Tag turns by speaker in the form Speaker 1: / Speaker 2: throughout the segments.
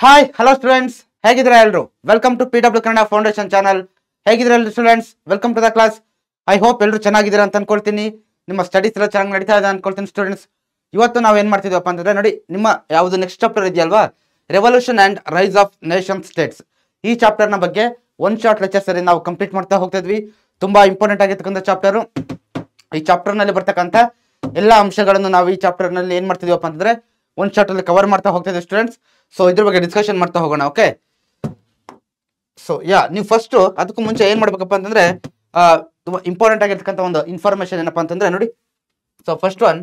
Speaker 1: Hi hello students, ಹೇಗಿದ್ದೀರಾ ಎಲ್ಲರೂ? Welcome to PW Kannada foundation channel. ಹೇಗಿದ್ದೀರಾ ಎಲ್ಲರೂ students? Welcome to the class. I hope ಎಲ್ಲರೂ ಚೆನ್ನಾಗಿದ್ದೀರಾ ಅಂತ ಅನ್ಕೊಳ್ತೀನಿ. ನಿಮ್ಮ ಸ್ಟಡೀಸ್ ಎಲ್ಲ ಚೆನ್ನಾಗಿ ನಡೀತಾ ಇದೆ ಅನ್ಕೊಳ್ತೀನಿ ಸ್ಟೂಡೆಂಟ್ಸ್. ಇವತ್ತು ನಾವು ಏನು ಮಾಡ್ತಿದ್ವಪ್ಪ ಅಂತಂದ್ರೆ, ನೋಡಿ, ನಿಮ್ಮ ಯಾವುದು ನೆಕ್ಸ್ಟ್ ಚಾಪ್ಟರ್ ಇದೆಯಲ್ವಾ, revolution and rice of nation States, ಈ ಚಾಪ್ಟರ್ನ ಬಗ್ಗೆ ಒನ್ ಶಾರ್ಟ್ ಲೆಕ್ಚರ್ಸ್ ಅಲ್ಲಿ ನಾವು ಕಂಪ್ಲೀಟ್ ಮಾಡ್ತಾ ಹೋಗ್ತಾ ಇದ್ವಿ. ತುಂಬಾ ಇಂಪಾರ್ಟೆಂಟ್ ಆಗಿರ್ತಕ್ಕಂಥ ಚಾಪ್ಟರು. ಈ ಚಾಪ್ಟರ್ನಲ್ಲಿ ಬರ್ತಕ್ಕಂಥ ಎಲ್ಲ ಅಂಶಗಳನ್ನು ನಾವು ಈ ಚಾಪ್ಟರ್ನಲ್ಲಿ ಏನು ಮಾಡ್ತಿದ್ವಪ್ಪ ಅಂತಂದ್ರೆ ಒಂದು ಶಾರ್ಟ್ ಅಲ್ಲಿ ಕವರ್ ಮಾಡ್ತಾ ಹೋಗ್ತಾ ಇದ್ದೀವಿ ಸ್ಟೂಡೆಂಟ್ಸ್. ಸೊ ಇದ್ರ ಬಗ್ಗೆ ಡಿಸ್ಕಷನ್ ಮಾಡ್ತಾ ಹೋಗೋಣ. ಓಕೆ, ಸೊ ನೀವು ಫಸ್ಟ್ ಅದಕ್ಕೂ ಮುಂಚೆ ಏನ್ ಮಾಡ್ಬೇಕಪ್ಪ ಅಂತಂದ್ರೆ, ತುಂಬಾ ಇಂಪಾರ್ಟೆಂಟ್ ಆಗಿರ್ತಕ್ಕಂಥ ಒಂದು ಇನ್ಫಾರ್ಮೇಶನ್ ಏನಪ್ಪಾ ಅಂತಂದ್ರೆ, ನೋಡಿ, ಸೊ ಫಸ್ಟ್ ಒನ್,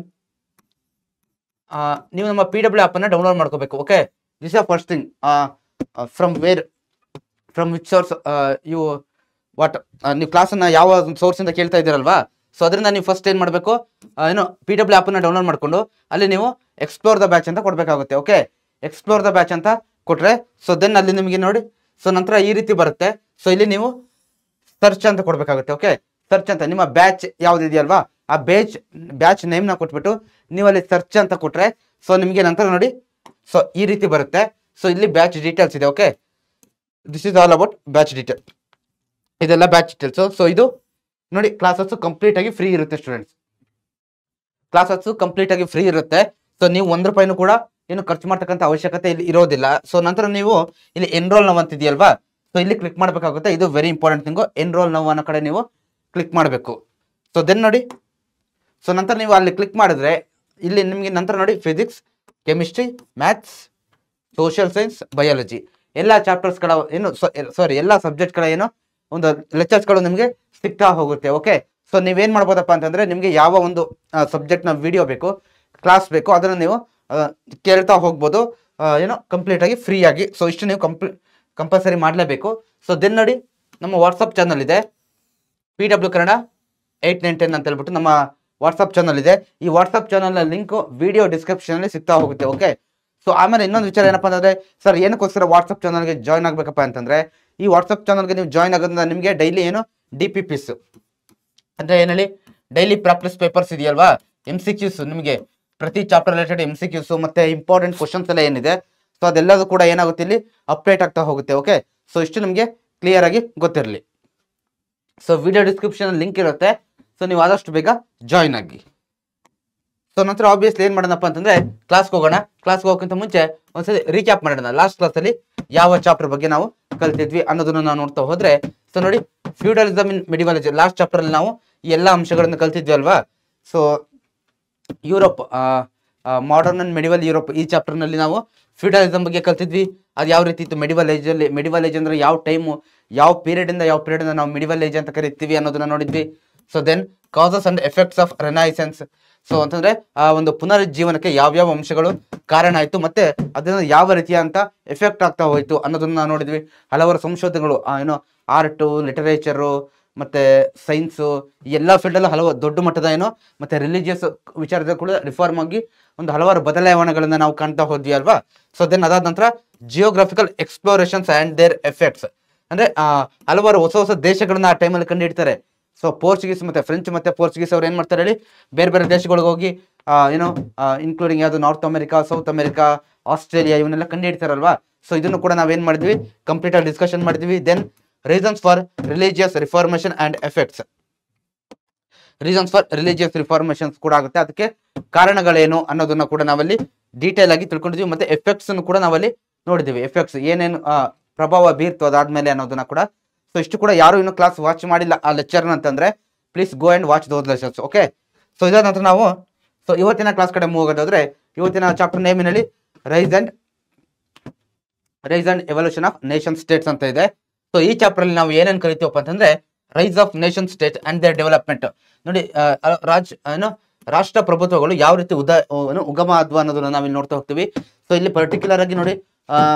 Speaker 1: ನೀವು ನಮ್ಮ PW ಆಪ್ ಅನ್ನ ಡೌನ್ಲೋಡ್ ಮಾಡ್ಕೋಬೇಕು. Okay, this are first thing. From which source you what, ನೀವು ಕ್ಲಾಸ್ ಅನ್ನ ಯಾವ ಸೋರ್ಸ್ ಇಂದ ಕೇಳ್ತಾ ಇದ್ದೀರಲ್ವಾ, ಸೊ ಅದರಿಂದ ನೀವು ಫಸ್ಟ್ ಏನ್ ಮಾಡಬೇಕು, ಏನು PW ಆಪ್ ಅನ್ನ ಡೌನ್ಲೋಡ್ ಮಾಡ್ಕೊಂಡು ಅಲ್ಲಿ ನೀವು ಎಕ್ಸ್ಪ್ಲೋರ್ ದ ಬ್ಯಾಚ್ ಅಂತ ಕೊಡ್ಬೇಕಾಗುತ್ತೆ. ಓಕೆ, ಎಕ್ಸ್ಪ್ಲೋರ್ ದ ಬ್ಯಾಚ್ ಅಂತ ಕೊಟ್ರೆ, ಸೊ ದೆನ್ ಅಲ್ಲಿ ನಿಮಗೆ ನೋಡಿ, ಸೊ ನಂತರ ಈ ರೀತಿ ಬರುತ್ತೆ. ಸೊ ಇಲ್ಲಿ ನೀವು ಸರ್ಚ್ ಅಂತ ಕೊಡ್ಬೇಕಾಗುತ್ತೆ. ಓಕೆ, ಸರ್ಚ್ ಅಂತ ನಿಮ್ಮ ಬ್ಯಾಚ್ ಯಾವ್ದಿದೆಯಲ್ವಾ, ಆ ಬ್ಯಾಚ್ ನೇಮ್ನ ಕೊಟ್ಬಿಟ್ಟು ನೀವು ಅಲ್ಲಿ ಸರ್ಚ್ ಅಂತ ಕೊಟ್ರೆ, ಸೊ ನಿಮಗೆ ನಂತರ ನೋಡಿ, ಸೊ ಈ ರೀತಿ ಬರುತ್ತೆ. ಸೊ ಇಲ್ಲಿ ಬ್ಯಾಚ್ ಡೀಟೇಲ್ಸ್ ಇದೆ. Okay, this is all about batch detail. ಇದೆಲ್ಲ ಬ್ಯಾಚ್ ಡೀಟೇಲ್ಸ್. ಸೊ ಇದು ನೋಡಿ, ಕ್ಲಾಸಸ್ ಕಂಪ್ಲೀಟ್ ಆಗಿ ಫ್ರೀ ಇರುತ್ತೆ ಸ್ಟೂಡೆಂಟ್ಸ್. ಕ್ಲಾಸಸ್ ಕಂಪ್ಲೀಟ್ ಆಗಿ ಫ್ರೀ ಇರುತ್ತೆ. ಸೊ ನೀವು ₹1 ಕೂಡ ಏನು ಖರ್ಚು ಮಾಡ್ತಕ್ಕಂಥ ಅವಶ್ಯಕತೆ ಇಲ್ಲಿ ಇರೋದಿಲ್ಲ. ಸೊ ನಂತರ ನೀವು ಇಲ್ಲಿ ಎನ್ರೋಲ್ ನೌ ಅಂತಿದೆಯಲ್ವಾ, ಸೊ ಇಲ್ಲಿ ಕ್ಲಿಕ್ ಮಾಡಬೇಕಾಗುತ್ತೆ. ಇದು very important thing. Enrol now ಅನ್ನೋ ಕಡೆ ನೀವು ಕ್ಲಿಕ್ ಮಾಡಬೇಕು. ಸೊ ದೆನ್ ನೋಡಿ, ಸೊ ನಂತರ ನೀವು ಅಲ್ಲಿ ಕ್ಲಿಕ್ ಮಾಡಿದ್ರೆ ಇಲ್ಲಿ ನಿಮಗೆ ನಂತರ ನೋಡಿ, physics, chemistry, maths, social science, biology ಎಲ್ಲ ಚಾಪ್ಟರ್ಸ್ಗಳ ಏನು ಎಲ್ಲ ಸಬ್ಜೆಕ್ಟ್ಗಳ ಏನು ಒಂದು ಲೆಕ್ಚರ್ಸ್ಗಳು ನಿಮಗೆ ಸಿಗ್ತಾ ಹೋಗುತ್ತೆ. ಓಕೆ, ಸೊ ನೀವೇನು ಮಾಡ್ಬೋದಪ್ಪ ಅಂತಂದ್ರೆ, ನಿಮಗೆ ಯಾವ ಒಂದು ಸಬ್ಜೆಕ್ಟ್ನ ವಿಡಿಯೋ ಬೇಕು, ಕ್ಲಾಸ್ ಬೇಕು, ಅದನ್ನು ನೀವು ಕೇಳ್ತಾ ಹೋಗ್ಬೋದು, ಏನೋ ಕಂಪ್ಲೀಟ್ ಆಗಿ ಫ್ರೀ ಆಗಿ. ಸೊ ಇಷ್ಟು ನೀವು ಕಂಪಲ್ಸರಿ ಮಾಡಲೇಬೇಕು. ಸೊ ದೆನ್ ನೋಡಿ, ನಮ್ಮ ವಾಟ್ಸಪ್ ಚಾನಲ್ ಇದೆ, PW ಕನ್ನಡ 8910 ಅಂತ ಹೇಳ್ಬಿಟ್ಟು ನಮ್ಮ ವಾಟ್ಸಪ್ ಚಾನಲ್ ಇದೆ. ಈ ವಾಟ್ಸಪ್ ಚಾನಲ್ನ ಲಿಂಕು ವಿಡಿಯೋ ಡಿಸ್ಕ್ರಿಪ್ಷನಲ್ಲಿ ಸಿಗ್ತಾ ಹೋಗುತ್ತೆ. ಓಕೆ, ಸೊ ಆಮೇಲೆ ಇನ್ನೊಂದು ವಿಚಾರ ಏನಪ್ಪ ಅಂತಂದ್ರೆ, ಸರ್ ಏನಕ್ಕೋಸ್ಕರ ವಾಟ್ಸಪ್ ಚಾನಲ್ಗೆ ಜಾಯ್ನ್ ಆಗಬೇಕಪ್ಪ ಅಂತಂದ್ರೆ, ಈ ವಾಟ್ಸಪ್ ಚಾನಲ್ಗೆ ನೀವು ಜಾಯ್ನ್ ಆಗೋದ್ರಿಂದ ನಿಮಗೆ ಡೈಲಿ ಏನು DPPs ಅಂದರೆ ಏನಲ್ಲಿ ಡೈಲಿ ಪ್ರಾಕ್ಟೀಸ್ ಪೇಪರ್ಸ್ ಇದೆಯಲ್ವಾ, MCQs, ನಿಮಗೆ ಪ್ರತಿ ಚಾಪ್ಟರ್ ರಿಲೇಟೆಡ್ MCQs ಮತ್ತೆ ಇಂಪಾರ್ಟೆಂಟ್ ಕ್ವಶನ್ಸ್ ಎಲ್ಲ ಏನಿದೆ, ಸೊ ಅದೆಲ್ಲದೂ ಕೂಡ ಏನಾಗುತ್ತೆ, ಇಲ್ಲಿ ಅಪ್ಡೇಟ್ ಆಗ್ತಾ ಹೋಗುತ್ತೆ. ಓಕೆ, ಸೊ ಇಷ್ಟು ನಿಮಗೆ ಕ್ಲಿಯರ್ ಆಗಿ ಗೊತ್ತಿರಲಿ. ಸೊ ವಿಡಿಯೋ ಡಿಸ್ಕ್ರಿಪ್ಷನ್ ಲಿಂಕ್ ಇರುತ್ತೆ. ಸೊ ನೀವು ಆದಷ್ಟು ಬೇಗ ಜಾಯ್ನ್ ಆಗಿ. ಸೊ ನಂತರ ಆಬ್ವಿಯಸ್ಲಿ ಏನು ಮಾಡೋಣಪ್ಪ ಅಂತಂದ್ರೆ, ಕ್ಲಾಸ್ಗೆ ಹೋಗೋಣ. ಕ್ಲಾಸ್ಗೆ ಹೋಗೋಕ್ಕಿಂತ ಮುಂಚೆ ಒಂದ್ಸರಿ ರೀಕ್ಯಾಪ್ ಮಾಡೋಣ. ಲಾಸ್ಟ್ ಕ್ಲಾಸಲ್ಲಿ ಯಾವ ಚಾಪ್ಟರ್ ಬಗ್ಗೆ ನಾವು ಕಲ್ತಿದ್ವಿ ಅನ್ನೋದನ್ನ ನಾವು ನೋಡ್ತಾ ಹೋದ್ರೆ, ಸೊ ನೋಡಿ, ಫ್ಯೂಡಲಿಸಮ್ ಇನ್ ಮೆಡಿವಲ್, ಲಾಸ್ಟ್ ಚಾಪ್ಟರ್ ಅಲ್ಲಿ ನಾವು ಈ ಎಲ್ಲ ಅಂಶಗಳನ್ನು ಕಲ್ತಿದ್ವಿ ಅಲ್ವಾ. So Europe, modern and medieval Europe, ಈ ಚಾಪ್ಟರ್ನಲ್ಲಿ ನಾವು ಫ್ಯೂಡಲಿಸಮ್ ಬಗ್ಗೆ ಕಲ್ತಿದ್ವಿ. ಅದು ಯಾವ ರೀತಿ ಇತ್ತು ಮೆಡಿವಲ್ ಏಜಲ್ಲಿ. ಮೆಡಿವಲ್ ಏಜ್ ಅಂದ್ರೆ ಯಾವ ಟೈಮು, ಯಾವ ಪೀರಿಯಡ್ ಇಂದ ನಾವು ಮಿಡಿವಲ್ ಏಜ್ ಅಂತ ಕರಿತೀವಿ ಅನ್ನೋದನ್ನ ನೋಡಿದ್ವಿ. So then causes and effects of renaissance, so ಅಂತಂದ್ರೆ ಆ ಒಂದು ಪುನರುಜ್ಜೀವನಕ್ಕೆ ಯಾವ್ಯಾವ ಅಂಶಗಳು ಕಾರಣ ಆಯಿತು, ಮತ್ತೆ ಅದನ್ನ ಯಾವ ರೀತಿಯ ಅಂತ ಎಫೆಕ್ಟ್ ಆಗ್ತಾ ಹೋಯ್ತು ಅನ್ನೋದನ್ನ ನಾವು ನೋಡಿದ್ವಿ. ಹಲವಾರು ಸಂಶೋಧನೆಗಳು, ಏನೋ ಆರ್ಟು, ಲಿಟರೇಚರು, ಮತ್ತೆ ಸೈನ್ಸು, ಈ ಎಲ್ಲ ಫೀಲ್ಡಲ್ಲೂ ಹಲವು ದೊಡ್ಡ ಮಟ್ಟದ ಏನೋ ಮತ್ತೆ ರಿಲಿಜಿಯಸ್ ವಿಚಾರದ ಕೂಡ ರಿಫಾರ್ಮ್ ಆಗಿ ಒಂದು ಹಲವಾರು ಬದಲಾವಣೆಗಳನ್ನ ನಾವು ಕಾಣ್ತಾ ಹೋದ್ವಿ ಅಲ್ವಾ. ಸೊ ದೆನ್ ಅದಾದ ನಂತರ ಜಿಯೋಗ್ರಫಿಕಲ್ ಎಕ್ಸ್ಪ್ಲೋರೇಷನ್ಸ್ ಆ್ಯಂಡ್ ದೇರ್ ಎಫೆಕ್ಟ್ಸ್, ಅಂದ್ರೆ ಹಲವಾರು ಹೊಸ ಹೊಸ ದೇಶಗಳನ್ನ ಆ ಟೈಮಲ್ಲಿ ಕಂಡು ಹಿಡ್ತಾರೆ. ಸೊ ಪೋರ್ಚುಗೀಸ್ ಮತ್ತೆ ಫ್ರೆಂಚ್ ಮತ್ತೆ ಪೋರ್ಚುಗೀಸ್ ಅವ್ರು ಏನು ಮಾಡ್ತಾರೆ ಹೇಳಿ, ಬೇರೆ ಬೇರೆ ದೇಶಗಳಿಗೆ ಹೋಗಿ ಏನೋ ಇನ್ಕ್ಲೂಡಿಂಗ್ ಯಾವುದು north America, south America, Australia ಇವನ್ನೆಲ್ಲ ಕಂಡು ಹಿಡ್ತಾರಲ್ವಾ. ಸೊ ಇದನ್ನು ಕೂಡ ನಾವೇನು ಮಾಡಿದ್ವಿ, ಕಂಪ್ಲೀಟ್ ಆಗಿ ಡಿಸ್ಕಷನ್ ಮಾಡಿದ್ವಿ. Then reasons for religious reformation and effects, reasons for religious reformations ಕೂಡ ಆಗುತ್ತೆ, ಅದಕ್ಕೆ ಕಾರಣಗಳೇನು ಅನ್ನೋದನ್ನ ಕೂಡ ನಾವಲ್ಲಿ ಡೀಟೇಲ್ ಆಗಿ ತಿಳ್ಕೊಂಡಿದ್ವಿ. ಮತ್ತೆ ಎಫೆಕ್ಟ್ಸ್ ಕೂಡ ನಾವಲ್ಲಿ ನೋಡಿದ್ವಿ. ಎಫೆಕ್ಟ್ಸ್ ಏನೇನು ಪ್ರಭಾವ ಬೀರ್ತು ಅದಾದ್ಮೇಲೆ ಅನ್ನೋದನ್ನ ಕೂಡ. ಸೊ ಇಷ್ಟು ಕೂಡ ಯಾರು ಇನ್ನು ಕ್ಲಾಸ್ ವಾಚ್ ಮಾಡಿಲ್ಲ ಆ ಲೆಕ್ಚರ್ನ ಅಂತಂದ್ರೆ, please go and watch those lectures. Okay, so ಇದಾದ ನಂತರ ನಾವು ಇವತ್ತಿನ ಕ್ಲಾಸ್ ಕಡೆ ಮೂವ್ ಆಗೋದಾದ್ರೆ, ಇವತ್ತಿನ ಚಾಪ್ಟರ್ ನೇಮಿನಲ್ಲಿ rise and evolution of nation states ಅಂತ ಇದೆ. ಸೊ ಈ ಚಾಪ್ಟರ್ ಅಲ್ಲಿ ನಾವು ಏನೇನು ಕರಿತೀವಪ್ಪ ಅಂತಂದ್ರೆ, rise of nation state and their development. ನೋಡಿ, ರಾಷ್ಟ್ರ ಪ್ರಭುತ್ವಗಳು ಯಾವ ರೀತಿ ಉಗಮ ಆದ್ವು ಅನ್ನೋದನ್ನ ನಾವಿಲ್ಲಿ ನೋಡ್ತಾ ಹೋಗ್ತೀವಿ. ಸೊ ಇಲ್ಲಿ ಪರ್ಟಿಕ್ಯುಲರ್ ಆಗಿ ನೋಡಿ,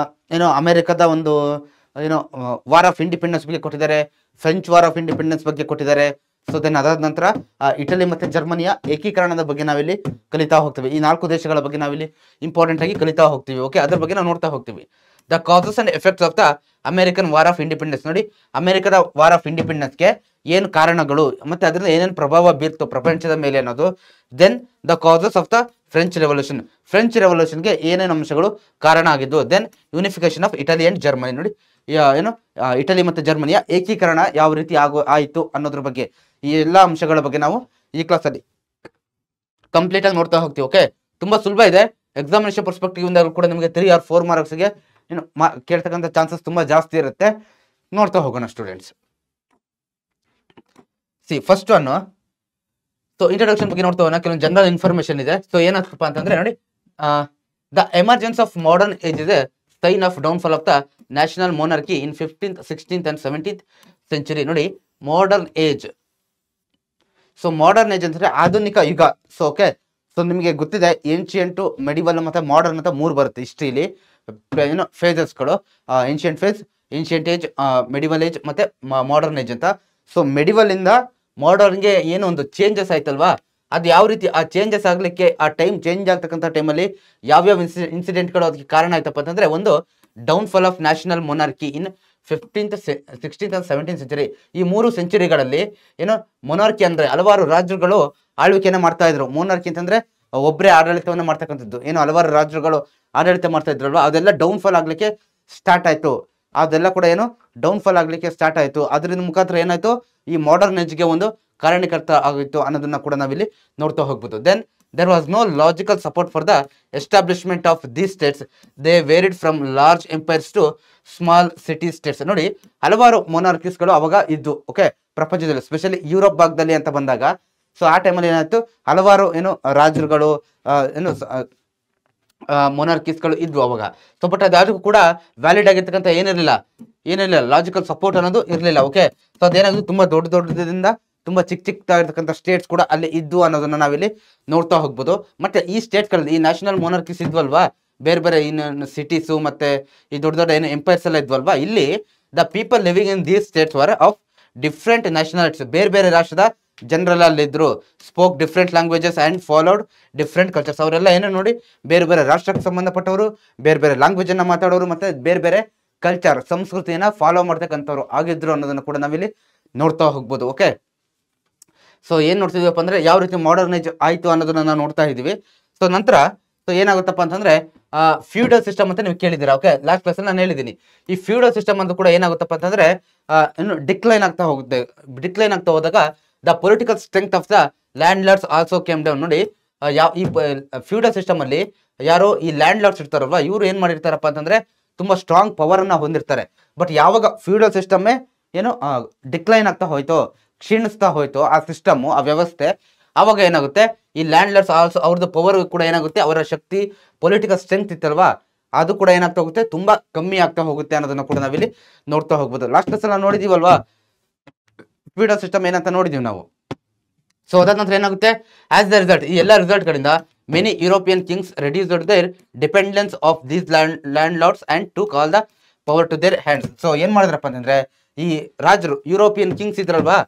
Speaker 1: ಅಮೆರಿಕದ ಒಂದು ವಾರ್ ಆಫ್ ಇಂಡಿಪೆಂಡೆನ್ಸ್ ಬಗ್ಗೆ ಕೊಟ್ಟಿದ್ದಾರೆ, ಫ್ರೆಂಚ್ ವಾರ್ ಆಫ್ ಇಂಡಿಪೆಂಡೆನ್ಸ್ ಬಗ್ಗೆ ಕೊಟ್ಟಿದ್ದಾರೆ. ಸೊ ದೆನ್ ಅದಾದ ನಂತರ ಇಟಲಿ ಮತ್ತೆ ಜರ್ಮನಿಯ ಏಕೀಕರಣದ ಬಗ್ಗೆ ನಾವಿಲ್ಲಿ ಕಲಿತಾ ಹೋಗ್ತೀವಿ. ಈ 4 ದೇಶಗಳ ಬಗ್ಗೆ ನಾವಿಲ್ಲಿ ಇಂಪಾರ್ಟೆಂಟ್ ಆಗಿ ಕಲಿತಾ ಹೋಗ್ತೀವಿ. ಓಕೆ, ಅದ್ರ ಬಗ್ಗೆ ನಾವು ನೋಡ್ತಾ ಹೋಗ್ತೀವಿ. The causes and effects of the American war of independence, ನೋಡಿ, ಅಮೆರಿಕದ ವಾರ್ ಆಫ್ ಇಂಡಿಪೆಂಡೆನ್ಸ್ಗೆ ಏನು ಕಾರಣಗಳು ಮತ್ತೆ ಅದರಿಂದ ಏನೇನು ಪ್ರಭಾವ ಬೀರ್ತು ಪ್ರಪಂಚದ ಮೇಲೆ ಅನ್ನೋದು. Then the causes of the French ರೆವಲ್ಯೂಷನ್ಗೆ ಏನೇನು ಅಂಶಗಳು ಕಾರಣ ಆಗಿದ್ದು. Then unification of Italy and Germany, ನೋಡಿ ಏನು ಇಟಲಿ ಮತ್ತು ಜರ್ಮನಿಯ ಏಕೀಕರಣ ಯಾವ ರೀತಿ ಆಯಿತು ಅನ್ನೋದ್ರ ಬಗ್ಗೆ, ಈ ಎಲ್ಲ ಅಂಶಗಳ ಬಗ್ಗೆ ನಾವು ಈ ಕ್ಲಾಸಲ್ಲಿ ಕಂಪ್ಲೀಟ್ ಆಗಿ ನೋಡ್ತಾ ಹೋಗ್ತೀವಿ. ಓಕೆ, ತುಂಬಾ ಸುಲಭ ಇದೆ. ಎಕ್ಸಾಮಿನೇಷನ್ ಪರ್ಸ್ಪೆಕ್ಟಿವ್ ಇಂದ ಕೂಡ ನಿಮಗೆ 3 or 4 ಮಾರ್ಕ್ಸ್ಗೆ ಏನು ಕೇಳ್ತಕ್ಕಂಥ ಚಾನ್ಸಸ್ ತುಂಬಾ ಜಾಸ್ತಿ ಇರುತ್ತೆ. ನೋಡ್ತಾ ಹೋಗೋಣ students. First one, so introduction ಬಗ್ಗೆ ನೋಡ್ತಾ ಹೋಗೋಣ. ಕೆಲವೊಂದು ಜನರಲ್ ಇನ್ಫಾರ್ಮೇಶನ್ ಇದೆ. ಸೊ ಏನಾಗ್ತಪ್ಪ ಅಂತಂದ್ರೆ ನೋಡಿ, the emergence of modern age ಇದೆ sign of downfall of the national monarchy in 15th, 16th and 17th century. ನೋಡಿ modern age, so modern age ಅಂತಂದ್ರೆ ಆಧುನಿಕ ಯುಗ. ಸೊ ಓಕೆ, ಸೊ ನಿಮಗೆ ಗೊತ್ತಿದೆ ಏನ್ಷಿಯಂಟು, ಮೆಡಿವಲ್ ಮತ್ತೆ ಮಾಡರ್ನ್ ಅಂತ 3 ಬರುತ್ತೆ ಹಿಸ್ಟ್ರಿಲಿ, ಏನು ಫೇಸಸ್ಗಳು, ancient phase, ancient age, medieval age ಮತ್ತೆ ಮಾಡರ್ನ್ ಏಜ್ ಅಂತ. ಸೊ ಮೆಡಿವಲ್ ಇಂದ ಮಾಡರ್ನ್ಗೆ ಏನೋ ಒಂದು ಚೇಂಜಸ್ ಆಯ್ತಲ್ವಾ, ಅದು ಯಾವ ರೀತಿ ಆ ಚೇಂಜಸ್ ಆಗ್ಲಿಕ್ಕೆ, ಆ ಟೈಮ್ ಚೇಂಜ್ ಆಗ್ತಕ್ಕಂಥ ಟೈಮಲ್ಲಿ ಯಾವ್ಯಾವ ಇನ್ಸಿಡೆಂಟ್ಗಳು ಅದಕ್ಕೆ ಕಾರಣ ಆಯ್ತಪ್ಪ ಅಂತಂದ್ರೆ, ಒಂದು downfall of national monarchy in 15th, 16th and 17th century. ಈ 3 ಸೆಂಚುರಿಗಳಲ್ಲಿ ಏನೋ ಮೊನಾರ್ಕಿ ಅಂದ್ರೆ ಹಲವಾರು ರಾಜ್ಯಗಳು ಆಳ್ವಿಕೆಯನ್ನ ಮಾಡ್ತಾ ಇದ್ರು. ಮೊನಾರ್ಕಿ ಅಂತಂದ್ರೆ ಒಬ್ಬರೇ ಆಡಳಿತವನ್ನ ಮಾಡ್ತಕ್ಕಂಥದ್ದು, ಏನು ಹಲವಾರು ರಾಜ್ಯಗಳು ಆಡಳಿತ ಮಾಡ್ತಾ ಇದ್ರಲ್ವಾ, ಅದೆಲ್ಲ ಡೌನ್ಫಾಲ್ ಆಗ್ಲಿಕ್ಕೆ ಸ್ಟಾರ್ಟ್ ಆಯ್ತು. ಅದೆಲ್ಲ ಕೂಡ ಏನು ಡೌನ್ಫಾಲ್ ಆಗ್ಲಿಕ್ಕೆ ಸ್ಟಾರ್ಟ್ ಆಯ್ತು. ಅದರಿಂದ ಮುಖಾಂತರ ಏನಾಯ್ತು, ಈ ಮಾಡರ್ನ್ ಏಜ್ಗೆ ಒಂದು ಕಾರಣೀಕರ್ತ ಆಗಿತ್ತು ಅನ್ನೋದನ್ನ ಕೂಡ ನಾವಿಲ್ಲಿ ನೋಡ್ತಾ ಹೋಗ್ಬೋದು. Then there was no logical support for the establishment of these states. They varied from large empires to small city states. ನೋಡಿ ಹಲವಾರು ಮೊನಾರ್ಕೀಸ್ಗಳು ಅವಾಗ ಇದ್ದು, ಓಕೆ, ಪ್ರಪಂಚದಲ್ಲಿ ಸ್ಪೆಷಲಿ ಯುರೋಪ್ ಭಾಗದಲ್ಲಿ ಅಂತ ಬಂದಾಗ, ಸೊ ಆ ಟೈಮಲ್ಲಿ ಏನಾಯ್ತು, ಹಲವಾರು ಏನು ರಾಜ್ಯಗಳು ಏನು ಮೊನಾರ್ಕೀಸ್ಗಳು ಇದ್ವು ಅವಾಗ. ಸೊ ಬಟ್ ಅದಾದ್ರೂ ಕೂಡ ವ್ಯಾಲಿಡ್ ಆಗಿರ್ತಕ್ಕಂಥ ಏನಿರಲಿಲ್ಲ, ಲಾಜಿಕಲ್ ಸಪೋರ್ಟ್ ಅನ್ನೋದು ಇರಲಿಲ್ಲ. ಓಕೆ, ಸೊ ಅದೇನಾದ್ರು ತುಂಬಾ ದೊಡ್ಡದಿಂದ ತುಂಬಾ ಚಿಕ್ಕದಾಗಿರ್ತಕ್ಕಂಥ ಸ್ಟೇಟ್ಸ್ ಕೂಡ ಅಲ್ಲಿ ಇದ್ದು ಅನ್ನೋದನ್ನ ನಾವಿಲ್ಲಿ ನೋಡ್ತಾ ಹೋಗ್ಬೋದು. ಮತ್ತೆ ಈ ಸ್ಟೇಟ್ಗಳಲ್ಲಿ ಈ ನ್ಯಾಷನಲ್ ಮೊನಾರ್ಕೀಸ್ ಇದ್ವಲ್ವಾ, ಬೇರೆ ಇನ್ನು ಸಿಟೀಸು ಮತ್ತೆ ಈ ದೊಡ್ಡ ಏನು ಎಂಪೈರ್ಸ್ ಎಲ್ಲ ಇದ್ವಲ್ವಾ, ಇಲ್ಲಿ the people living in these states were of different nationalities, ಬೇರೆ ರಾಷ್ಟ್ರದ ಜನರಲ್ ಅಲ್ಲಿದ್ರು, spoke different languages and followed different cultures. ಅವರೆಲ್ಲ ಏನೋ ನೋಡಿ ಬೇರೆ ರಾಷ್ಟ್ರಕ್ಕೆ ಸಂಬಂಧಪಟ್ಟವರು, ಬೇರೆ ಲ್ಯಾಂಗ್ವೇಜ್ ಅನ್ನ ಮಾತಾಡೋರು, ಮತ್ತೆ ಬೇರೆ ಕಲ್ಚರ್ ಸಂಸ್ಕೃತಿಯನ್ನ ಫಾಲೋ ಮಾಡ್ತಕ್ಕಂಥವ್ರು ಆಗಿದ್ರು ಅನ್ನೋದನ್ನ ಕೂಡ ನಾವಿಲ್ಲಿ ನೋಡ್ತಾ ಹೋಗ್ಬೋದು. ಓಕೆ, ಸೊ ಏನ್ ನೋಡ್ತಿದೀವಪ್ಪ ಅಂದ್ರೆ ಯಾವ ರೀತಿ ಮಾಡರ್ನ್ ಏಜ್ ಆಯ್ತು ಅನ್ನೋದನ್ನ ನಾವು ನೋಡ್ತಾ ಇದೀವಿ. ಸೊ ನಂತರ ಸೊ ಏನಾಗುತ್ತಪ್ಪ ಅಂತಂದ್ರೆ ಫ್ಯೂಡಲ್ ಸಿಸ್ಟಮ್ ಅಂತ ನೀವು ಕೇಳಿದ್ದೀರಾ. ಓಕೆ, ಲಾಸ್ಟ್ ಕ್ಲಾಸ್ ನಾನು ಹೇಳಿದ್ದೀನಿ, ಈ ಫ್ಯೂಡಲ್ ಸಿಸ್ಟಮ್ ಅಂತ ಕೂಡ ಏನಾಗುತ್ತಪ್ಪ ಅಂತಂದ್ರೆ ಇನ್ನು ಡಿಕ್ಲೈನ್ ಆಗ್ತಾ ಹೋದಾಗ the political strength of the landlords also came down. ನೋಡಿ ಈ ಫ್ಯೂಡಲ್ ಸಿಸ್ಟಮ್ ಅಲ್ಲಿ ಯಾರು ಈ ಲ್ಯಾಂಡ್ ಲಾರ್ಡ್ಸ್ ಇರ್ತಾರಲ್ವಾ, ಇವ್ರು ಏನ್ ಮಾಡಿರ್ತಾರಪ್ಪ ಅಂತಂದ್ರೆ ತುಂಬಾ ಸ್ಟ್ರಾಂಗ್ ಪವರ್ ಅನ್ನ ಹೊಂದಿರ್ತಾರೆ. ಬಟ್ ಯಾವಾಗ ಫ್ಯೂಡಲ್ ಸಿಸ್ಟಮ್ ಏನು ಡಿಕ್ಲೈನ್ ಆಗ್ತಾ ಹೋಯ್ತು, ಕ್ಷೀಣಿಸ್ತಾ ಹೋಯ್ತು ಆ ಸಿಸ್ಟಮ್, ಆ ವ್ಯವಸ್ಥೆ, ಆವಾಗ ಏನಾಗುತ್ತೆ, ಈ ಲ್ಯಾಂಡ್ ಲಾರ್ಡ್ಸ್ ಆಲ್ಸೋ ಅವ್ರದ್ದು ಪವರ್ ಕೂಡ ಏನಾಗುತ್ತೆ, ಅವರ ಶಕ್ತಿ, ಪೊಲಿಟಿಕಲ್ ಸ್ಟ್ರೆಂತ್ ಇತ್ತಲ್ವಾ, ಅದು ಕೂಡ ಏನಾಗ್ತಾ ಹೋಗುತ್ತೆ, ತುಂಬಾ ಕಮ್ಮಿ ಆಗ್ತಾ ಹೋಗುತ್ತೆ ಅನ್ನೋದನ್ನ ಕೂಡ ನಾವಿಲ್ಲಿ ನೋಡ್ತಾ ಹೋಗ್ಬೋದು. ಲಾಸ್ಟ್ ಕ್ಲಾಸ್ ನಾವು ನೋಡಿದೀವಲ್ವಾ ಫ್ಯೂಡಲ್ ಸಿಸ್ಟಮ್ ಏನಂತ ನೋಡಿದೀವಿ ನಾವು. ಸೊ ಅದಾದ ನಂತರ ಏನಾಗುತ್ತೆ, ಆಸ್ ದ ರಿಸಲ್ಟ್, ಈ ಎಲ್ಲ ರಿಸಲ್ಟ್ ಗಳಿಂದ many European kings reduced their dependence of these landlords and to call the power to their hands. So ಏನ್ ಮಾಡಿದ್ರಪ್ಪ ಅಂತಂದ್ರೆ, ಈ ರಾಜರು ಯುರೋಪಿಯನ್ ಕಿಂಗ್ಸ್ ಇದ್ರಲ್ವಾ,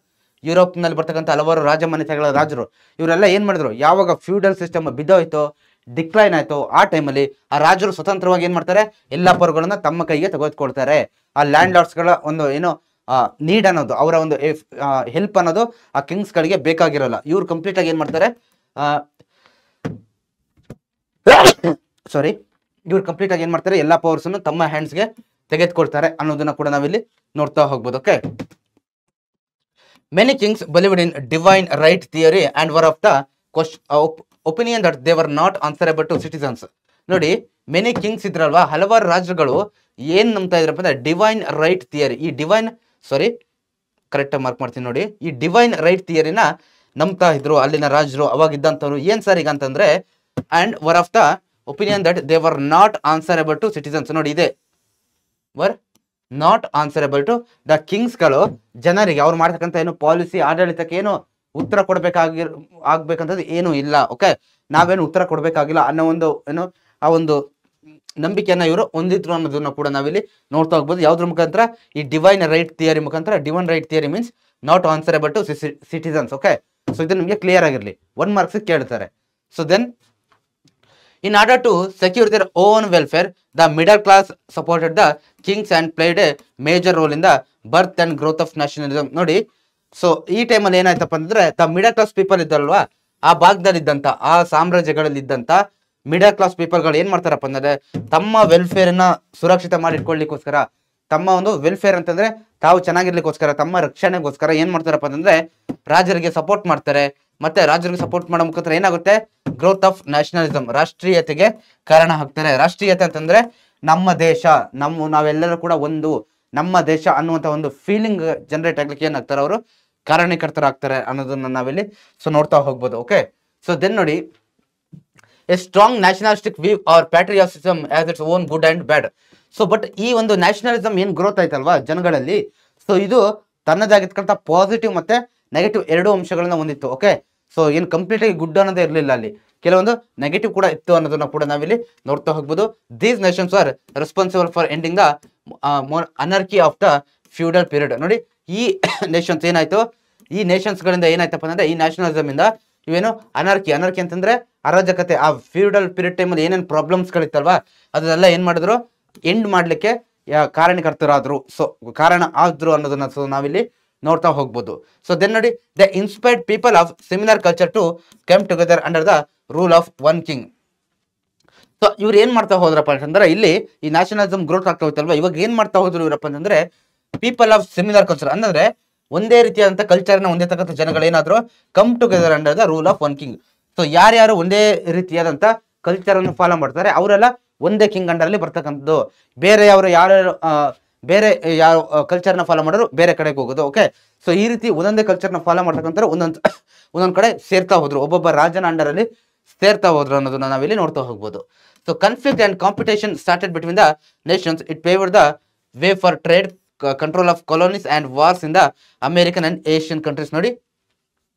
Speaker 1: ಯುರೋಪ್ ನಲ್ಲಿ ಬರ್ತಕ್ಕಂಥ ಹಲವಾರು ರಾಜಮನೆತಗಳ ರಾಜರು, ಇವರೆಲ್ಲ ಏನ್ ಮಾಡಿದ್ರು, ಯಾವಾಗ ಫ್ಯೂಡಲ್ ಸಿಸ್ಟಮ್ ಬಿದ್ದೋಯ್ತು, ಡಿಕ್ಲೈನ್ ಆಯ್ತು, ಆ ಟೈಮಲ್ಲಿ ಆ ರಾಜರು ಸ್ವತಂತ್ರವಾಗಿ ಏನ್ ಮಾಡ್ತಾರೆ, ಎಲ್ಲಾ ಪವರ್ಗಳನ್ನ ತಮ್ಮ ಕೈಗೆ ತೆಗೆದುಕೊಳ್ತಾರೆ. ಆ ಲ್ಯಾಂಡ್ ಲಾರ್ಡ್ಸ್ ಗಳ ಒಂದು ಏನು ನೀಡ್ ಅನ್ನೋದು, ಅವರ ಒಂದು ಹೆಲ್ಪ್ ಅನ್ನೋದು ಆ ಕಿಂಗ್ಸ್ ಗಳಿಗೆ ಬೇಕಾಗಿರೋಲ್ಲ. ಇವ್ರು ಕಂಪ್ಲೀಟ್ ಆಗಿ ಏನ್ ಮಾಡ್ತಾರೆ, ಇವ್ರು ಕಂಪ್ಲೀಟ್ ಆಗಿ ಏನ್ ಮಾಡ್ತಾರೆ, ಎಲ್ಲಾ ಪವರ್ಸ್ ಅನ್ನು ತಮ್ಮ ಹ್ಯಾಂಡ್ಸ್ಗೆ ತೆಗೆದುಕೊಳ್ತಾರೆ ಅನ್ನೋದನ್ನ ಕೂಡ ನಾವಿಲ್ಲಿ ನೋಡ್ತಾ ಹೋಗ್ಬೋದು. Okay, many kings believed in divine right theory and were of the opinion that they were not answerable to citizens. ನೋಡಿ ಮೆನಿ ಕಿಂಗ್ಸ್ ಇದ್ರಲ್ವಾ, ಹಲವಾರು ರಾಜ್ಯಗಳು ಏನ್ ನಂಬ್ತಾ ಇದ್ರಪ್ಪ ಅಂದ್ರೆ ಡಿವೈನ್ ರೈಟ್ ಥಿಯರಿ, ಈ ಡಿವೈನ್ ಕರೆಕ್ಟಾಗಿ ಮಾರ್ಕ್ ಮಾಡ್ತೀನಿ ನೋಡಿ, ಈ ಡಿವೈನ್ ರೈಟ್ ಥಿಯರಿನ ನಂಬ್ತಾ ಇದ್ರು ಅಲ್ಲಿನ ರಾಜರು ಅವಾಗಿದ್ದಂಥವ್ರು. ಏನ್ ಸರ್ ಈಗ ಅಂತಂದ್ರೆ, and were of the opinion that they were not answerable to citizens. ನೋಡಿ ಇದೆ were not answerable to the ಕಿಂಗ್ಸ್ಗಳು, ಜನರಿಗೆ ಅವ್ರು ಮಾಡ್ತಕ್ಕಂಥ ಏನು ಪಾಲಿಸಿ, ಆಡಳಿತಕ್ಕೆ ಏನು ಉತ್ತರ ಆಗ್ಬೇಕಂತದ್ದು ಏನು ಇಲ್ಲ. ಓಕೆ, ನಾವೇನು ಉತ್ತರ ಕೊಡ್ಬೇಕಾಗಿಲ್ಲ ಅನ್ನೋ ಒಂದು ಏನು ಆ ಒಂದು ನಂಬಿಕೆಯನ್ನ ಇವರು ಹೊಂದಿದ್ರು ಅನ್ನೋದನ್ನ ಕೂಡ ನಾವಿಲ್ಲಿ ನೋಡ್ತಾ ಹೋಗ್ಬೋದು. ಯಾವ್ದ್ರ ಮುಖಾಂತರ, ಈ ಡಿವೈನ್ ರೈಟ್ ಥಿಯರಿ ಮುಖಾಂತರ. Divine right theory means not answerable to citizens. Okay, so ಇದು ನಿಮಗೆ ಕ್ಲಿಯರ್ ಆಗಿರ್ಲಿ, 1 ಮಾರ್ಕ್ಸ್ ಕೇಳ್ತಾರೆ. So then in order to secure their own welfare, the middle class supported the kings and played a major role in the birth and growth of nationalism. ನೋಡಿ, so ಈ ಟೈಮಲ್ಲಿ ಏನಾಯ್ತಪ್ಪ ಅಂದ್ರೆ the middle class people ಇದ್ದಲ್ವಾ, ಆ ಭಾಗದಲ್ಲಿದ್ದಂಥ ಆ ಸಾಮ್ರಾಜ್ಯಗಳಲ್ಲಿದ್ದಂಥ middle class ಪೀಪಲ್ಗಳು ಏನ್ ಮಾಡ್ತಾರಪ್ಪ ಅಂದ್ರೆ ತಮ್ಮ ವೆಲ್ಫೇರ್ ನ ಸುರಕ್ಷಿತ ಮಾಡಿ ಇಟ್ಕೊಳ್ಳಿಕ್ಕೋಸ್ಕರ, ತಮ್ಮ ಒಂದು ವೆಲ್ಫೇರ್ ಅಂತಂದ್ರೆ ತಾವು ಚೆನ್ನಾಗಿರ್ಲಿಕ್ಕೋಸ್ಕರ, ತಮ್ಮ ರಕ್ಷಣೆಗೋಸ್ಕರ ಏನ್ ಮಾಡ್ತಾರಪ್ಪ ಅಂತಂದ್ರೆ ರಾಜರಿಗೆ ಸಪೋರ್ಟ್ ಮಾಡ್ತಾರೆ. ಮತ್ತೆ ರಾಜರಿಗೆ ಸಪೋರ್ಟ್ ಮಾಡೋ ಮುಖಾಂತರ ಏನಾಗುತ್ತೆ, ಗ್ರೋತ್ ಆಫ್ ನ್ಯಾಷನಲಿಸಮ್, ರಾಷ್ಟ್ರೀಯತೆಗೆ ಕಾರಣ ಆಗ್ತಾರೆ. ರಾಷ್ಟ್ರೀಯತೆ ಅಂತಂದ್ರೆ ನಮ್ಮ ದೇಶ, ನಾವೆಲ್ಲರೂ ಕೂಡ ಒಂದು, ನಮ್ಮ ದೇಶ ಅನ್ನುವಂಥ ಒಂದು ಫೀಲಿಂಗ್ ಜನರೇಟ್ ಆಗ್ಲಿಕ್ಕೆ ಏನಾಗ್ತಾರೆ, ಅವರು ಕಾರಣೀಕರ್ತರಾಗ್ತಾರೆ ಅನ್ನೋದನ್ನ ನಾವಿಲ್ಲಿ ನೋಡ್ತಾ ಹೋಗ್ಬೋದು. ಓಕೆ, ಸೊ ದೆನ್ ನೋಡಿ, a strong nationalistic view or patriotism as its own good and bad. So but ಈ ಒಂದು ನ್ಯಾಷನಲಿಸಮ್ ಏನ್ ಗ್ರೋತ್ ಆಯ್ತಲ್ವಾ ಜನಗಳಲ್ಲಿ, ಸೊ ಇದು ತನ್ನದಾಗಿರ್ತಕ್ಕಂಥ ಪಾಸಿಟಿವ್ ಮತ್ತೆ ನೆಗೆಟಿವ್ ಎರಡೂ ಅಂಶಗಳನ್ನ ಹೊಂದಿತ್ತು. ಓಕೆ, ಸೊ ಏನು ಕಂಪ್ಲೀಟ್ ಆಗಿ ಗುಡ್ ಅನ್ನೋದೇ ಇರಲಿಲ್ಲ, ಅಲ್ಲಿ ಕೆಲವೊಂದು ನೆಗೆಟಿವ್ ಕೂಡ ಇತ್ತು ಅನ್ನೋದನ್ನ ಕೂಡ ನಾವಿಲ್ಲಿ ನೋಡ್ತಾ ಹೋಗ್ಬೋದು. These nations are responsible for ending the anarchy of the feudal period. ನೋಡಿ, ಈ ನೇಷನ್ಸ್ ಏನಾಯ್ತು, ಈ ನೇಷನ್ಸ್ ಗಳಿಂದ ಏನಾಯ್ತಪ್ಪ ಅಂದ್ರೆ ಈ ನ್ಯಾಷನಲಿಸಮ್ ಇಂದ ಇವೇನು ಅನರ್ಕಿ ಅಂತಂದ್ರೆ ಅರಾಜಕತೆ, ಆ ಫ್ಯೂಡಲ್ ಪೀರಿಯಡ್ ಟೈಮಲ್ಲಿ ಏನೇನು ಪ್ರಾಬ್ಲಮ್ಸ್ ಗಳಿತ್ತಲ್ವಾ ಅದನ್ನೆಲ್ಲ ಏನ್ ಮಾಡಿದ್ರು, ಎಂಡ್ ಮಾಡ್ಲಿಕ್ಕೆ ಕಾರಣಕರ್ತರಾದ್ರು. ಸೊ ಕಾರಣ ಆದ್ರು ಅನ್ನೋದನ್ನ ನಾವಿಲ್ಲಿ ನೋಡ್ತಾ ಹೋಗ್ಬೋದು. ಸೊ ದೆನ್ ನೋಡಿ, the inspired people of similar culture to come together under the rule of one king. So ಇವ್ರು ಏನ್ ಮಾಡ್ತಾ ಹೋದ್ರಪ್ಪ ಅಂತಂದ್ರೆ, ಇಲ್ಲಿ ಈ ನ್ಯಾಷನಲಿಸಮ್ ಗ್ರೋತ್ ಆಗ್ತಾ ಹೋಯ್ತಲ್ವಾ, ಇವಾಗ ಏನ್ ಮಾಡ್ತಾ ಹೋದ್ರು ಇವರಪ್ಪ ಅಂತಂದ್ರೆ ಪೀಪಲ್ ಆಫ್ ಸಿಮಿಲರ್ ಕಲ್ಚರ್ ಅಂದ್ರೆ ಒಂದೇ ರೀತಿಯಾದಂಥ ಕಲ್ಚರ್ನ ಹೊಂದಿರತಕ್ಕಂಥ ಜನಗಳೇನಾದ್ರು come together under the rule of one king. So ಯಾರ್ಯಾರು ಒಂದೇ ರೀತಿಯಾದಂಥ ಕಲ್ಚರ್ ಅನ್ನು ಫಾಲೋ ಮಾಡ್ತಾರೆ ಅವರೆಲ್ಲ ಒಂದೇ ಕಿಂಗ್ ಅಂಡರ್ ಅಲ್ಲಿ ಬರ್ತಕ್ಕಂಥದ್ದು. ಬೇರೆ ಯಾರ್ಯಾರು ಬೇರೆ ಯಾವ ಕಲ್ಚರ್ನ ಫಾಲೋ ಮಾಡೋರು ಬೇರೆ ಕಡೆಗೆ ಹೋಗೋದು. ಓಕೆ, ಸೊ ಈ ರೀತಿ ಒಂದೊಂದೇ ಕಲ್ಚರ್ನ ಫಾಲೋ ಮಾಡ್ತಕ್ಕಂಥ ಒಂದೊಂದ್ ಕಡೆ ಸೇರ್ತಾ ಹೋದ್ರು, ಒಬ್ಬೊಬ್ಬ ರಾಜನ ಅಂಡರ್ ಅಲ್ಲಿ ಸೇರ್ತಾ ಹೋದ್ರು ಅನ್ನೋದನ್ನ ನಾವಿಲ್ಲಿ ನೋಡ್ತಾ ಹೋಗ್ಬೋದು. So conflict and competition started between the Nations. It paved the way for trade, control of colonies and wars in the American and Asian countries. ನೋಡಿ,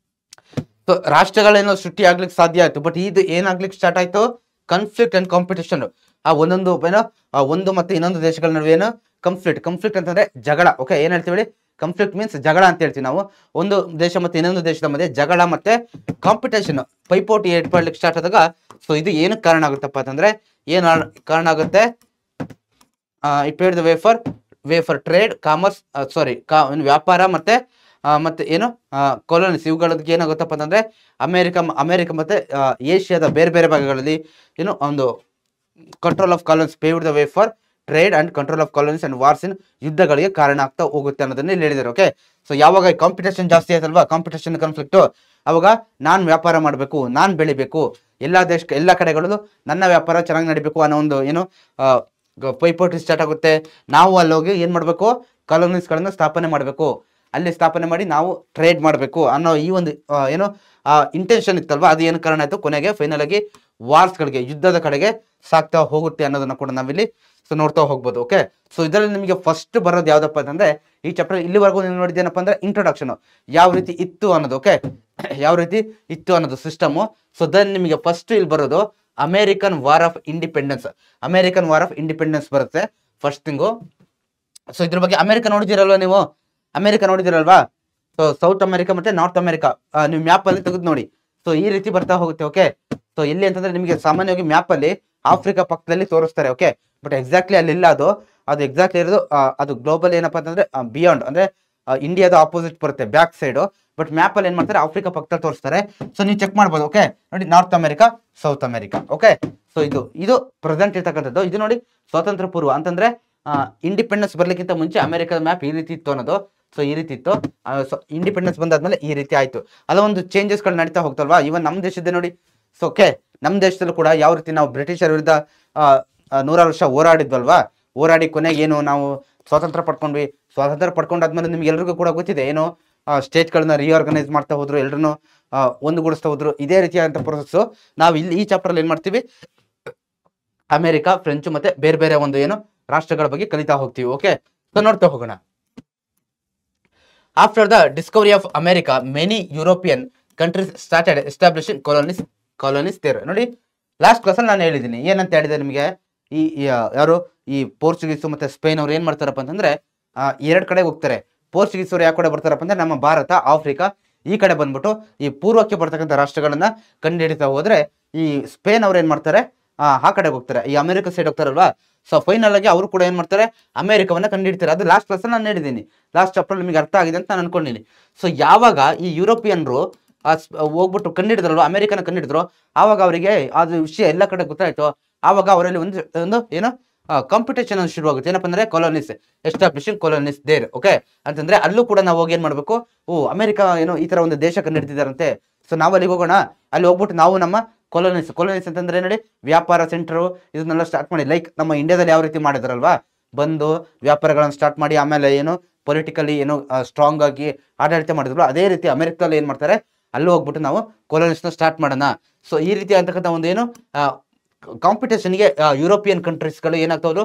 Speaker 1: ಸೊ ರಾಷ್ಟ್ರಗಳೇನೋ ಸೃಷ್ಟಿ ಆಗ್ಲಿಕ್ಕೆ ಸಾಧ್ಯ ಆಯ್ತು, ಬಟ್ ಇದು ಏನಾಗ್ಲಿಕ್ಕೆ ಸ್ಟಾರ್ಟ್ ಆಯ್ತು, ಕನ್ಫ್ಲಿಕ್ಟ್ ಅಂಡ್ ಕಾಂಪಿಟೇಷನ್. ಆ ಒಂದೊಂದು ಒಂದು ಮತ್ತೆ ಇನ್ನೊಂದು ದೇಶಗಳ ನಡುವೆ ಏನು ಕಂಫ್ಲಿಕ್ಟ್ ಅಂತಂದ್ರೆ ಜಗಳ. ಓಕೆ, ಏನ್ ಹೇಳ್ತೀವಿ, ಕಂಫ್ಲಿಕ್ಟ್ ಮೀನ್ಸ್ ಜಗಳ ಅಂತ ಹೇಳ್ತೀವಿ ನಾವು. ಒಂದು ದೇಶ ಮತ್ತೆ ಇನ್ನೊಂದು ದೇಶದ ಮಧ್ಯೆ ಜಗಳ ಮತ್ತೆ ಕಾಂಪಿಟೇಷನ್, ಪೈಪೋಟಿ ಏರ್ಪಡ್ಲಿಕ್ಕೆ ಸ್ಟಾರ್ಟ್ ಆದಾಗ, ಸೊ ಇದು ಏನಕ್ಕೆ ಕಾರಣ ಆಗುತ್ತಪ್ಪ ಅಂತಂದ್ರೆ ಏನ್ ಕಾರಣ ಆಗುತ್ತೆ, it paved the way for trade, commerce, ವ್ಯಾಪಾರ ಮತ್ತೆ ಏನು ಕಾಲೋನೀಸ್, ಇವುಗಳಿಗೆ ಏನಾಗುತ್ತಪ್ಪ ಅಂತಂದ್ರೆ ಅಮೆರಿಕ ಮತ್ತೆ ಏಷ್ಯಾದ ಬೇರೆ ಬೇರೆ ಭಾಗಗಳಲ್ಲಿ ಏನು ಒಂದು control of colonies, paved the way for trade and control of colonies and wars in ಯುದ್ಧಗಳಿಗೆ ಕಾರಣ ಆಗ್ತಾ ಹೋಗುತ್ತೆ ಅನ್ನೋದನ್ನ ಇಲ್ಲಿ ಹೇಳಿದ್ದಾರೆ. ಓಕೆ, ಸೊ ಯಾವಾಗ ಕಾಂಪಿಟೇಷನ್ ಜಾಸ್ತಿ ಆಯ್ತಲ್ವಾ, ಕಾಂಪಿಟೇಷನ್ ಕಾನ್ಫ್ಲಿಕ್ಟ್, ಅವಾಗ ನಾನ್ ವ್ಯಾಪಾರ ಮಾಡಬೇಕು, ನಾನ್ ಬೆಳಿಬೇಕು, ಎಲ್ಲ ಕಡೆಗಳಲ್ಲೂ ನನ್ನ ವ್ಯಾಪಾರ ಚೆನ್ನಾಗಿ ನಡಿಬೇಕು ಅನ್ನೋ ಒಂದು ಏನು ಪೈಪೋಟಿ ಸ್ಟಾರ್ಟ್ ಆಗುತ್ತೆ. ನಾವು ಅಲ್ಲೋಗಿ ಏನ್ ಮಾಡ್ಬೇಕು, ಕಾಲೋನೀಸ್ಗಳನ್ನ ಸ್ಥಾಪನೆ ಮಾಡಬೇಕು, ಅಲ್ಲಿ ಸ್ಥಾಪನೆ ಮಾಡಿ ನಾವು ಟ್ರೇಡ್ ಮಾಡಬೇಕು ಅನ್ನೋ ಈ ಒಂದು ಏನು ಇಂಟೆನ್ಷನ್ ಇತ್ತಲ್ವಾ, ಅದು ಏನು ಕಾರಣ ಆಯ್ತು, ಕೊನೆಗೆ ಫೈನಲ್ ಆಗಿ ವಾರ್ಸ್ಗಳಿಗೆ, ಯುದ್ಧದ ಕಡೆಗೆ ಸಾಕ್ತಾ ಹೋಗುತ್ತೆ ಅನ್ನೋದನ್ನ ಕೂಡ ನಾವಿಲ್ಲಿ ನೋಡ್ತಾ ಹೋಗ್ಬೋದು. ಓಕೆ, ಸೊ ಇದರಲ್ಲಿ ನಿಮಗೆ ಫಸ್ಟ್ ಬರೋದು ಯಾವ್ದಪ್ಪ ಅಂತಂದ್ರೆ ಈ ಚಾಪ್ಟರ್ ಇಲ್ಲಿವರೆಗೂ ನೀವು ನೋಡಿದ್ದೇನಪ್ಪ ಅಂದ್ರೆ ಇಂಟ್ರೊಡಕ್ಷನ್, ಯಾವ ರೀತಿ ಇತ್ತು ಅನ್ನೋದು. ಓಕೆ, ಯಾವ ರೀತಿ ಇತ್ತು ಅನ್ನೋದು ಸಿಸ್ಟಮು. ಸೊ ದೆನ್ ನಿಮಗೆ ಫಸ್ಟ್ ಇಲ್ಲಿ ಬರೋದು ಅಮೆರಿಕನ್ ವಾರ್ ಆಫ್ ಇಂಡಿಪೆಂಡೆನ್ಸ್ ಬರುತ್ತೆ ಫಸ್ಟ್ ಥಿಂಗು. ಸೊ ಇದ್ರ ಬಗ್ಗೆ ಅಮೆರಿಕ ನೋಡಿದಿರಲ್ವಾ ನೀವು, ಸೊ ಸೌತ್ ಅಮೆರಿಕ ಮತ್ತೆ ನಾರ್ತ್ ಅಮೆರಿಕ ನೀವು ಮ್ಯಾಪ್ ಅಲ್ಲಿ ತೆಗೆದು ನೋಡಿ. ಸೊ ಈ ರೀತಿ ಬರ್ತಾ ಹೋಗುತ್ತೆ. ಓಕೆ, ಸೊ ಎಲ್ಲಿ ಅಂತಂದ್ರೆ ನಿಮಗೆ ಸಾಮಾನ್ಯವಾಗಿ ಮ್ಯಾಪ್ ಅಲ್ಲಿ ಆಫ್ರಿಕಾ ಪಕ್ಕದಲ್ಲಿ ತೋರಿಸ್ತಾರೆ. ಓಕೆ, ಬಟ್ ಎಕ್ಸಾಕ್ಟ್ಲಿ ಅಲ್ಲಿ ಇಲ್ಲ, ಅದು ಎಕ್ಸಾಕ್ಟ್ಲಿ ಇರೋದು ಅದು ಗ್ಲೋಬಲ್ ಏನಪ್ಪಾ ಅಂತಂದ್ರೆ ಬಿಯಾಂಡ್ ಅಂದ್ರೆ ಇಂಡಿಯಾದ ಆಪೋಸಿಟ್ ಬರುತ್ತೆ ಬ್ಯಾಕ್ ಸೈಡ್. ಬಟ್ ಮ್ಯಾಪ್ ಅಲ್ಲಿ ಏನ್ ಮಾಡ್ತಾರೆ, ಆಫ್ರಿಕಾ ಪಕ್ಕದಲ್ಲಿ ತೋರಿಸ್ತಾರೆ. ಸೊ ನೀವು ಚೆಕ್ ಮಾಡ್ಬೋದು. ಓಕೆ, ನೋಡಿ, north America, south America. Okay, so ಇದು ಪ್ರೆಸೆಂಟ್ ಇರ್ತಕ್ಕಂಥದ್ದು. ಇದು ನೋಡಿ ಸ್ವಾತಂತ್ರ್ಯ ಪೂರ್ವ ಅಂತಂದ್ರೆ ಇಂಡಿಪೆಂಡೆನ್ಸ್ ಬರ್ಲಿಕ್ಕಿಂತ ಮುಂಚೆ ಅಮೆರಿಕದ ಮ್ಯಾಪ್ ಈ ರೀತಿ ಇತ್ತು ಅನ್ನೋದು. ಸೊ ಈ ರೀತಿ ಇತ್ತು. ಇಂಡಿಪೆಂಡೆನ್ಸ್ ಬಂದಾದ್ಮೇಲೆ ಈ ರೀತಿ ಆಯ್ತು. ಒಂದು ಚೇಂಜಸ್ ಗಳು ನಡೀತಾ ಹೋಗ್ತಲ್ವಾ. ಇವನ್ ನಮ್ಮ ದೇಶದ್ದೇ ನೋಡಿ. ಸೊ ಓಕೆ, ನಮ್ಮ ದೇಶದಲ್ಲೂ ಕೂಡ ಯಾವ ರೀತಿ ನಾವು ಬ್ರಿಟಿಷರ ವಿರುದ್ಧ 100 ವರ್ಷ ಹೋರಾಡಿ ಕೊನೆಗೆ ಏನು ನಾವು ಸ್ವಾತಂತ್ರ್ಯ ಪಡ್ಕೊಂಡಾದ್ಮೇಲೆ ನಿಮ್ಗೆ ಎಲ್ರಿಗೂ ಕೂಡ ಗೊತ್ತಿದೆ ಏನು, ಸ್ಟೇಟ್ಗಳನ್ನ ರಿಆರ್ಗನೈಸ್ ಮಾಡ್ತಾ ಹೋದ್ರು, ಎಲ್ರನ್ನೂ ಒಂದುಗೂಡಿಸ್ತಾ ಹೋದ್ರು. ಇದೇ ರೀತಿಯಾದಂಥ ಪ್ರೊಸೆಸ್ ನಾವು ಇಲ್ಲಿ ಈ ಚಾಪ್ಟರ್ ಅಲ್ಲಿ ಏನ್ ಮಾಡ್ತೀವಿ, ಅಮೆರಿಕ, ಫ್ರೆಂಚ್ ಮತ್ತೆ ಬೇರೆ ಬೇರೆ ಒಂದು ಏನು ರಾಷ್ಟ್ರಗಳ ಬಗ್ಗೆ ಕಲಿತಾ ಹೋಗ್ತೀವಿ. ಓಕೆ, ಸೊ ನೋಡ್ತಾ ಹೋಗೋಣ. After the discovery of America many European countries started establishing colonies there. ನೋಡಿ, ಲಾಸ್ಟ್ ಕ್ಲಾಸಲ್ಲಿ ನಾನು ಹೇಳಿದ್ದೀನಿ, ಏನಂತ ಹೇಳಿದೆ ನಿಮಗೆ, ಈ ಪೋರ್ಚುಗೀಸು ಮತ್ತೆ ಸ್ಪೇನ್ ಅವ್ರು ಏನ್ ಮಾಡ್ತಾರಪ್ಪ ಅಂತಂದ್ರೆ ಎರಡು ಕಡೆ ಹೋಗ್ತಾರೆ. ಪೋರ್ಚುಗೀಸ್ ಅವ್ರು ಯಾವ ಕಡೆ ಬರ್ತಾರಪ್ಪ ಅಂದ್ರೆ ನಮ್ಮ ಭಾರತ, ಆಫ್ರಿಕಾ ಈ ಕಡೆ ಬಂದ್ಬಿಟ್ಟು ಈ ಪೂರ್ವಕ್ಕೆ ಬರ್ತಕ್ಕಂಥ ರಾಷ್ಟ್ರಗಳನ್ನ ಕಂಡುಹಿಡಿತಾ ಹೋದ್ರೆ, ಈ ಸ್ಪೇನ್ ಅವ್ರು ಏನ್ ಮಾಡ್ತಾರೆ, ಆ ಕಡೆ ಹೋಗ್ತಾರೆ, ಈ ಅಮೆರಿಕ ಸೈಡ್ ಹೋಗ್ತಾರಲ್ವಾ. ಸೊ ಫೈನಲ್ ಆಗಿ ಅವರು ಕೂಡ ಏನ್ ಮಾಡ್ತಾರೆ, ಅಮೆರಿಕವನ್ನ ಕಂಡುಹಿಡ್ತಾರೆ. ಅದು ಲಾಸ್ಟ್ ಕ್ಲಾಸ್ ನಾನು ಹೇಳಿದ್ದೀನಿ, ಲಾಸ್ಟ್ ಚಾಪ್ಟರ್ ನಿಮಗೆ ಅರ್ಥ ಆಗಿದೆ ಅಂತ ನಾನು ಅನ್ಕೊಂಡಿನಿ. ಸೊ ಯಾವಾಗ ಈ ಯುರೋಪಿಯನ್ರು ಹೋಗ್ಬಿಟ್ಟು ಕಂಡಿಡಿದ್ರಲ್ವ, ಅಮೆರಿಕನ ಕಂಡಿಡಿದ್ರು, ಆವಾಗ ಅವರಿಗೆ ಅದು ವಿಷಯ ಎಲ್ಲ ಕಡೆ ಗೊತ್ತಾಯ್ತು. ಆವಾಗ ಅವರಲ್ಲಿ ಒಂದು ಏನು ಕಾಂಪಿಟೇಷನ್ ಶುರುವಾಗುತ್ತೆ. ಏನಪ್ಪ ಅಂದ್ರೆ ಕಾಲೋನಿಸ್ ಎಸ್ಟಾಬ್ಲಿಷಿಂಗ್ ಕಾಲೋನಿಸ್ ದೇರ್. ಓಕೆ, ಅಂತಂದ್ರೆ ಅಲ್ಲೂ ಕೂಡ ನಾವು ಹೋಗಿ ಏನ್ ಮಾಡ್ಬೇಕು, ಅಮೆರಿಕ ಏನೋ ಈ ತರ ಒಂದು ದೇಶ ಕಂಡಿಡ್ತಿದಾರಂತೆ, ಸೊ ನಾವು ಅಲ್ಲಿಗೆ ಹೋಗೋಣ. ಅಲ್ಲಿ ಹೋಗ್ಬಿಟ್ಟು ನಾವು ನಮ್ಮ ಕಾಲೋನಿಸ್ ಅಂತಂದ್ರೆ ನೋಡಿ ವ್ಯಾಪಾರ ಸೆಂಟರ್ ಇದನ್ನೆಲ್ಲ ಸ್ಟಾರ್ಟ್ ಮಾಡಿ, ಲೈಕ್ ನಮ್ಮ ಇಂಡಿಯಾದಲ್ಲಿ ಯಾವ ರೀತಿ ಮಾಡಿದಾರಲ್ವಾ, ಬಂದು ವ್ಯಾಪಾರಗಳನ್ನು ಸ್ಟಾರ್ಟ್ ಮಾಡಿ ಆಮೇಲೆ ಏನು ಪೊಲಿಟಿಕಲಿ ಏನು ಸ್ಟ್ರಾಂಗ್ ಆಗಿ ಆಡಳಿತ ಮಾಡಿದ್ರು, ಅದೇ ರೀತಿ ಅಮೆರಿಕದಲ್ಲಿ ಏನ್ ಮಾಡ್ತಾರೆ, ಅಲ್ಲೂ ಹೋಗ್ಬಿಟ್ಟು ನಾವು ಕಾಲೋನಿಸ್ನ ಸ್ಟಾರ್ಟ್ ಮಾಡೋಣ. ಸೊ ಈ ರೀತಿ ಅಂತಕ್ಕಂಥ ಒಂದು ಏನು ಕಾಂಪಿಟೇಷನ್ಗೆ ಯುರೋಪಿಯನ್ ಕಂಟ್ರೀಸ್ಗಳು ಏನಾಗ್ತಾ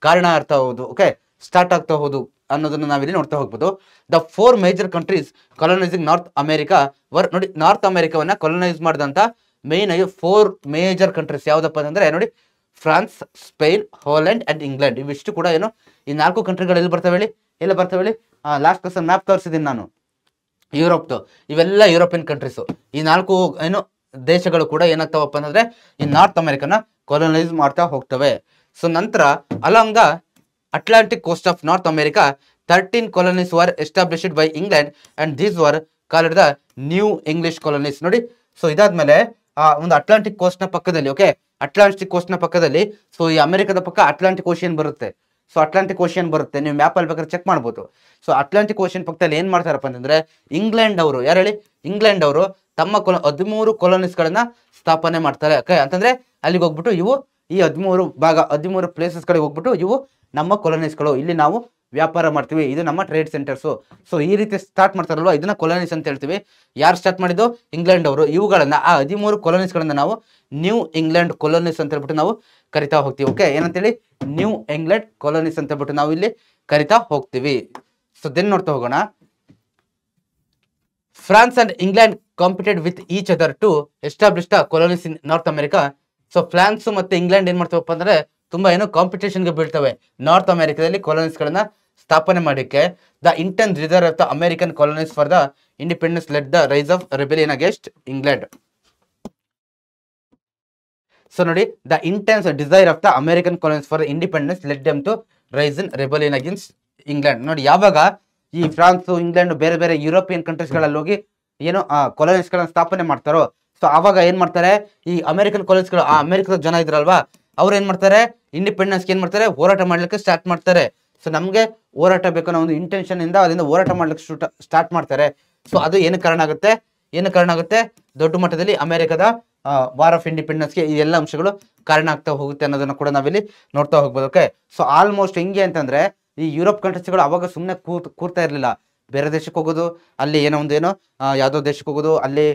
Speaker 1: ಕಾರಣ ಆಗ್ತಾ ಹೋದು. ಓಕೆ, ಸ್ಟಾರ್ಟ್ ಆಗ್ತಾ ಹೋದು ಅನ್ನೋದನ್ನ ನಾವಿಲ್ಲಿ ನೋಡ್ತಾ ಹೋಗ್ಬೋದು. The 4 major countries colonising North America were, ನೋಡಿ ನಾರ್ತ್ ಅಮೆರಿಕವನ್ನ ಕಾಲೋನೈಸ್ ಮಾಡಿದಂತ ಮೇನ್ ಆಗಿ 4 ಮೇಜರ್ ಕಂಟ್ರೀಸ್ ಯಾವ್ದಪ್ಪ ಅಂದ್ರೆ ನೋಡಿ France, Spain, Holland and England. ಇವಿಷ್ಟು ಕೂಡ ಏನು ಈ 4 ಕಂಟ್ರಿಗಳು ಎಲ್ಲಿ ಬರ್ತಾವೆ ಹೇಳಿ ಲಾಸ್ಟ್ ಕ್ಲಾಸ್ ಮ್ಯಾಪ್ ತೋರಿಸಿದ್ದೀನಿ ನಾನು, ಯುರೋಪ್ದು. ಇವೆಲ್ಲ ಯುರೋಪಿಯನ್ ಕಂಟ್ರೀಸ್. ಈ 4 ಏನು ದೇಶಗಳು ಕೂಡ ಏನಾಗ್ತಾವಪ್ಪ ಅಂದ್ರೆ ಈ ನಾರ್ತ್ ಅಮೆರಿಕನ ಕಾಲೋನೈಸ್ ಮಾಡ್ತಾ ಹೋಗ್ತವೆ. ಸೊ ನಂತರ along the Atlantic coast of North America 13 colonies were established by England and these were called the new English colonies. ನೋಡಿ, ಸೊ ಇದಾದ್ಮೇಲೆ ಒಂದು ಅಟ್ಲಾಂಟಿಕ್ ಕೋಸ್ಟ್ ನ ಪಕ್ಕದಲ್ಲಿ, ಓಕೆ, ಅಟ್ಲಾಂಟಿಕ್ ಕೋಸ್ಟ್ ನ ಪಕ್ಕದಲ್ಲಿ, ಸೊ ಈ ಅಮೆರಿಕದ ಪಕ್ಕ ಅಟ್ಲಾಂಟಿಕ್ ಓಷಿಯನ್ ಬರುತ್ತೆ. ಸೊ ಅಟ್ಲಾಂಟಿಕ್ ಓಷಿಯನ್ ಬರುತ್ತೆ, ನೀವು ಮ್ಯಾಪ್ ಅಲ್ಲಿ ಬೇಕಾದ್ರೆ ಚೆಕ್ ಮಾಡ್ಬೋದು. ಸೊ ಅಟ್ಲಾಂಟಿಕ್ ಓಷಿಯನ್ ಪಕ್ಕದಲ್ಲಿ ಏನ್ ಮಾಡ್ತಾರಪ್ಪ ಅಂತಂದ್ರೆ ಇಂಗ್ಲೆಂಡ್ ಅವರು, ಯಾರು ಹೇಳಿ, ಇಂಗ್ಲೆಂಡ್ ಅವರು ತಮ್ಮ 13 ಕಾಲೋನೀಸ್ಗಳನ್ನ ಸ್ಥಾಪನೆ ಮಾಡ್ತಾರೆ. ಓಕೆ, ಅಂತಂದ್ರೆ ಅಲ್ಲಿಗೆ ಹೋಗ್ಬಿಟ್ಟು ಈ 13 ಪ್ಲೇಸಸ್ ಗಳಿಗೆ ಹೋಗ್ಬಿಟ್ಟು ಇವು ನಮ್ಮ ಕಾಲೋನೀಸ್ಗಳು, ಇಲ್ಲಿ ನಾವು ವ್ಯಾಪಾರ ಮಾಡ್ತೀವಿ, ಇದು ನಮ್ಮ ಟ್ರೇಡ್ ಸೆಂಟರ್ಸು. ಸೊ ಈ ರೀತಿ ಸ್ಟಾರ್ಟ್ ಮಾಡ್ತಾರಲ್ವಾ, ಇದನ್ನ ಕಾಲೋನೀಸ್ ಅಂತ ಹೇಳ್ತೀವಿ. ಯಾರು ಸ್ಟಾರ್ಟ್ ಮಾಡಿದ್ದು? ಇಂಗ್ಲೆಂಡ್ ಅವರು. ಇವುಗಳನ್ನ ಆ 13 ಕಾಲೋನೀಸ್ಗಳನ್ನ ನಾವು ನ್ಯೂ ಇಂಗ್ಲೆಂಡ್ ಕಾಲೋನೀಸ್ ಅಂತ ಹೇಳ್ಬಿಟ್ಟು ನಾವು ಕರಿತಾ ಹೋಗ್ತೀವಿ. ಓಕೆ, ಏನಂತೇಳಿ ನ್ಯೂ ಇಂಗ್ಲೆಂಡ್ ಕಾಲೋನೀಸ್ ಅಂತ ಹೇಳ್ಬಿಟ್ಟು ನಾವು ಇಲ್ಲಿ ಕರಿತಾ ಹೋಗ್ತೀವಿ. ಸೊ ದೆನ್ ನೋಡ್ತಾ ಹೋಗೋಣ. France and England competed with each other to establish the colonies in North America. So France ಮತ್ತೆ ಇಂಗ್ಲೆಂಡ್ ಏನ್ ಮಾಡ್ತಾವಪ್ಪ ಅಂದ್ರೆ ತುಂಬಾ ಏನೋ ಕಾಂಪಿಟೇಷನ್ಗೆ ಬೀಳ್ತವೆ ನಾರ್ತ್ ಅಮೆರಿಕದಲ್ಲಿ ಕಾಲೋನೀಸ್ ಗಳನ್ನ ಸ್ಥಾಪನೆ ಮಾಡಿಕ್ಕೆ. The intense desire of the American colonies for the independence led the rise of rebellion against England. So ನೋಡಿ, the intense desire of the American colonies for independence led them to rise in rebellion against England. ನೋಡಿ, ಯಾವಾಗ ಈ France, England ಬೇರೆ ಬೇರೆ European ಕಂಟ್ರೀಸ್ಗಳಲ್ಲಿ ಹೋಗಿ ಏನು colonies ಗಳನ್ನ ಸ್ಥಾಪನೆ ಮಾಡ್ತಾರೋ, ಸೊ ಅವಾಗ ಏನ್ ಮಾಡ್ತಾರೆ, ಈ ಅಮೆರಿಕನ್ ಕಾಲೋನೀಸ್ಗಳು, ಆ ಅಮೆರಿಕದ ಜನ ಇದ್ರಲ್ವಾ, ಅವ್ರು ಏನ್ ಮಾಡ್ತಾರೆ, ಇಂಡಿಪೆಂಡೆನ್ಸ್ ಏನ್ ಮಾಡ್ತಾರೆ, ಹೋರಾಟ ಮಾಡ್ಲಿಕ್ಕೆ ಸ್ಟಾರ್ಟ್ ಮಾಡ್ತಾರೆ. ಸೊ ನಮ್ಗೆ ಹೋರಾಟ ಬೇಕು ಅನ್ನೋ ಒಂದು ಇಂಟೆನ್ಷನ್ ಇಂದ ಅದರಿಂದ ಹೋರಾಟ ಮಾಡ್ಲಿಕ್ಕೆ ಸ್ಟಾರ್ಟ್ ಮಾಡ್ತಾರೆ. ಸೊ ಅದು ಏನು ಕಾರಣ ಆಗುತ್ತೆ, ದೊಡ್ಡ ಮಟ್ಟದಲ್ಲಿ ಅಮೆರಿಕದ ವಾರ್ ಆಫ್ ಇಂಡಿಪೆಂಡೆನ್ಸ್ಗೆ ಈ ಎಲ್ಲ ಅಂಶಗಳು ಕಾರಣ ಆಗ್ತಾ ಹೋಗುತ್ತೆ ಅನ್ನೋದನ್ನ ಕೂಡ ನಾವಿಲ್ಲಿ ನೋಡ್ತಾ ಹೋಗ್ಬೋದು. ಓಕೆ, ಸೊ ಆಲ್ಮೋಸ್ಟ್ ಹೆಂಗೆ ಅಂತಂದ್ರೆ ಈ ಯುರೋಪ್ ಕಂಟ್ರೀಸ್ಗಳು ಅವಾಗ ಸುಮ್ಮನೆ ಕೂರ್ತಾ ಇರ್ಲಿಲ್ಲ, ಬೇರೆ ದೇಶಕ್ಕೆ ಹೋಗೋದು, ಅಲ್ಲಿ ಏನೋ ಯಾವ್ದೋ ದೇಶಕ್ಕೆ ಹೋಗೋದು, ಅಲ್ಲಿ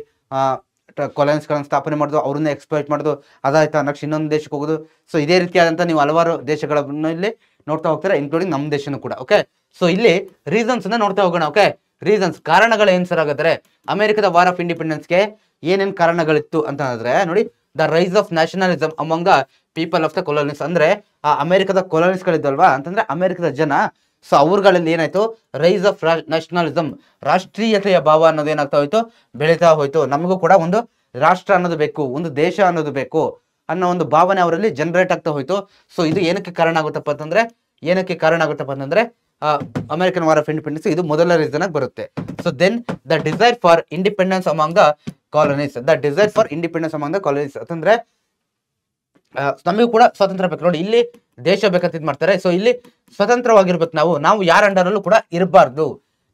Speaker 1: ಕಾಲೋನೀಸ್ಗಳನ್ನ ಸ್ಥಾಪನೆ ಮಾಡೋದು, ಅವ್ರನ್ನ ಎಕ್ಸ್ಪ್ಲಾಯ್ಟ್ ಮಾಡೋದು, ಅದಾಯ್ತಾ ನೆಕ್ಸ್ಟ್ ಇನ್ನೊಂದು ದೇಶಕ್ಕೆ ಹೋಗೋದು. ಸೊ ಇದೇ ರೀತಿಯಾದಂಥ ನೀವು ಹಲವಾರು ದೇಶಗಳನ್ನ ಇಲ್ಲಿ ನೋಡ್ತಾ ಹೋಗ್ತಾರೆ, ಇನ್ಕ್ಲೂಡಿಂಗ್ ನಮ್ಮ ದೇಶನೂ ಕೂಡ. ಓಕೆ, ಸೊ ಇಲ್ಲಿ ರೀಸನ್ಸ್ ಅನ್ನ ನೋಡ್ತಾ ಹೋಗೋಣ. ಓಕೆ, ರೀಸನ್ಸ್, ಕಾರಣಗಳು ಏನ್ ಸರ್ ಹಾಗಾದ್ರೆ ಅಮೆರಿಕದ ವಾರ್ ಆಫ್ ಇಂಡಿಪೆಂಡೆನ್ಸ್ಗೆ ಏನೇನ್ ಕಾರಣಗಳಿತ್ತು ಅಂತ ಹೇಳಿದ್ರೆ ನೋಡಿ, the rise of nationalism among the people of the colonies. ಅಂದ್ರೆ ಆ ಅಮೆರಿಕದ ಕಾಲೋನೀಸ್ಗಳಿದ್ದಲ್ವಾ, ಅಂತಂದ್ರೆ ಅಮೆರಿಕದ ಜನ, ಸೊ ಅವ್ರಗಳಲ್ಲಿ ಏನಾಯ್ತು, ರೈಸ್ ಆಫ್ ನ್ಯಾಷನಲಿಸಮ್, ರಾಷ್ಟ್ರೀಯತೆಯ ಭಾವ ಅನ್ನೋದು ಏನಾಗ್ತಾ ಹೋಯ್ತು, ಬೆಳೀತಾ ಹೋಯ್ತು. ನಮಗೂ ಕೂಡ ಒಂದು ರಾಷ್ಟ್ರ ಅನ್ನೋದು ಬೇಕು, ಒಂದು ದೇಶ ಅನ್ನೋದು ಬೇಕು ಅನ್ನೋ ಒಂದು ಭಾವನೆ ಅವರಲ್ಲಿ ಜನರೇಟ್ ಆಗ್ತಾ ಹೋಯ್ತು. ಸೊ ಇದು ಏನಕ್ಕೆ ಕಾರಣ ಆಗುತ್ತಪ್ಪ ಅಂತಂದ್ರೆ ಅಮೆರಿಕನ್ ವಾರ್ ಆಫ್ ಇಂಡಿಪೆಂಡೆನ್ಸ್ ಇದು ಮೊದಲ ರೀಸನ್ ಆಗಿ ಬರುತ್ತೆ. So then the desire for independence among the colonies, ಅಂತಂದ್ರೆ ನಮಗೂ ಕೂಡ ಸ್ವಾತಂತ್ರ್ಯ ಬೇಕು. ನೋಡಿ, ಇಲ್ಲಿ ದೇಶ ಬೇಕಂತ ಮಾಡ್ತಾರೆ. ಸೊ ಇಲ್ಲಿ ಸ್ವತಂತ್ರವಾಗಿರ್ಬೇಕು, ನಾವು ಯಾರ ಅಂಡರಲ್ಲೂ ಕೂಡ ಇರಬಾರ್ದು.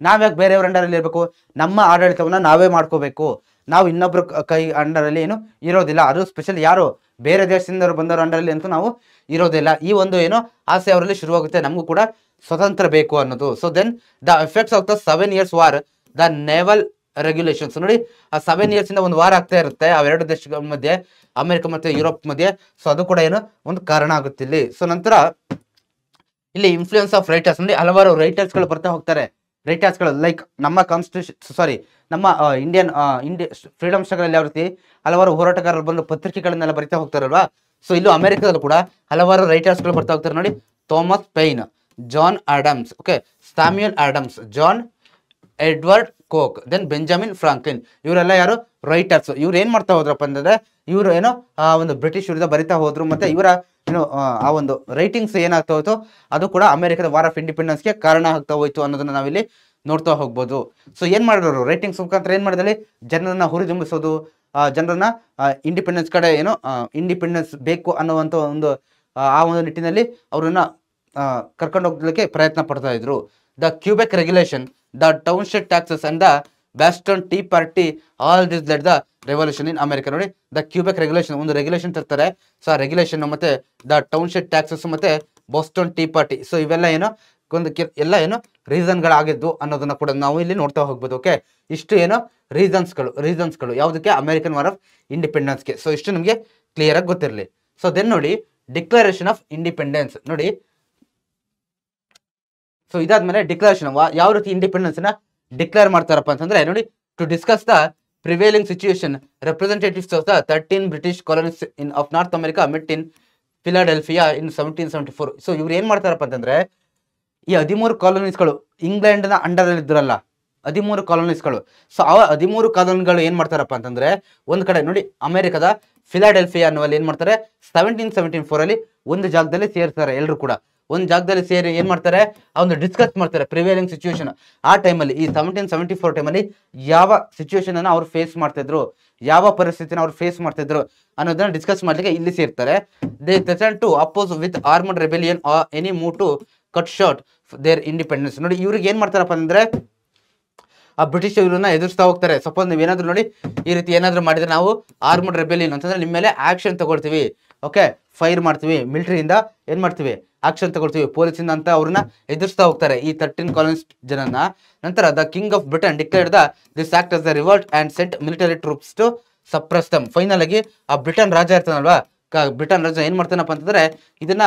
Speaker 1: ನಾವ್ಯಾಕೆ ಬೇರೆಯವ್ರ ಅಂಡರಲ್ಲಿ ಇರಬೇಕು, ನಮ್ಮ ಆಡಳಿತವನ್ನ ನಾವೇ ಮಾಡ್ಕೋಬೇಕು, ನಾವು ಇನ್ನೊಬ್ರು ಕೈ ಅಂಡರಲ್ಲಿ ಏನು ಇರೋದಿಲ್ಲ. ಅದು ಸ್ಪೆಷಲ್ ಯಾರು ಬೇರೆ ದೇಶದಿಂದ ಬಂದವರ ಅಂಡರಲ್ಲಿ ಅಂತೂ ನಾವು ಇರೋದಿಲ್ಲ. ಈ ಒಂದು ಏನೋ ಆಸೆ ಅವರಲ್ಲಿ ಶುರುವಾಗುತ್ತೆ, ನಮಗೂ ಕೂಡ ಸ್ವತಂತ್ರ ಬೇಕು ಅನ್ನೋದು. So then the effects of the 7 years war, the naval regulations. ನೋಡಿ, ಆ 7 years ಇಂದ ಒಂದು ವಾರ ಆಗ್ತಾ ಇರುತ್ತೆ ಆ ಎರಡು ದೇಶಗಳ ಮಧ್ಯೆ, ಅಮೆರಿಕ ಮತ್ತೆ ಯುರೋಪ್ ಮಧ್ಯೆ. ಸೊ ಅದು ಕೂಡ ಏನು ಒಂದು ಕಾರಣ ಆಗುತ್ತೆ ಇಲ್ಲಿ. ಸೊ ನಂತರ ಇಲ್ಲಿ ಇನ್ಫ್ಲೂಯೆನ್ಸ್ ಆಫ್ ರೈಟರ್ಸ್, ನೋಡಿ ಹಲವಾರು ರೈಟರ್ಸ್ಗಳು ಬರ್ತಾ ಹೋಗ್ತಾರೆ. ರೈಟರ್ಸ್ಗಳು ಲೈಕ್ ನಮ್ಮ ನಮ್ಮ ಇಂಡಿಯಾ ಫ್ರೀಡಮ್ ಸ್ಟ್ರಗಲ್ ಯಾವ ರೀತಿ ಹಲವಾರು ಹೋರಾಟಗಾರರು ಬಂದು ಪತ್ರಿಕೆಗಳನ್ನೆಲ್ಲ ಬರಿತಾ ಹೋಗ್ತಾರಲ್ವಾ, ಸೊ ಇಲ್ಲೂ ಅಮೆರಿಕದಲ್ಲೂ ಕೂಡ ಹಲವಾರು ರೈಟರ್ಸ್ಗಳು ಬರ್ತಾ ಹೋಗ್ತಾರೆ. ನೋಡಿ, Thomas Paine, John Adams, okay, Samuel Adams, John Edward Coke, then Benjamin Franklin, ಇವರೆಲ್ಲ ಯಾರು ರೈಟರ್ಸ್. ಇವ್ರು ಏನ್ ಮಾಡ್ತಾ ಹೋದ್ರಪ್ಪ ಅಂತಂದ್ರೆ ಇವರು ಏನೋ ಒಂದು ಬ್ರಿಟಿಷ್ ವಿರುದ್ಧ ಬರಿತಾ ಹೋದ್ರು, ಮತ್ತೆ ಇವರ ಏನು ಆ ಒಂದು ರೈಟಿಂಗ್ಸ್ ಏನಾಗ್ತಾ ಹೋಯ್ತು ಅದು ಕೂಡ ಅಮೆರಿಕದ ವಾರ್ ಆಫ್ ಇಂಡಿಪೆಂಡೆನ್ಸ್ಗೆ ಕಾರಣ ಆಗ್ತಾ ಹೋಯ್ತು ಅನ್ನೋದನ್ನ ನಾವಿಲ್ಲಿ ನೋಡ್ತಾ ಹೋಗ್ಬೋದು. ಸೊ ಏನ್ ಮಾಡಿರೋರು ರೈಟಿಂಗ್ಸ್ ಮುಖಾಂತರ ಏನ್ ಮಾಡಿದಲ್ಲಿ ಜನರನ್ನ ಹುರಿದುಂಬಿಸೋದು, ಜನರನ್ನ ಇಂಡಿಪೆಂಡೆನ್ಸ್ ಕಡೆ ಏನೋ ಇಂಡಿಪೆಂಡೆನ್ಸ್ ಬೇಕು ಅನ್ನುವಂಥ ಒಂದು ಆ ಒಂದು ನಿಟ್ಟಿನಲ್ಲಿ ಅವ್ರನ್ನ ಕರ್ಕೊಂಡು ಹೋಗ್ಲಿಕ್ಕೆ ಪ್ರಯತ್ನ ಪಡ್ತಾ ಇದ್ರು. The Quebec regulation, the township taxes and the Boston tea party, all this led the revolution in America. ನೋಡಿ ದ ಕ್ಯೂಬೆಕ್ ರೆಗ್ಯುಲೇಷನ್ ಒಂದು ರೆಗ್ಯುಲೇಷನ್ ತರ್ತಾರೆ. ಸೊ ಆ ರೆಗ್ಯುಲೇಷನ್ ಮತ್ತೆ ದ ಟೌನ್ಶಿಪ್ ಟ್ಯಾಕ್ಸಸ್ ಮತ್ತೆ ಬೋಸ್ಟನ್ ಟೀ ಪಾರ್ಟಿ, ಸೊ ಇವೆಲ್ಲ ಏನೋ ಎಲ್ಲ ಏನೋ ರೀಸನ್ಗಳಾಗಿದ್ದು ಅನ್ನೋದನ್ನ ಕೂಡ ನಾವು ಇಲ್ಲಿ ನೋಡ್ತಾ ಹೋಗ್ಬೋದು. ಓಕೆ, ಇಷ್ಟು ಏನೋ ರೀಸನ್ಸ್ಗಳು ಯಾವುದಕ್ಕೆ ಅಮೆರಿಕನ್ ವಾರ್ ಆಫ್ ಇಂಡಿಪೆಂಡೆನ್ಸ್ಗೆ. ಸೊ ಇಷ್ಟು ನಿಮಗೆ ಕ್ಲಿಯರ್ ಆಗಿ ಗೊತ್ತಿರಲಿ. ಸೊ ದೆನ್ ನೋಡಿ ಡಿಕ್ಲರೇಷನ್ ಆಫ್ ಇಂಡಿಪೆಂಡೆನ್ಸ್. ನೋಡಿ ಸೊ ಇದಾದ್ಮೇಲೆ ಡಿಕ್ಲರೇಷನ್ ಯಾವ ರೀತಿ ಇಂಡಿಪೆಂಡೆನ್ಸ್ ನ ಡಿಕ್ಲೇರ್ ಮಾಡ್ತಾರಪ್ಪ ಅಂತಂದ್ರೆ ನೋಡಿ, to discuss the prevailing situation representatives of the 13 British colonies of North America met in Philadelphia in 1774. So ಇವ್ರು ಏನ್ ಮಾಡ್ತಾರಪ್ಪ ಅಂತಂದ್ರೆ ಈ 13 ಕಾಲೋನೀಸ್ಗಳು ಇಂಗ್ಲೆಂಡ್ ನ ಅಂಡರ್ ಅಲ್ಲಿ ಇದ್ರಲ್ಲ 13 ಕಾಲೋನೀಸ್ಗಳು. ಸೊ ಆ 13 ಕಾಲೋನಿಗಳು ಏನ್ ಮಾಡ್ತಾರಪ್ಪ ಅಂತಂದ್ರೆ ಒಂದ್ ಕಡೆ ನೋಡಿ ಅಮೆರಿಕದ ಫಿಲಾಡೆಲ್ಫಿಯಾ ಅನ್ನುವಲ್ಲಿ ಏನ್ ಮಾಡ್ತಾರೆ 1774 ಅಲ್ಲಿ ಒಂದು ಜಾಗದಲ್ಲಿ ಸೇರ್ತಾರೆ. ಎಲ್ಲರೂ ಕೂಡ ಒಂದು ಜಾಗದಲ್ಲಿ ಸೇರಿ ಏನ್ ಮಾಡ್ತಾರೆ ಆ ಒಂದು ಡಿಸ್ಕಸ್ ಮಾಡ್ತಾರೆ ಪ್ರಿವೇಲಿಂಗ್ ಸಿಚುವೇಶನ್. ಆ ಟೈಮಲ್ಲಿ ಈ 1774 ಟೈಮಲ್ಲಿ ಯಾವ ಸಿಚುವೇಶನ್ ಅನ್ನ ಅವ್ರು ಫೇಸ್ ಮಾಡ್ತಿದ್ರು, ಯಾವ ಪರಿಸ್ಥಿತಿನ ಅವ್ರು ಫೇಸ್ ಮಾಡ್ತಿದ್ರು ಅನ್ನೋದನ್ನ ಡಿಸ್ಕಸ್ ಮಾಡ್ಲಿಕ್ಕೆ ಇಲ್ಲಿ ಸೇರ್ತಾರೆ. They threaten to oppose with armed rebellion any move to cut short their independence. ನೋಡಿ ಇವ್ರಿಗೆ ಏನ್ ಮಾಡ್ತಾರಪ್ಪ ಅಂದ್ರೆ ಆ ಬ್ರಿಟಿಷ್ ಇವ್ರನ್ನ ಎದುರಿಸ್ತಾ ಹೋಗ್ತಾರೆ. ಸಪೋಸ್ ನೀವು ಏನಾದ್ರು ನೋಡಿ ಈ ರೀತಿ ಏನಾದ್ರು ಮಾಡಿದ್ರೆ ನಾವು ಆರ್ಮಡ್ ರೆಬೆಲಿಯನ್ ಅಂತಂದ್ರೆ ನಿಮ್ಮ ಮೇಲೆ ಆಕ್ಷನ್ ತಗೊಳ್ತೀವಿ, ಓಕೆ, ಫೈರ್ ಮಾಡ್ತೀವಿ, ಮಿಲಿಟರಿಯಿಂದ ಏನ್ ಮಾಡ್ತೀವಿ ಆಕ್ಷನ್ ತಗೊಳ್ತೀವಿ, ಪೊಲೀಸಿಂದ ಅಂತ ಅವ್ರನ್ನ ಎದುರಿಸ್ತಾ ಹೋಗ್ತಾರೆ ಈ 13 ಕಾಲೋನಿಸ್ ಜನನ. ನಂತರ the king of Britain declared the this act as the revolt and sent military troops to suppress them. Final ಆಗಿ ಆ ಬ್ರಿಟನ್ ರಾಜ ಇರ್ತಾನಲ್ವಾ, ಬ್ರಿಟನ್ ರಾಜ ಏನ್ ಮಾಡ್ತಾನಪ್ಪ ಅಂತಂದ್ರೆ ಇದನ್ನ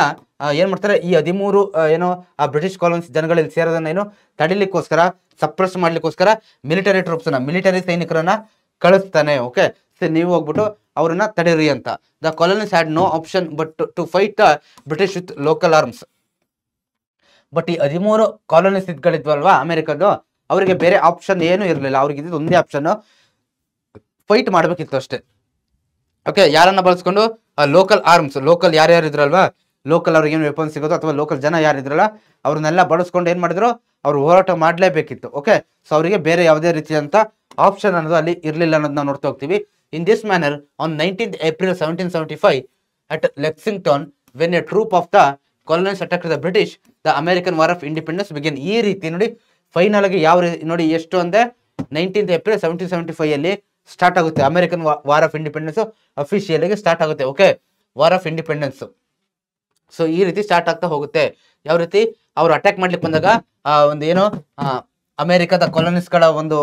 Speaker 1: ಏನ್ ಮಾಡ್ತಾರೆ ಈ 13 ಏನೋ ಆ ಬ್ರಿಟಿಷ್ ಕಾಲೋನಿಸ್ ಜನಗಳಲ್ಲಿ ಸೇರೋದನ್ನ ಏನು ತಡಿಲಿಕ್ಕೋಸ್ಕರ ಸಪ್ರೆಸ್ ಮಾಡ್ಲಿಕ್ಕೋಸ್ಕರ ಮಿಲಿಟರಿ ಟ್ರೂಪ್ಸ್ ಮಿಲಿಟರಿ ಸೈನಿಕರನ್ನ ಕಳಿಸ್ತಾನೆ. ಓಕೆ, ನೀವು ಹೋಗ್ಬಿಟ್ಟು ಅವ್ರನ್ನ ತಡೀರಿ ಅಂತ. The colonies had no option but to fight the British with local arms. But ಈ 13 ಕಾಲೋನಿಸ್ ಇದ್ಗಳಿದ್ವಲ್ವಾ ಅಮೆರಿಕದ್ದು, ಅವರಿಗೆ ಬೇರೆ ಆಪ್ಷನ್ ಏನು ಇರಲಿಲ್ಲ. ಅವ್ರಿಗೆ ಇದ್ದಿದ್ದು ಒಂದೇ ಆಪ್ಷನ್, ಫೈಟ್ ಮಾಡ್ಬೇಕಿತ್ತು ಅಷ್ಟೇ. ಓಕೆ, ಯಾರನ್ನ ಬಳಸ್ಕೊಂಡು ಲೋಕಲ್ ಆರ್ಮ್ಸ್, ಲೋಕಲ್ ಯಾರ್ಯಾರು ಇದ್ರಲ್ವಾ, ಲೋಕಲ್ ಅವ್ರಿಗೆ ಏನು ವೆಪನ್ ಸಿಗೋದು ಅಥವಾ ಲೋಕಲ್ ಜನ ಯಾರಿದ್ರಲ್ಲ ಅವ್ರನ್ನೆಲ್ಲ ಬಳಸ್ಕೊಂಡು ಏನ್ ಮಾಡಿದ್ರು ಅವ್ರು ಹೋರಾಟ ಮಾಡ್ಲೇಬೇಕಿತ್ತು. ಓಕೆ, ಸೊ ಅವರಿಗೆ ಬೇರೆ ಯಾವುದೇ ರೀತಿಯಂತ ಆಪ್ಷನ್ ಅನ್ನೋದು ಅಲ್ಲಿ ಇರಲಿಲ್ಲ ಅನ್ನೋದು ನಾವು ನೋಡ್ತಾ ಹೋಗ್ತೀವಿ. In this manner on 19th April 1775 at Lexington when a troop of the colonists attacked the British, the American War of Independence began. ಈ ರೀತಿ ನೋಡಿ ಫೈನಲ್ ಆಗಿ ಯಾವ ನೋಡಿ ಎಷ್ಟು ಅಂದ್ರೆ 19th April 1775 ಅಲ್ಲಿ ಸ್ಟಾರ್ಟ್ ಆಗುತ್ತೆ American war of independence official ಆಗಿ ಸ್ಟಾರ್ಟ್ ಆಗುತ್ತೆ. Okay, war of independence. So ಈ ರೀತಿ ಸ್ಟಾರ್ಟ್ ಆಗ್ತಾ ಹೋಗುತ್ತೆ. ಯಾವ ರೀತಿ ಅವ್ರು ಅಟ್ಯಾಕ್ ಮಾಡ್ಲಿಕ್ಕೆ ಬಂದಾಗ ಒಂದು ಏನು ಅಮೆರಿಕದ ಕಾಲೋನಿಸ್ಗಳ ಒಂದು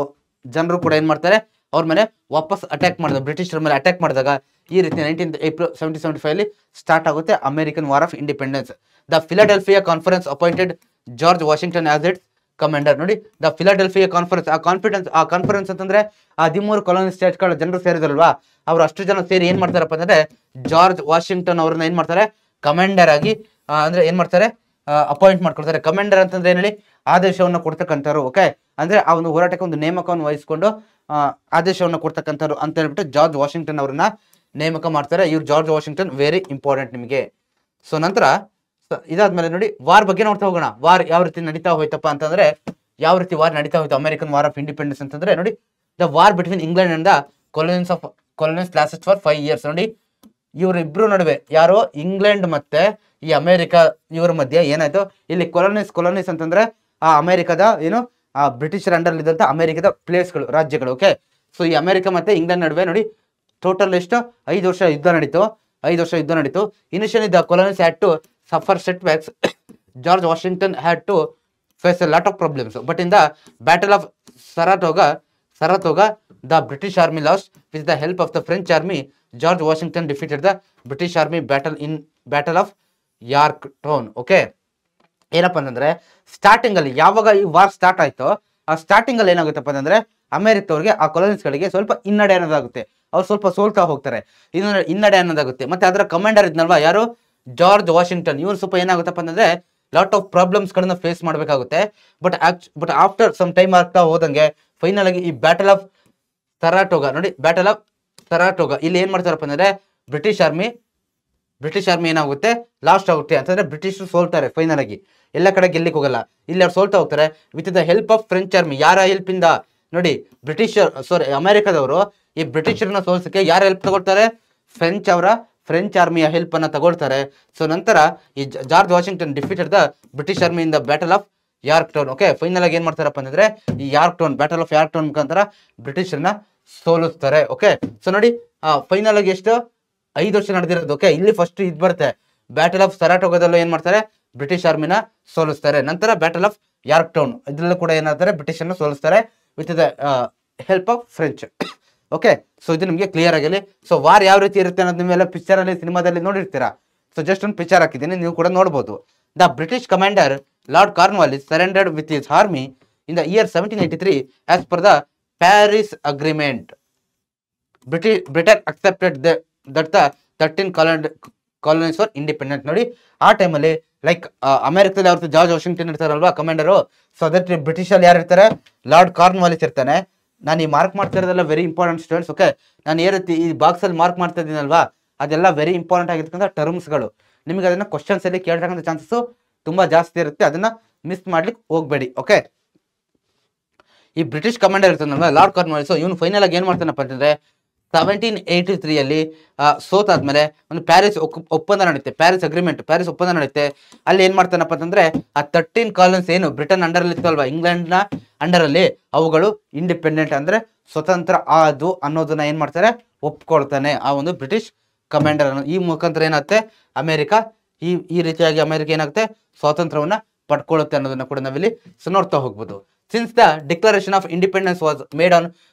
Speaker 1: ಜನರು ಕೂಡ ಏನ್ ಮಾಡ್ತಾರೆ ಅವ್ರ ಮೇಲೆ ವಾಪಸ್ ಅಟ್ಯಾಕ್ ಮಾಡಿದಾಗ, ಬ್ರಿಟಿಷರ ಮೇಲೆ ಅಟ್ಯಾಕ್ ಮಾಡಿದಾಗ ಈ ರೀತಿ 19th April 1775 ಅಲ್ಲಿ ಸ್ಟಾರ್ಟ್ ಆಗುತ್ತೆ American war of independence. The Philadelphia conference appointed George Washington as its commander. ನೋಡಿ ದ ಫಿಲಾಡೆಲ್ಫಿಯಾ ಕಾನ್ಫರೆನ್ಸ್, ಆ ಕಾನ್ಫರೆನ್ಸ್ ಅಂತಂದ್ರೆ ಆ 13 ಕಾಲೋನಿ ಸ್ಟೇಟ್ಗಳ ಜನರು ಸೇರಿದಲ್ವಾ, ಅವ್ರು ಅಷ್ಟು ಜನ ಸೇರಿ ಏನ್ ಮಾಡ್ತಾರಪ್ಪ ಅಂದ್ರೆ ಜಾರ್ಜ್ ವಾಷಿಂಗ್ಟನ್ ಅವ್ರನ್ನ ಏನ್ ಮಾಡ್ತಾರೆ ಕಮಾಂಡರ್ ಆಗಿ ಅಂದ್ರೆ ಏನ್ ಮಾಡ್ತಾರೆ ಅಪಾಯಿಂಟ್ ಮಾಡ್ಕೊಳ್ತಾರೆ. ಕಮಾಂಡರ್ ಅಂತಂದ್ರೆ ಏನ್ ಹೇಳಿ ಆದೇಶವನ್ನು ಕೊಡ್ತಕ್ಕಂಥವ್ರು. ಓಕೆ, ಅಂದ್ರೆ ಆ ಒಂದು ಹೋರಾಟಕ್ಕೆ ಒಂದು ನೇಮಕವನ್ನು ವಹಿಸಿಕೊಂಡು ಆದೇಶವನ್ನು ಕೊಡ್ತಕ್ಕಂಥವ್ರು ಅಂತ ಹೇಳ್ಬಿಟ್ಟು ಜಾರ್ಜ್ ವಾಷಿಂಗ್ಟನ್ ಅವ್ರನ್ನ ನೇಮಕ ಮಾಡ್ತಾರೆ. ಇವ್ರು ಜಾರ್ಜ್ ವಾಷಿಂಗ್ಟನ್ ವೆರಿ ಇಂಪಾರ್ಟೆಂಟ್ ನಿಮಗೆ. ಸೊ ನಂತರ ಇದಾದ್ಮೇಲೆ ನೋಡಿ ವಾರ್ ಬಗ್ಗೆ ನೋಡ್ತಾ ಹೋಗೋಣ. ವಾರ್ ಯಾವ ರೀತಿ ನಡೀತಾ ಹೋಯ್ತಪ್ಪ ಅಂತಂದ್ರೆ ಯಾವ ರೀತಿ ವಾರ್ ನಡೀತಾ ಹೋಯ್ತು ಅಮೆರಿಕನ್ ವಾರ್ ಆಫ್ ಇಂಡಿಪೆಂಡೆನ್ಸ್ ಅಂತಂದ್ರೆ ನೋಡಿ the war between England and the colonies lasted for 5 years. ನೋಡಿ ಇವರಿಬ್ರು ನಡುವೆ ಯಾರೋ ಇಂಗ್ಲೆಂಡ್ ಮತ್ತೆ ಈ ಅಮೆರಿಕ ಇವರ ಮಧ್ಯೆ ಏನಾಯ್ತು ಇಲ್ಲಿ ಕೊಲೋನಿಸ್ ಅಂತಂದ್ರೆ ಆ ಅಮೆರಿಕದ ಏನು ಆ ಬ್ರಿಟಿಷರ್ ಅಂಡರ್ ಇದ್ದಂತ ಅಮೆರಿಕದ ಪ್ಲೇಸ್ಗಳು, ರಾಜ್ಯಗಳು. ಓಕೆ, ಸೊ ಈ ಅಮೆರಿಕ ಮತ್ತೆ ಇಂಗ್ಲೆಂಡ್ ನಡುವೆ ನೋಡಿ ಟೋಟಲ್ ಎಷ್ಟು 5 ವರ್ಷ ಯುದ್ಧ ನಡೀತು. Initially the colonies had to suffer setbacks. George Washington had to face a lot of problems. But in the battle of Saratoga, the British army lost. With the help of the French army, George Washington defeated the British army battle of Yorktown. Okay, ಏನಪ್ಪ ಅಂತಂದ್ರೆ starting ಅಲ್ಲಿ ಯಾವಾಗ ಈ war start ಆಯ್ತೋ ಆ starting ಅಲ್ಲಿ ಏನಾಗುತ್ತಪ್ಪ ಅಂತಂದ್ರೆ ಅಮೆರಿಕದವ್ರಿಗೆ ಆ ಕೊಲೋನಿಸ್ಗಳಿಗೆ ಸ್ವಲ್ಪ ಹಿನ್ನಡೆ ಅನ್ನೋದಾಗುತ್ತೆ. ಅವ್ರು ಸ್ವಲ್ಪ ಸೋಲ್ತಾ ಹೋಗ್ತಾರೆ, ಹಿನ್ನಡೆ ಅನ್ನೋದಾಗುತ್ತೆ. ಮತ್ತೆ ಅದರ ಕಮಾಂಡರ್ ಇದ್ನಲ್ವಾ ಯಾರು ಜಾರ್ಜ್ ವಾಷಿಂಗ್ಟನ್, ಇವ್ರು ಸ್ವಲ್ಪ ಏನಾಗುತ್ತಪ್ಪ ಅಂತಂದ್ರೆ ಲಾಟ್ ಆಫ್ ಪ್ರಾಬ್ಲಮ್ಸ್ ಗಳನ್ನ ಫೇಸ್ ಮಾಡಬೇಕಾಗುತ್ತೆ. ಬಟ್ ಆಫ್ಟರ್ ಸಮ್ ಟೈಮ್ ಆಗ್ತಾ ಹೋದಂಗೆ ಫೈನಲ್ ಆಗಿ ಈ ಬ್ಯಾಟಲ್ ಆಫ್ ಸರಾಟೋಗ ನೋಡಿ, ಬ್ಯಾಟಲ್ ಆಫ್ ಸರಾಟೋಗ ಇಲ್ಲಿ ಏನ್ ಮಾಡ್ತಾರಪ್ಪ ಅಂದ್ರೆ ಬ್ರಿಟಿಷ್ ಆರ್ಮಿ ಬ್ರಿಟಿಷ್ ಆರ್ಮಿ ಏನಾಗುತ್ತೆ ಲಾಸ್ಟ್ ಆಗುತ್ತೆ ಅಂತಂದ್ರೆ ಬ್ರಿಟಿಷರು ಸೋಲ್ತಾರೆ ಫೈನಲ್ ಆಗಿ, ಎಲ್ಲ ಕಡೆ ಗೆಲ್ಲಿಕ್ ಹೋಗಲ್ಲ, ಇಲ್ಲಿ ಅವ್ರು ಸೋಲ್ತಾ ಹೋಗ್ತಾರೆ with the help of French army. ಯಾರ ಹೆಲ್ಪ್ ಇಂದ ನೋಡಿ, ಅಮೆರಿಕದವರು ಈ ಬ್ರಿಟಿಷರನ್ನ ಸೋಲ್ಸಕ್ಕೆ ಯಾರ ಹೆಲ್ಪ್ ತಗೊಳ್ತಾರೆ, ಫ್ರೆಂಚ್ ಆರ್ಮಿಯ ಹೆಲ್ಪ್ ಅನ್ನ ತಗೊಳ್ತಾರೆ. ಸೊ ನಂತರ ಈ George Washington defeated the British army in the battle of York town. Okay, final ಆಗಿ ಏನ್ ಮಾಡ್ತಾರಪ್ಪ ಅಂತಂದ್ರೆ ಈ York town, battle of York town ಮುಖಾಂತರ ಬ್ರಿಟಿಷರ್ನ ಸೋಲಿಸ್ತಾರೆ. ಓಕೆ, ಸೊ ನೋಡಿ ಫೈನಲ್ ಆಗಿ ಎಷ್ಟು 5 ವರ್ಷ ನಡೆದಿರೋದು. ಓಕೆ, ಇಲ್ಲಿ ಫಸ್ಟ್ ಇದು ಬರುತ್ತೆ, ಬ್ಯಾಟಲ್ ಆಫ್ ಸರಾಟೋಗದಲ್ಲೂ ಏನ್ ಮಾಡ್ತಾರೆ, ಬ್ರಿಟಿಷ್ ಆರ್ಮಿನ ಸೋಲಿಸ್ತಾರೆ. ನಂತರ ಬ್ಯಾಟಲ್ ಆಫ್ ಯಾರ್ಕ್ ಟೌನ್, ಇದ್ರಲ್ಲೂ ಕೂಡ ಏನಾಗ್ತಾರೆ, ಬ್ರಿಟಿಷರ್ನ ಸೋಲಿಸ್ತಾರೆ with the help of French. Okay, so ಇದು ನಿಮಗೆ ಕ್ಲಿಯರ್ ಆಗಿರಲಿ. ಸೊ ವಾರ್ ಯಾವ ರೀತಿ ಇರುತ್ತೆ ಅನ್ನೋದು ನೀವೆಲ್ಲ ಪಿಕ್ಚರ್ ಅಲ್ಲಿ ಸಿನಿಮಾದಲ್ಲಿ ನೋಡಿರ್ತೀರಾ. ಸೊ ಜಸ್ಟ್ ಒಂದು ಪಿಕ್ಚರ್ ಹಾಕಿದ್ದೀನಿ, ನೀವು ಕೂಡ ನೋಡಬಹುದು. The British commander lord Cornwallis surrendered with his army in the year 1783 as per the Paris agreement. Britain accepted that the 13 colonies for independent. ನೋಡಿ ಆ ಟೈಮಲ್ಲಿ ಲೈಕ್ ಅಮೆರಿಕದಲ್ಲಿ ಅವ್ರದ್ದು ಜಾರ್ಜ್ ವಾಷಿಂಗ್ಟನ್ ಇರ್ತಾರಲ್ವಾ ಕಮಾಂಡರು, ಸೊ ಅದೇ ಬ್ರಿಟಿಷಲ್ಲಿ ಯಾರು ಇರ್ತಾರೆ, ಲಾರ್ಡ್ ಕಾರ್ನ್ವಾಲಿಸ್ ಇರ್ತಾನೆ. ನಾನು ಈ ಮಾರ್ಕ್ ಮಾಡ್ತಾ ಇರೋದೆಲ್ಲ ವೆರಿ ಇಂಪಾರ್ಟೆಂಟ್ ಸ್ಟೂಡೆಂಟ್ಸ್. ಓಕೆ, ನಾನು ಏ ರೀತಿ ಈ ಬಾಕ್ಸಲ್ಲಿ ಮಾರ್ಕ್ ಮಾಡ್ತಾ ಇದ್ದೀನಲ್ವಾ, ಅದೆಲ್ಲ ವೆರಿ ಇಂಪಾರ್ಟೆಂಟ್ ಆಗಿರ್ತಕ್ಕಂಥ ಟರ್ಮ್ಸ್ಗಳು. ನಿಮಗೆ ಅದನ್ನ ಕ್ವಶನ್ಸ್ ಅಲ್ಲಿ ಕೇಳ್ತಕ್ಕಂಥ ಚಾನ್ಸಸ್ ತುಂಬಾ ಜಾಸ್ತಿ ಇರುತ್ತೆ, ಅದನ್ನ ಮಿಸ್ ಮಾಡ್ಲಿಕ್ಕೆ ಹೋಗ್ಬೇಡಿ. ಓಕೆ, ಈ ಬ್ರಿಟಿಷ್ ಕಮಾಂಡರ್ ಇರ್ತಾನಲ್ವಾ ಲಾರ್ಡ್ ಕಾರ್ನ್ವಾಲಿಸ್, ಇವನು ಫೈನಲ್ ಆಗಿ ಏನ್ ಮಾಡ್ತಾನಪ್ಪ ಅಂತಂದ್ರೆ 1783 ಅಲ್ಲಿ ಸೋತಾದ್ಮೇಲೆ ಒಂದು ಪ್ಯಾರಿಸ್ ಒಪ್ಪಂದ ನಡೆಯುತ್ತೆ, ಪ್ಯಾರಿಸ್ ಒಪ್ಪಂದ ನಡೆಯುತ್ತೆ. ಅಲ್ಲಿ ಏನ್ ಮಾಡ್ತಾನಪ್ಪ ಅಂತಂದ್ರೆ ಆ 13 ಕಾಲೋನೀಸ್ ಏನು ಬ್ರಿಟನ್ ಅಂಡರ್ ಅಲ್ಲಿ ಇತ್ತಲ್ವಾ, ಇಂಗ್ಲೆಂಡ್ ನ ಅಂಡರ್ ಅಲ್ಲಿ, ಅವುಗಳು ಇಂಡಿಪೆಂಡೆಂಟ್ ಅಂದ್ರೆ ಸ್ವತಂತ್ರ ಆದು ಅನ್ನೋದನ್ನ ಏನ್ ಮಾಡ್ತಾರೆ, ಒಪ್ಕೊಳ್ತಾನೆ ಆ ಒಂದು ಬ್ರಿಟಿಷ್ ಕಮಾಂಡರ್. ಈ ಮುಖಾಂತರ ಏನಾಗುತ್ತೆ, ಅಮೆರಿಕ ಈ ರೀತಿಯಾಗಿ ಅಮೆರಿಕ ಏನಾಗುತ್ತೆ, ಸ್ವಾತಂತ್ರ್ಯವನ್ನ ಪಡ್ಕೊಳ್ಳುತ್ತೆ ಅನ್ನೋದನ್ನ ಕೂಡ ನಾವಿಲ್ಲಿ ನೋಡ್ತಾ ಹೋಗ್ಬೋದು. Since the declaration of independence was made on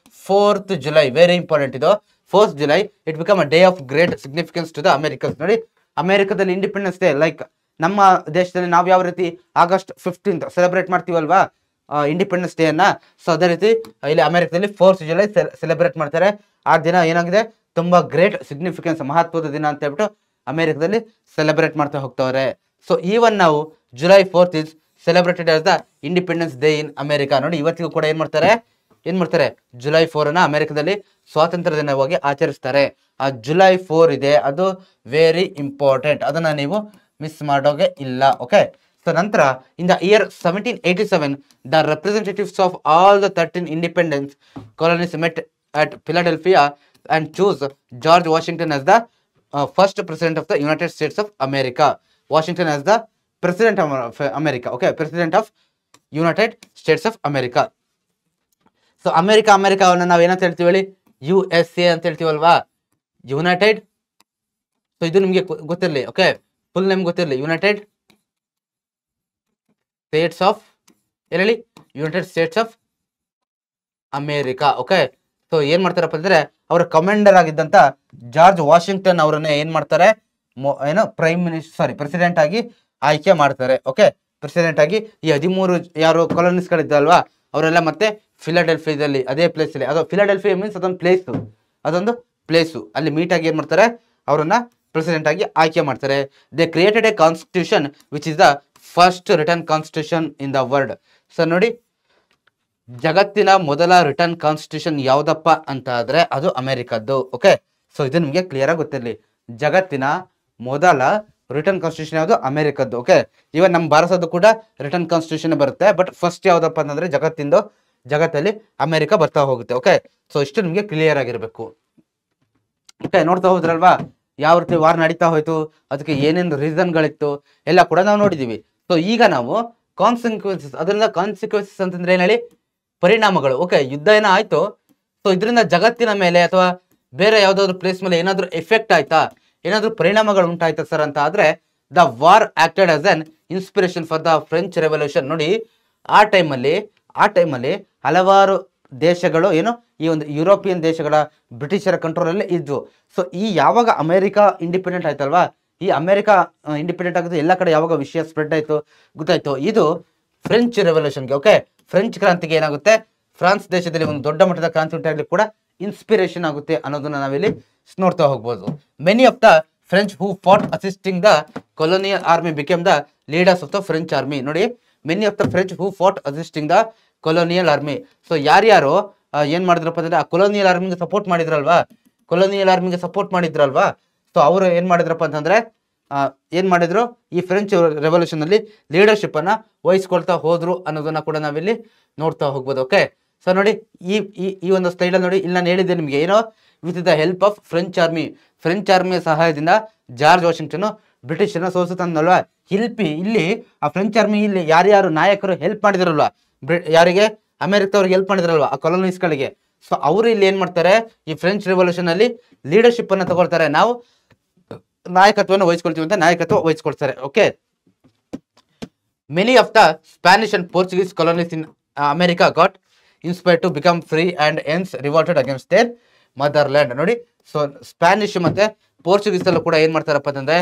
Speaker 1: 4th July, very important ಇದು, 4th July, it become a day of great significance to the Americans. ನೋಡಿ ಅಮೆರಿಕದಲ್ಲಿ ಇಂಡಿಪೆಂಡೆನ್ಸ್ ಡೇ, ಲೈಕ್ ನಮ್ಮ ದೇಶದಲ್ಲಿ ನಾವು ಯಾವ ರೀತಿ August 15th ಸೆಲೆಬ್ರೇಟ್ ಮಾಡ್ತೀವಲ್ವಾ ಇಂಡಿಪೆಂಡೆನ್ಸ್ ಡೇ ಅನ್ನ, ಸೊ ಅದೇ ರೀತಿ ಇಲ್ಲಿ ಅಮೆರಿಕದಲ್ಲಿ 4th July ಸೆಲೆಬ್ರೇಟ್ ಮಾಡ್ತಾರೆ. ಆ ದಿನ ಏನಾಗಿದೆ, ತುಂಬಾ ಗ್ರೇಟ್ ಸಿಗ್ನಿಫಿಕೆನ್ಸ್, ಮಹತ್ವದ ದಿನ ಅಂತ ಹೇಳ್ಬಿಟ್ಟು ಅಮೆರಿಕದಲ್ಲಿ ಸೆಲೆಬ್ರೇಟ್ ಮಾಡ್ತಾ ಹೋಗ್ತವ್ರೆ. ಸೊ ಈವನ್ ನಾವು July 4th is celebrated as the independence day in America. ನೋಡಿ ಇವತ್ತಿಗೂ ಕೂಡ ಏನ್ ಮಾಡ್ತಾರೆ, July 4 ಅನ್ನ ಅಮೆರಿಕದಲ್ಲಿ ಸ್ವಾತಂತ್ರ್ಯ ದಿನವಾಗಿ ಆಚರಿಸ್ತಾರೆ. ಆ July 4 ಇದೆ, ಅದು ವೆರಿ ಇಂಪಾರ್ಟೆಂಟ್, ಅದನ್ನ ನೀವು ಮಿಸ್ ಮಾಡೋಗೆ ಇಲ್ಲ. ಓಕೆ, ಸೊ ನಂತರ in the year 1787 the representatives of all the 13 independence colonies met at Philadelphia and choose George Washington as the first president of the United States of America. Washington as the president of America. Okay, president of United States of America. So ಅಮೆರಿಕಾವನ್ನ ನಾವು ಏನಂತ ಹೇಳ್ತೀವಿ ಹೇಳಿ, USA ಅಂತ ಹೇಳ್ತೀವಲ್ವಾ, United. So ಇದು ನಿಮಗೆ ಗೊತ್ತಿರಲಿ. Okay, full name ಗೊತ್ತಿರಲಿ, ಯುನೈಟೆಡ್ ಸ್ಟೇಟ್ಸ್ ಆಫ್ ಹೇಳಿ, United States of America. Okay, so ಏನ್ ಮಾಡ್ತಾರಪ್ಪ ಅಂದ್ರೆ ಅವರ ಕಮಾಂಡರ್ ಆಗಿದ್ದಂತ ಜಾರ್ಜ್ ವಾಷಿಂಗ್ಟನ್ ಅವರನ್ನ ಏನ್ ಮಾಡ್ತಾರೆ, ಪ್ರೆಸಿಡೆಂಟ್ ಆಗಿ ಆಯ್ಕೆ ಮಾಡ್ತಾರೆ. ಓಕೆ, ಪ್ರೆಸಿಡೆಂಟ್ ಆಗಿ ಈ 13 ಯಾರು ಕಾಲೋನೀಸ್ಗಳಿದ್ದಲ್ವಾ ಅವರೆಲ್ಲ ಮತ್ತೆ ಫಿಲಾಡೆಲ್ಫಿಯಾದಲ್ಲಿ ಅದೇ ಪ್ಲೇಸ್ ಅಲ್ಲಿ, ಅದು ಫಿಲಾಡೆಲ್ಫಿಯಾ ಮೀನ್ಸ್ ಅದೊಂದು ಪ್ಲೇಸು ಅಲ್ಲಿ ಮೀಟ್ ಆಗಿ ಏನ್ ಮಾಡ್ತಾರೆ, ಅವರನ್ನ ಪ್ರೆಸಿಡೆಂಟ್ ಆಗಿ ಆಯ್ಕೆ ಮಾಡ್ತಾರೆ. They created A constitution which is the first return constitution in the world. So ನೋಡಿ ಜಗತ್ತಿನ ಮೊದಲ ರಿಟರ್ನ್ ಕಾನ್ಸ್ಟಿಟ್ಯೂಷನ್ ಯಾವ್ದಪ್ಪ ಅಂತ ಆದ್ರೆ ಅದು ಅಮೆರಿಕದ್ದು. ಓಕೆ, ಸೊ ಇದು ನಿಮಗೆ ಕ್ಲಿಯರ್ ಆಗಿ ಗೊತ್ತಿರಲಿ, ಜಗತ್ತಿನ ಮೊದಲ ರಿಟರ್ನ್ ಕಾನ್ಸ್ಟಿಟ್ಯೂಷನ್ ಯಾವುದು, ಅಮೆರಿಕದ್ದು. ಓಕೆ, ಇವನ್ ನಮ್ಮ ಭಾರತದ್ದು ಕೂಡ ರಿಟರ್ನ್ ಕಾನ್ಸ್ಟಿಟ್ಯೂಷನ್ ಬರುತ್ತೆ, ಬಟ್ ಫಸ್ಟ್ ಯಾವ್ದಪ್ಪ ಅಂತಂದ್ರೆ ಜಗತ್ತಲ್ಲಿ ಅಮೆರಿಕ ಬರ್ತಾ ಹೋಗುತ್ತೆ. ಓಕೆ, ಸೊ ಇಷ್ಟು ನಿಮಗೆ ಕ್ಲಿಯರ್ ಆಗಿರ್ಬೇಕು. ಓಕೆ, ನೋಡ್ತಾ ಹೋದ್ರಲ್ವಾ ಯಾವ ರೀತಿ ವಾರ್ ನಡೀತಾ ಹೋಯ್ತು, ಅದಕ್ಕೆ ಏನೇನು ರೀಸನ್ಗಳಿತ್ತು ಎಲ್ಲ ಕೂಡ ನಾವು ನೋಡಿದೀವಿ. ಸೊ ಈಗ ನಾವು ಕಾನ್ಸಿಕ್ವೆನ್ಸಸ್, ಅದರಿಂದ ಕಾನ್ಸಿಕ್ವೆನ್ಸಸ್ ಅಂತಂದ್ರೆ ಏನ್ ಹೇಳಿ, ಪರಿಣಾಮಗಳು. ಓಕೆ, ಯುದ್ಧ ಏನೋ ಆಯ್ತು, ಸೊ ಇದರಿಂದ ಜಗತ್ತಿನ ಮೇಲೆ ಅಥವಾ ಬೇರೆ ಯಾವ್ದಾದ್ರು ಪ್ಲೇಸ್ ಮೇಲೆ ಏನಾದ್ರು ಎಫೆಕ್ಟ್ ಆಯ್ತಾ, ಏನಾದ್ರು ಪರಿಣಾಮಗಳು ಉಂಟಾಯ್ತಾ ಸರ್ ಅಂತ ಆದ್ರೆ the war acted as an inspiration for the French revolution. ನೋಡಿ ಆ ಟೈಮಲ್ಲಿ ಹಲವಾರು ದೇಶಗಳು ಈ ಒಂದು ಯುರೋಪಿಯನ್ ದೇಶಗಳ ಬ್ರಿಟಿಷರ ಕಂಟ್ರೋಲ್ ಅಲ್ಲಿ ಇದ್ವು. ಸೊ ಈ ಯಾವಾಗ ಅಮೆರಿಕಾ ಇಂಡಿಪೆಂಡೆಂಟ್ ಆಯ್ತಲ್ವಾ, ಈ ಅಮೆರಿಕಾ ಇಂಡಿಪೆಂಡೆಂಟ್ ಆಗಿದ್ದು ಎಲ್ಲ ಕಡೆ ಯಾವಾಗ ವಿಷಯ ಸ್ಪ್ರೆಡ್ ಆಯ್ತು ಗೊತ್ತಾಯ್ತು, ಇದು ಫ್ರೆಂಚ್ ರೆವಲ್ಯೂಷನ್ಗೆ, ಓಕೆ, ಫ್ರೆಂಚ್ ಕ್ರಾಂತಿಗೆ ಏನಾಗುತ್ತೆ, ಫ್ರಾನ್ಸ್ ದೇಶದಲ್ಲಿ ಒಂದು ದೊಡ್ಡ ಮಟ್ಟದ ಕ್ರಾಂತಿ ಉಂಟಾಗಲಿ ಕೂಡ ಇನ್ಸ್ಪಿರೇಷನ್ ಆಗುತ್ತೆ ಅನ್ನೋದನ್ನ ನಾವಿಲ್ಲಿ ನೋಡ್ತಾ ಹೋಗ್ಬೋದು. Many of the French who fought assisting the colonial army became the leaders of the French army. ನೋಡಿ many of the French who fought assisting the colonial army. So ಯಾರ್ಯಾರು ಏನ್ ಮಾಡಿದ್ರಪ್ಪ ಅಂದ್ರೆ ಆ ಕೊಲೋನಿಯಲ್ ಆರ್ಮಿಗೆ ಸಪೋರ್ಟ್ ಮಾಡಿದ್ರಲ್ವಾ, ಸೊ ಅವರು ಏನ್ ಮಾಡಿದ್ರಪ್ಪ ಅಂತಂದ್ರೆ ಏನ್ ಮಾಡಿದ್ರು, ಈ ಫ್ರೆಂಚ್ ರೆವಲ್ಯೂಷನ್ ಅಲ್ಲಿ ಲೀಡರ್ಶಿಪ್ ಅನ್ನ ವಹಿಸ್ಕೊಳ್ತಾ ಹೋದ್ರು ಅನ್ನೋದನ್ನ ಕೂಡ ನಾವಿಲ್ಲಿ ನೋಡ್ತಾ ಹೋಗ್ಬೋದು. ಓಕೆ, ಸೊ ನೋಡಿ ಈ ಈ ಒಂದು ಸ್ಲೈಡ್ ಅಲ್ಲಿ ನೋಡಿ, ಇಲ್ಲಿ ನಾನು ಹೇಳಿದ್ದೆ ನಿಮ್ಗೆ ಏನೋ, with the help of French ಆರ್ಮಿಯ ಸಹಾಯದಿಂದ ಜಾರ್ಜ್ ವಾಷಿಂಗ್ಟನ್ ಬ್ರಿಟಿಷರ್ನ ಸೋಲಿಸುತ್ತಲ್ವಾ. ಇಲ್ಲಿ ಆ ಫ್ರೆಂಚ್ ಆರ್ಮಿ ಇಲ್ಲಿ ಯಾರ್ಯಾರು ನಾಯಕರು ಹೆಲ್ಪ್ ಮಾಡಿದ್ರಲ್ವಾ, ಯಾರಿಗೆ, ಅಮೆರಿಕದವ್ರಿಗೆ ಹೆಲ್ಪ್ ಮಾಡಿದ್ರಲ್ವಾ, ಆ ಕಾಲೋನಿಸ್ಗಳಿಗೆ. ಸೊ ಅವರು ಇಲ್ಲಿ ಏನ್ ಮಾಡ್ತಾರೆ, ಈ ಫ್ರೆಂಚ್ ರೆವಲ್ಯೂಷನ್ ಅಲ್ಲಿ ಲೀಡರ್ಶಿಪ್ ಅನ್ನ ತಗೊಳ್ತಾರೆ. ನಾವು ನಾಯಕತ್ವವನ್ನು ವಹಿಸ್ಕೊಳ್ತೀವಿ ಅಂತ ನಾಯಕತ್ವ ವಹಿಸ್ಕೊಳ್ತಾರೆ. Okay, many of the Spanish and Portuguese colonies in America got inspired to become free and ಎನ್ಸ್ ರಿವೋಲ್ಟೆಡ್ ಅಗೇನ್ಸ್ಟ್ ದೇರ್ ಮದರ್ಲ್ಯಾಂಡ್. ನೋಡಿ, ಸೊ ಸ್ಪ್ಯಾನಿಷ್ ಮತ್ತೆ ಪೋರ್ಚುಗೀಸ್ ಅಲ್ಲೂ ಕೂಡ ಏನ್ ಮಾಡ್ತಾರಪ್ಪ ಅಂತಂದ್ರೆ,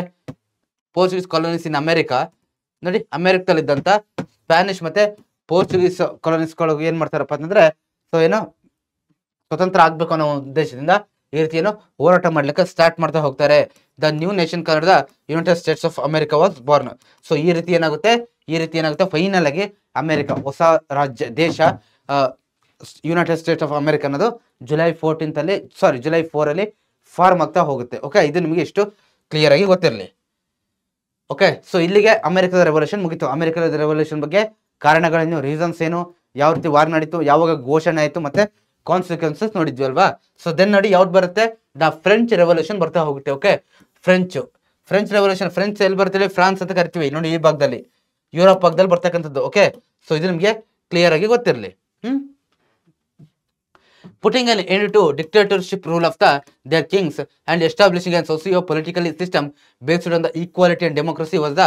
Speaker 1: ಪೋರ್ಚುಗೀಸ್ ಕಾಲೋನೀಸ್ ಇನ್ ಅಮೆರಿಕಾ, ನೋಡಿ ಅಮೆರಿಕದಲ್ಲಿದ್ದಂತ ಸ್ಪ್ಯಾನಿಷ್ ಮತ್ತೆ ಪೋರ್ಚುಗೀಸ್ ಕಾಲೋನೀಸ್ಗಳು ಏನ್ ಮಾಡ್ತಾರಪ್ಪ ಅಂತಂದ್ರೆ, ಸೊ ಏನೋ ಸ್ವತಂತ್ರ ಆಗ್ಬೇಕು ಅನ್ನೋ ಉದ್ದೇಶದಿಂದ ಈ ರೀತಿ ಏನೋ ಹೋರಾಟ ಮಾಡ್ಲಿಕ್ಕೆ ಸ್ಟಾರ್ಟ್ ಮಾಡ್ತಾ ಹೋಗ್ತಾರೆ. The new nation Kannada United States of America was Born. So ಈ ರೀತಿ ಏನಾಗುತ್ತೆ ಫೈನಲ್ ಆಗಿ ಅಮೆರಿಕ, ಹೊಸ ರಾಜ್ಯ ದೇಶ ಯುನೈಟೆಡ್ ಸ್ಟೇಟ್ಸ್ ಆಫ್ ಅಮೆರಿಕ ಅನ್ನೋದು ಜುಲೈ 4 ಅಲ್ಲಿ ಫಾರ್ಮ್ ಆಗ್ತಾ ಹೋಗುತ್ತೆ. ಓಕೆ, ಇದು ನಿಮಗೆ ಇಷ್ಟು ಕ್ಲಿಯರ್ ಆಗಿ ಗೊತ್ತಿರಲಿ. ಓಕೆ, ಸೊ ಇಲ್ಲಿಗೆ ಅಮೆರಿಕದ ರೆವಲ್ಯೂಷನ್ ಮುಗಿತು. ಅಮೆರಿಕದ ರೆವಲ್ಯೂಷನ್ ಬಗ್ಗೆ ಕಾರಣಗಳೇನು, ರೀಸನ್ಸ್ ಏನು, ಯಾವ ರೀತಿ ವಾರ್ ನಡೀತು, ಯಾವಾಗ ಘೋಷಣೆ ಆಯಿತು, ಮತ್ತೆ ಕಾನ್ಸಿಕ್ವೆನ್ಸಸ್ ನೋಡಿದ್ವಿ ಅಲ್ವಾ. ಸೊ ದೆನ್ ನೋಡಿ ಯಾವ್ದು ಬರುತ್ತೆ, ದ ಫ್ರೆಂಚ್ ರೆವಲ್ಯೂಷನ್ ಬರ್ತಾ ಹೋಗುತ್ತೆ. ಓಕೆ, ಫ್ರೆಂಚ್ ರೆವಲ್ಯೂಷನ್, ಫ್ರೆಂಚ್ ಎಲ್ಲಿ ಬರ್ತೀವಿ, ಫ್ರಾನ್ಸ್ ಅಂತ ಕರಿತೀವಿ ನೋಡಿ, ಈ ಭಾಗದಲ್ಲಿ ಯುರೋಪ್ ಭಾಗದಲ್ಲಿ ಬರ್ತಕ್ಕಂಥದ್ದು. ಓಕೆ, ಸೊ ಇದು ನಿಮಗೆ ಕ್ಲಿಯರ್ ಆಗಿ ಗೊತ್ತಿರಲಿ. Putting an end to dictatorship rule of their kings and establishing a socio-political system based on the equality and democracy was the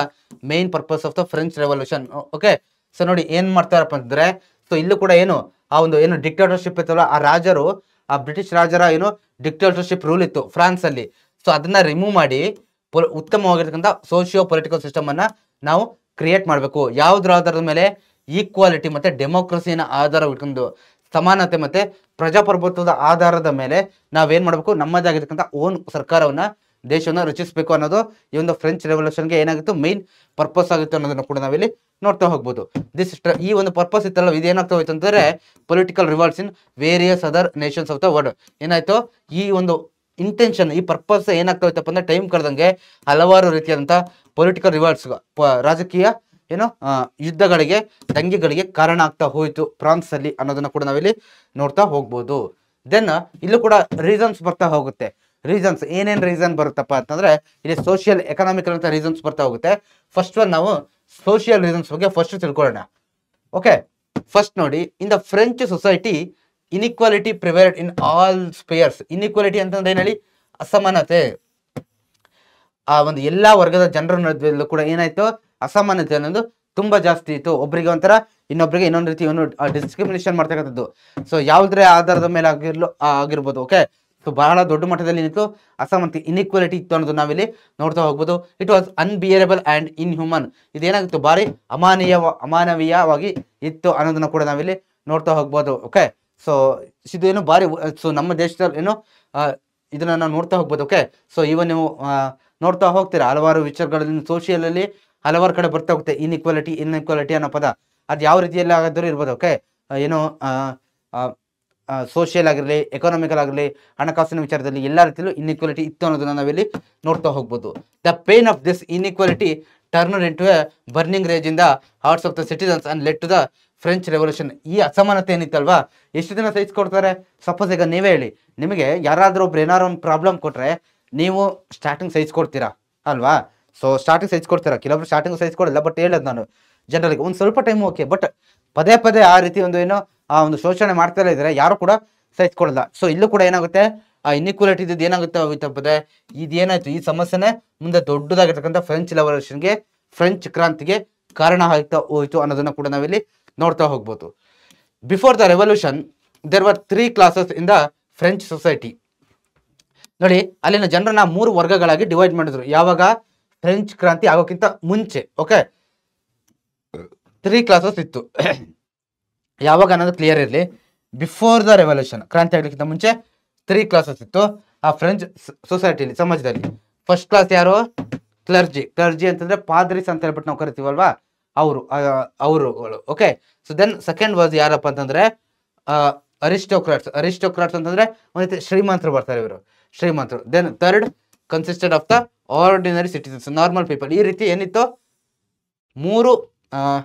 Speaker 1: main purpose of the French Revolution. Okay, so ನೋಡಿ ಏನ್ ಮಾಡ್ತಾರಪ್ಪ ಅಂತಂದ್ರೆ, so ಇಲ್ಲೂ ಕೂಡ ಏನು ಆ ಒಂದು ಏನು ಡಿಕ್ಟೇಟರ್ಶಿಪ್ ಇತ್ತಲ್ಲ, ಆ ರಾಜರು, ಆ ಬ್ರಿಟಿಷ್ ರಾಜರ ಏನು ಡಿಕ್ಟೇಟರ್ಶಿಪ್ ರೂಲ್ ಇತ್ತು ಫ್ರಾನ್ಸ್ ಅಲ್ಲಿ. ಸೊ ಅದನ್ನ ರಿಮೂವ್ ಮಾಡಿ ಉತ್ತಮವಾಗಿರ್ತಕ್ಕಂಥ ಸೋಶಿಯೋ ಪೊಲಿಟಿಕಲ್ ಸಿಸ್ಟಮ್ ಅನ್ನ ನಾವು ಕ್ರಿಯೇಟ್ ಮಾಡಬೇಕು. ಯಾವುದ್ರ ಆಧಾರದ ಮೇಲೆ, ಈಕ್ವಾಲಿಟಿ ಮತ್ತೆ ಡೆಮೋಕ್ರಸಿನ ಆಧಾರ ಇಟ್ಕೊಂಡು, ಸಮಾನತೆ ಮತ್ತೆ ಪ್ರಜಾಪ್ರಭುತ್ವದ ಆಧಾರದ ಮೇಲೆ ನಾವೇನ್ ಮಾಡಬೇಕು, ನಮ್ಮದಾಗಿರ್ತಕ್ಕಂಥ ಓನ್ ಸರ್ಕಾರವನ್ನ, ದೇಶವನ್ನ ರಚಿಸಬೇಕು ಅನ್ನೋದು ಈ ಒಂದು ಫ್ರೆಂಚ್ ರೆವಲ್ಯೂಷನ್ಗೆ ಏನಾಗಿತ್ತು, ಮೈನ್ ಪರ್ಪಸ್ ಆಗಿತ್ತು ಅನ್ನೋದನ್ನ ಕೂಡ ನಾವಿಲ್ಲಿ ನೋಡ್ತಾ ಹೋಗ್ಬೋದು. ಈ ಒಂದು ಪರ್ಪಸ್ ಇತ್ತಲ್ಲ, ಇದು ಏನಾಗ್ತಾ ಹೋಯ್ತು ಅಂತಂದ್ರೆ, political revolts in various other nations of the world. ಏನಾಯ್ತು, ಈ ಒಂದು ಇಂಟೆನ್ಷನ್, ಈ ಪರ್ಪಸ್ ಏನಾಗ್ತಾ ಹೋಯ್ತಪ್ಪ ಅಂದ್ರೆ, ಟೈಮ್ ಕಳೆದಂಗೆ ಹಲವಾರು ರೀತಿಯಾದಂಥ ಪೊಲಿಟಿಕಲ್ ರಿವಾಲ್ಟ್ಸ್, ರಾಜಕೀಯ ಏನು ಯುದ್ಧಗಳಿಗೆ, ದಂಗೆಗಳಿಗೆ ಕಾರಣ ಆಗ್ತಾ ಹೋಯ್ತು ಫ್ರಾನ್ಸ್ ಅಲ್ಲಿ ಅನ್ನೋದನ್ನ ಕೂಡ ನಾವಿಲ್ಲಿ ನೋಡ್ತಾ ಹೋಗ್ಬೋದು. ದೆನ್ ಇಲ್ಲೂ ಕೂಡ ರೀಸನ್ಸ್ ಬರ್ತಾ ಹೋಗುತ್ತೆ. ರೀಸನ್ಸ್ ಏನೇನು ರೀಸನ್ ಬರುತ್ತಪ್ಪ ಅಂತಂದ್ರೆ, ಇಲ್ಲಿ ಸೋಷಿಯಲ್ ಎಕನಾಮಿಕಲ್ ಅಂತ ರೀಸನ್ಸ್ ಬರ್ತಾ ಹೋಗುತ್ತೆ. ಫಸ್ಟ್ ಒನ್ ನಾವು ಸೋಷಿಯಲ್ ರೀಸನ್ಸ್ ಬಗ್ಗೆ ಫಸ್ಟ್ ತಿಳ್ಕೊಳ್ಳೋಣ. ಓಕೆ, ಫಸ್ಟ್ ನೋಡಿ, in the French society inequality prevailed in all spheres. Inequality ಅಂತಂದ್ರೆ ಏನು ಹೇಳಿ, ಅಸಮಾನತೆ. ಆ ಒಂದು ಎಲ್ಲಾ ವರ್ಗದ ಜನರ ನಡುವೆ ಕೂಡ ಏನಾಯ್ತು, ಅಸಮಾನತೆ ಅನ್ನೋದು ತುಂಬಾ ಜಾಸ್ತಿ ಇತ್ತು. ಒಬ್ಬರಿಗೆ ಒಂಥರ, ಇನ್ನೊಬ್ಬರಿಗೆ ಇನ್ನೊಂದು ರೀತಿ ಡಿಸ್ಕ್ರಿಮಿನೇಷನ್ ಮಾಡ್ತಕ್ಕಂಥದ್ದು. ಸೊ ಯಾವುದ್ರ ಆಧಾರದ ಮೇಲೆ ಆಗಿರ್ಬೋದು. ಓಕೆ, ಸೊ ಬಹಳ ದೊಡ್ಡ ಮಟ್ಟದಲ್ಲಿ ಏನಿತ್ತು, ಅಸಮಾನತೆ, ಇನ್ಇಕ್ವಾಲಿಟಿ ಇತ್ತು ಅನ್ನೋದು ನಾವಿಲ್ಲಿ ನೋಡ್ತಾ ಹೋಗ್ಬೋದು. It was unbearable and inhuman. ಇದೇನಾಗಿತ್ತು, ಭಾರಿ ಅಮಾನವೀಯವಾಗಿ ಇತ್ತು ಅನ್ನೋದನ್ನ ಕೂಡ ನಾವಿಲ್ಲಿ ನೋಡ್ತಾ ಹೋಗ್ಬೋದು. ಓಕೆ, ಸೊ ಇದು ಏನು ಭಾರಿ, ಸೊ ನಮ್ಮ ದೇಶದಲ್ಲಿ ಏನು ಇದನ್ನ ನಾವು ನೋಡ್ತಾ ಹೋಗ್ಬೋದು. ಓಕೆ, ಸೊ ಇವನ್ ನೀವು ನೋಡ್ತಾ ಹೋಗ್ತೀರಾ ಹಲವಾರು ವಿಚಾರಗಳಲ್ಲಿ, ಸೋಷಿಯಲ್ ಅಲ್ಲಿ ಹಲವಾರು ಕಡೆ ಬರ್ತಾ ಹೋಗುತ್ತೆ ಇನ್ಇಕ್ವಾಲಿಟಿ ಅನ್ನೋ ಪದ. ಅದು ಯಾವ ರೀತಿಯಲ್ಲಿ ಆಗಾದ್ರೂ ಇರ್ಬೋದು. ಓಕೆ, ಏನು ಸೋಷಿಯಲ್ ಆಗಿರಲಿ, ಎಕನಾಮಿಕಲ್ ಆಗಿರಲಿ, ಹಣಕಾಸಿನ ವಿಚಾರದಲ್ಲಿ ಎಲ್ಲ ರೀತಿಯಲ್ಲೂ ಇನ್ಇಕ್ವಾಲಿಟಿ ಇತ್ತು ಅನ್ನೋದನ್ನ ನಾವಿಲ್ಲಿ ನೋಡ್ತಾ ಹೋಗ್ಬೋದು. The pain of this inequality turn in to a burning rage in the hearts of the citizens and let to the French revolution. ಈ ಅಸಮಾನತೆ ಏನಿತ್ತಲ್ವಾ, ಎಷ್ಟು ದಿನ ಸಹಿಸ್ಕೊಡ್ತಾರೆ? ಸಪೋಸ್ ಈಗ ನೀವೇ ಹೇಳಿ, ನಿಮಗೆ ಯಾರಾದ್ರೂ ಒಬ್ರು ಏನಾದ್ರು ಒಂದು ಪ್ರಾಬ್ಲಮ್ ಕೊಟ್ರೆ ನೀವು ಸ್ಟಾರ್ಟಿಂಗ್ ಸಹಿಸ್ಕೊಡ್ತೀರಾ ಅಲ್ವಾ? ಸೊ ಸ್ಟಾರ್ಟಿಂಗ್ ಸಹಿಸ್ಕೊಡ್ತೀರಾ, ಕೆಲವೊಬ್ರು ಸ್ಟಾರ್ಟಿಂಗ್ ಸಹಿಸ್ಕೊಡಲ್ಲ. ಬಟ್ ಹೇಳೋದು ನಾನು ಜನರಿಗೆ ಒಂದು ಸ್ವಲ್ಪ ಟೈಮ್ ಓಕೆ, ಬಟ್ ಪದೇ ಪದೇ ಆ ರೀತಿ ಒಂದು ಏನೋ ಆ ಒಂದು ಶೋಷಣೆ ಮಾಡ್ತಾ ಇದ್ರೆ ಯಾರು ಕೂಡ ಸಹಿಸ್ಕೊಡಲ್ಲ. ಸೊ ಇಲ್ಲೂ ಕೂಡ ಏನಾಗುತ್ತೆ, ಆ ಇನ್ಇಕ್ವಾಲಿಟಿ ಇದ್ದು ಏನಾಗುತ್ತೆ, ಇದೇನಾಯ್ತು, ಈ ಸಮಸ್ಯೆನೇ ಮುಂದೆ ದೊಡ್ಡದಾಗಿರ್ತಕ್ಕಂಥ ಫ್ರೆಂಚ್ ರೆವಲ್ಯೂಷನ್ಗೆ, ಫ್ರೆಂಚ್ ಕ್ರಾಂತಿಗೆ ಕಾರಣ ಆಗ್ತಾ ಹೋಯ್ತು ಅನ್ನೋದನ್ನ ಕೂಡ ನಾವಿಲ್ಲಿ ನೋಡ್ತಾ ಹೋಗ್ಬೋದು. Before the revolution there were 3 classes in the French society. ನೋಡಿ, ಅಲ್ಲಿನ ಜನರನ್ನ 3 ವರ್ಗಗಳಾಗಿ ಡಿವೈಡ್ ಮಾಡಿದ್ರು. ಯಾವಾಗ, ಫ್ರೆಂಚ್ ಕ್ರಾಂತಿ ಆಗೋಕ್ಕಿಂತ ಮುಂಚೆ. ಓಕೆ, 3 ಕ್ಲಾಸಸ್ ಇತ್ತು. ಯಾವಾಗ ಅನ್ನೋದು ಕ್ಲಿಯರ್ ಇರಲಿ. ಬಿಫೋರ್ ದ ರೆವಲ್ಯೂಷನ್, ಕ್ರಾಂತಿ ಆಗಲಿಕ್ಕಿಂತ ಮುಂಚೆ 3 ಕ್ಲಾಸಸ್ ಇತ್ತು ಆ ಫ್ರೆಂಚ್ ಸೊಸೈಟಿಲಿ, ಸಮಾಜದಲ್ಲಿ. ಫಸ್ಟ್ ಕ್ಲಾಸ್ ಯಾರು? ಕ್ಲರ್ಜಿ ಅಂತಂದ್ರೆ ಪಾದ್ರಿಸ್ ಅಂತ ಹೇಳ್ಬಿಟ್ಟು ನಾವು ಕರಿತೀವಲ್ವಾ, ಅವರುಗಳು. Okay, so then second was ಯಾರಪ್ಪ ಅಂತಂದ್ರೆ ಅರಿಸ್ಟೋಕ್ರಾಟ್ಸ್ ಅಂತಂದ್ರೆ ಒಂದು ರೀತಿ ಶ್ರೀಮಂತರು ಬರ್ತಾರೆ, ಇವರು ಶ್ರೀಮಂತರು. Then third consisted of the ordinary citizens, normal people. ಈ ರೀತಿ ಏನಿತ್ತು, ಮೂರು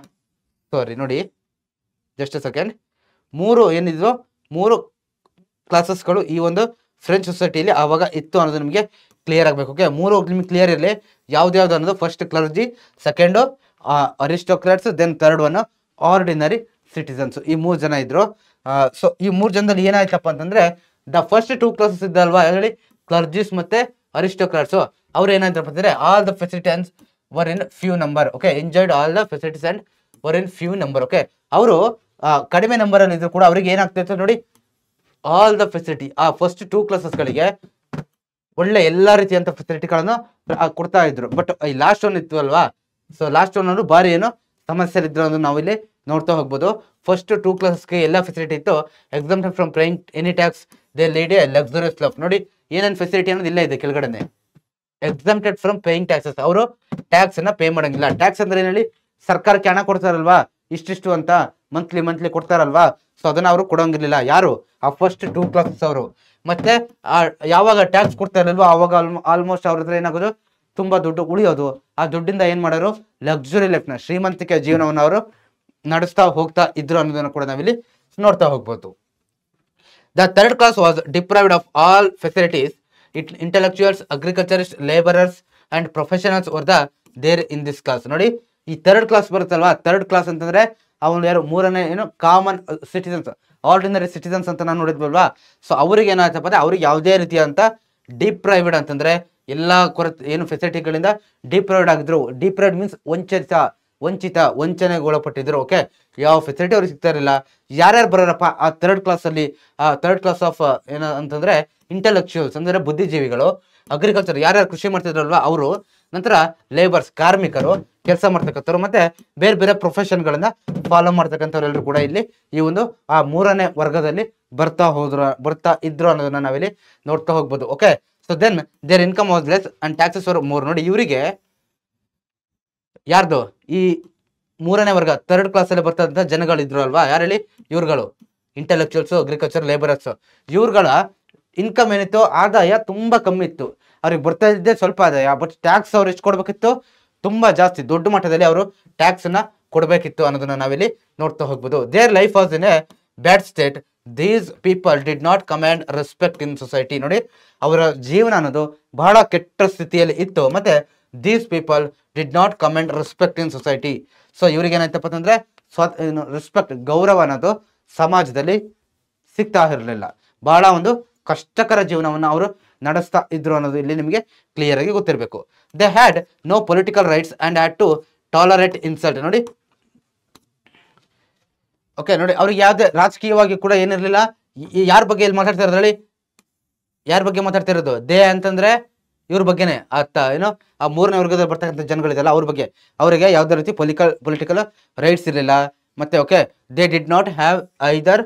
Speaker 1: ಸಾರಿ ನೋಡಿ ಜಸ್ಟ್ ಅ ಸೆಕೆಂಡ್, ಮೂರು ಏನಿದ್ವು, ಮೂರು ಕ್ಲಾಸಸ್ಗಳು ಈ ಒಂದು ಫ್ರೆಂಚ್ ಸೊಸೈಟಿಯಲ್ಲಿ ಆವಾಗ ಇತ್ತು ಅನ್ನೋದು ನಿಮಗೆ ಕ್ಲಿಯರ್ ಆಗಬೇಕು. ಓಕೆ, ಮೂರು ನಿಮ್ಗೆ ಕ್ಲಿಯರ್ ಇರಲಿ ಯಾವ್ದು ಅನ್ನೋದು. First clergy, second aristocrats, then third one ordinary citizens. ಈ 3 ಜನ ಇದ್ರು. ಸೊ ಈ 3 ಜನದಲ್ಲಿ ಏನಾಯ್ತಪ್ಪ ಅಂತಂದ್ರೆ, ದ ಫಸ್ಟ್ 2 ಕ್ಲಾಸಸ್ ಇದ್ದಲ್ವಾ ಹೇಳಿ, ಕ್ಲರ್ಜಿಸ್ ಮತ್ತೆ ಅರಿಸ್ಟೋಕ್ರಾಟ್ಸ್, ಅವ್ರು ಏನಾಯ್ತಪ್ಪ ಅಂತಂದ್ರೆ all the facilities were in few number. Okay, enjoyed all the facilities and were in few number. Okay, ಅವರು ಕಡಿಮೆ ನಂಬರ್ ಅಲ್ಲಿ ಇದ್ರು ಕೂಡ ಅವ್ರಿಗೆ ಏನಾಗ್ತಿತ್ತು ನೋಡಿ, ಆಲ್ ದ ಫೆಸಿಲಿಟಿ, ಆ ಫಸ್ಟ್ 2 ಕ್ಲಾಸಸ್ಗಳಿಗೆ ಒಳ್ಳೆ ಎಲ್ಲಾ ರೀತಿಯಂತ ಫೆಸಿಲಿಟಿಗಳನ್ನು ಕೊಡ್ತಾ ಇದ್ರು. ಬಟ್ ಈ ಲಾಸ್ಟ್ ಒನ್ ಇತ್ತು ಅಲ್ವಾ, ಸೊ ಲಾಸ್ಟ್ ಒನ್ ಅವರು ಬಾರಿ ಏನು ಸಮಸ್ಯೆ ಇದ್ರು ಅನ್ನೋದು ನಾವಿಲ್ಲಿ ನೋಡ್ತಾ ಹೋಗ್ಬೋದು. ಫಸ್ಟ್ 2 ಕ್ಲಾಸಸ್ಗೆ ಎಲ್ಲ ಫೆಸಿಲಿಟಿ ಇತ್ತು. Exemption from paying any tax, they lead A luxurious life. ನೋಡಿ ಏನೇನು ಫೆಸಿಲಿಟಿ ಅನ್ನೋದು ಇಲ್ಲ ಇದೆ ಕೆಳಗಡೆ. ಎಕ್ಸಾಮ್ಟೆಡ್ ಫ್ರಮ್ ಪೇಯಿಂಗ್ ಟ್ಯಾಕ್ಸಸ್, ಅವರು ಟ್ಯಾಕ್ಸ್ ಅನ್ನ ಪೇ ಮಾಡಂಗಿಲ್ಲ. ಟ್ಯಾಕ್ಸ್ ಅಂದ್ರೆ ಏನ್ ಹೇಳಿ, ಸರ್ಕಾರಕ್ಕೆ ಹಣ ಕೊಡ್ತಾರಲ್ವಾ, ಇಷ್ಟಿಷ್ಟು ಅಂತ ಮಂತ್ಲಿ ಕೊಡ್ತಾರಲ್ವಾ, ಸೊ ಅದನ್ನ ಅವರು ಕೊಡೋಂಗಿರ್ಲಿಲ್ಲ. ಯಾರು, ಆ ಫಸ್ಟ್ 2 ಕ್ಲಾಸಸ್ ಅವರು. ಮತ್ತೆ ಯಾವಾಗ ಟ್ಯಾಕ್ಸ್ ಕೊಡ್ತಾ ಇರಲ್ವಾ ಅವಾಗ ಆಲ್ಮೋಸ್ಟ್ ಅವ್ರ ಹತ್ರ ಏನಾಗೋದು, ತುಂಬಾ ದುಡ್ಡು ಉಳಿಯೋದು. ಆ ದುಡ್ಡಿಂದ ಏನ್ ಮಾಡೋರು, ಲಕ್ಸುರಿ ಲೈಫ್ನ, ಶ್ರೀಮಂತಿಕೆ ಜೀವನವನ್ನು ಅವರು ನಡೆಸ್ತಾ ಹೋಗ್ತಾ ಇದ್ರು ಅನ್ನೋದನ್ನು ಕೂಡ ನಾವಿಲ್ಲಿ ನೋಡ್ತಾ ಹೋಗ್ಬೋದು. The third class was deprived of all facilities. Intellectuals, agriculturist, labourers and professionals were the there in this class. ನೋಡಿ ಈ ಥರ್ಡ್ ಕ್ಲಾಸ್ ಬರುತ್ತಲ್ವಾ, ಥರ್ಡ್ ಕ್ಲಾಸ್ ಅಂತಂದ್ರೆ ಅವನು ಯಾರು, ಮೂರನೇ ಏನು ಕಾಮನ್ ಸಿಟಿಸನ್ಸ್, ಆರ್ಡಿನರಿ ಸಿಟಿಸನ್ಸ್ ಅಂತ ನಾವು ನೋಡಿದ್ವಲ್ವಾ. ಸೊ ಅವ್ರಿಗೆ ಏನಾಯ್ತಪ್ಪ ಅಂದ್ರೆ, ಅವ್ರಿಗೆ ಯಾವುದೇ ರೀತಿಯಂತ ಡಿಪ್ರೈವ್ಡ್ ಅಂತಂದ್ರೆ ಎಲ್ಲಾ ಕೊರತೆ ಏನು ಫೆಸಿಲಿಟಿಗಳಿಂದ ಡಿಪ್ರೈವ್ಡ್ ಆಗಿದ್ರು. ಡಿಪ್ರೈವ್ಡ್ ಮೀನ್ಸ್ ವಂಚನೆಗೆ ಒಳಪಟ್ಟಿದ್ರು. ಓಕೆ, ಯಾವ ಫೆಸಿಲಿಟಿ ಅವ್ರಿಗೆ ಸಿಗ್ತಾ ಇರಲಿಲ್ಲ. ಯಾರ್ಯಾರು ಬರೋರಪ್ಪ ಆ ಥರ್ಡ್ ಕ್ಲಾಸ್ ಅಲ್ಲಿ, ಆ ಥರ್ಡ್ ಕ್ಲಾಸ್ ಆಫ್ ಏನ ಅಂತಂದ್ರೆ ಇಂಟೆಲೆಕ್ಚುಯಲ್ಸ್ ಅಂದ್ರೆ ಬುದ್ಧಿಜೀವಿಗಳು, ಅಗ್ರಿಕಲ್ಚರ್ ಯಾರ್ಯಾರು ಕೃಷಿ ಮಾಡ್ತಿದ್ರಲ್ವಾ ಅವರು, ನಂತರ ಲೇಬರ್ಸ್ ಕಾರ್ಮಿಕರು, ಕೆಲಸ ಮಾಡ್ತಕ್ಕಂಥವ್ರು, ಮತ್ತೆ ಬೇರೆ ಬೇರೆ ಪ್ರೊಫೆಷನ್ಗಳನ್ನ ಫಾಲೋ ಮಾಡ್ತಕ್ಕಂಥವ್ರೆಲ್ಲರೂ ಕೂಡ ಇಲ್ಲಿ ಈ ಒಂದು ಆ ಮೂರನೇ ವರ್ಗದಲ್ಲಿ ಬರ್ತಾ ಇದ್ರು ಅನ್ನೋದನ್ನ ನಾವಿಲ್ಲಿ ನೋಡ್ತಾ ಹೋಗ್ಬೋದು. Okay, so then their income was less and taxes were more. ನೋಡಿ ಇವರಿಗೆ ಯಾರ್ದು, ಈ ಮೂರನೇ ವರ್ಗ ಥರ್ಡ್ ಕ್ಲಾಸ್ ಅಲ್ಲಿ ಬರ್ತಕ್ಕಂಥ ಜನಗಳಿದ್ರು ಅಲ್ವಾ, ಯಾರಲ್ಲಿ, ಇವ್ರುಗಳು ಇಂಟೆಲೆಕ್ಚುಯಲ್ಸ್, ಅಗ್ರಿಕಲ್ಚರ್, ಲೇಬರರ್ಸ್, ಇವ್ರುಗಳ ಇನ್ಕಮ್ ಏನಿತ್ತು, ಆದಾಯ ತುಂಬಾ ಕಮ್ಮಿ ಇತ್ತು. ಅವ್ರಿಗೆ ಬರ್ತಾ ಇದ್ದೆ ಸ್ವಲ್ಪ ಆದಾಯ, ಬಟ್ ಟ್ಯಾಕ್ಸ್ ಅವ್ರು ಎಷ್ಟು ಕೊಡ್ಬೇಕಿತ್ತು, ತುಂಬಾ ಜಾಸ್ತಿ ದೊಡ್ಡ ಮಟ್ಟದಲ್ಲಿ ಅವರು ಟ್ಯಾಕ್ಸ್ ಅನ್ನ ಕೊಡಬೇಕಿತ್ತು ಅನ್ನೋದನ್ನ ನಾವಿಲ್ಲಿ ನೋಡ್ತಾ ಹೋಗ್ಬೋದು. Their life was in a bad state. These people did not command respect in society. ನೋಡಿ ಅವರ ಜೀವನ ಅನ್ನೋದು ಬಹಳ ಕೆಟ್ಟ ಸ್ಥಿತಿಯಲ್ಲಿ ಇತ್ತು. ಮತ್ತೆ these people did not command respect in society. So ಇವ್ರಿಗೆ ಏನಾಯ್ತಪ್ಪ ಅಂತಂದ್ರೆ ರೆಸ್ಪೆಕ್ಟ್, ಗೌರವ ಅನ್ನೋದು ಸಮಾಜದಲ್ಲಿ ಸಿಗ್ತಾ ಇರಲಿಲ್ಲ. ಬಹಳ ಒಂದು ಕಷ್ಟಕರ ಜೀವನವನ್ನು ಅವರು ನಡೆಸ್ತಾ ಇದ್ರು ಅನ್ನೋದು ಇಲ್ಲಿ ನಿಮಗೆ ಕ್ಲಿಯರ್ ಆಗಿ ಗೊತ್ತಿರಬೇಕು. They had no political rights and had to tolerate insult. ನೋಡಿ ಓಕೆ, ನೋಡಿ ಅವ್ರಿಗೆ ಯಾವುದೇ ರಾಜಕೀಯವಾಗಿ ಕೂಡ ಏನಿರಲಿಲ್ಲ. ಯಾರ ಬಗ್ಗೆ ಇಲ್ಲಿ ಮಾತಾಡ್ತಾ ಇರೋದು ಹೇಳಿ, ಯಾರ ಬಗ್ಗೆ ಮಾತಾಡ್ತಾ ಇರೋದು, ದೇ ಅಂತಂದ್ರೆ ಇವ್ರ ಬಗ್ಗೆನೆ, ಏನು ಆ ಮೂರನೇ ವರ್ಗದಲ್ಲಿ ಬರ್ತಕ್ಕಂಥ ಜನಗಳಿದೆಲ್ಲ ಅವ್ರ ಬಗ್ಗೆ. ಅವರಿಗೆ ಯಾವುದೇ ರೀತಿ ಪೊಲಿಟಿಕಲ್ ರೈಟ್ಸ್ ಇರಲಿಲ್ಲ. ಮತ್ತೆ okay, they did not have either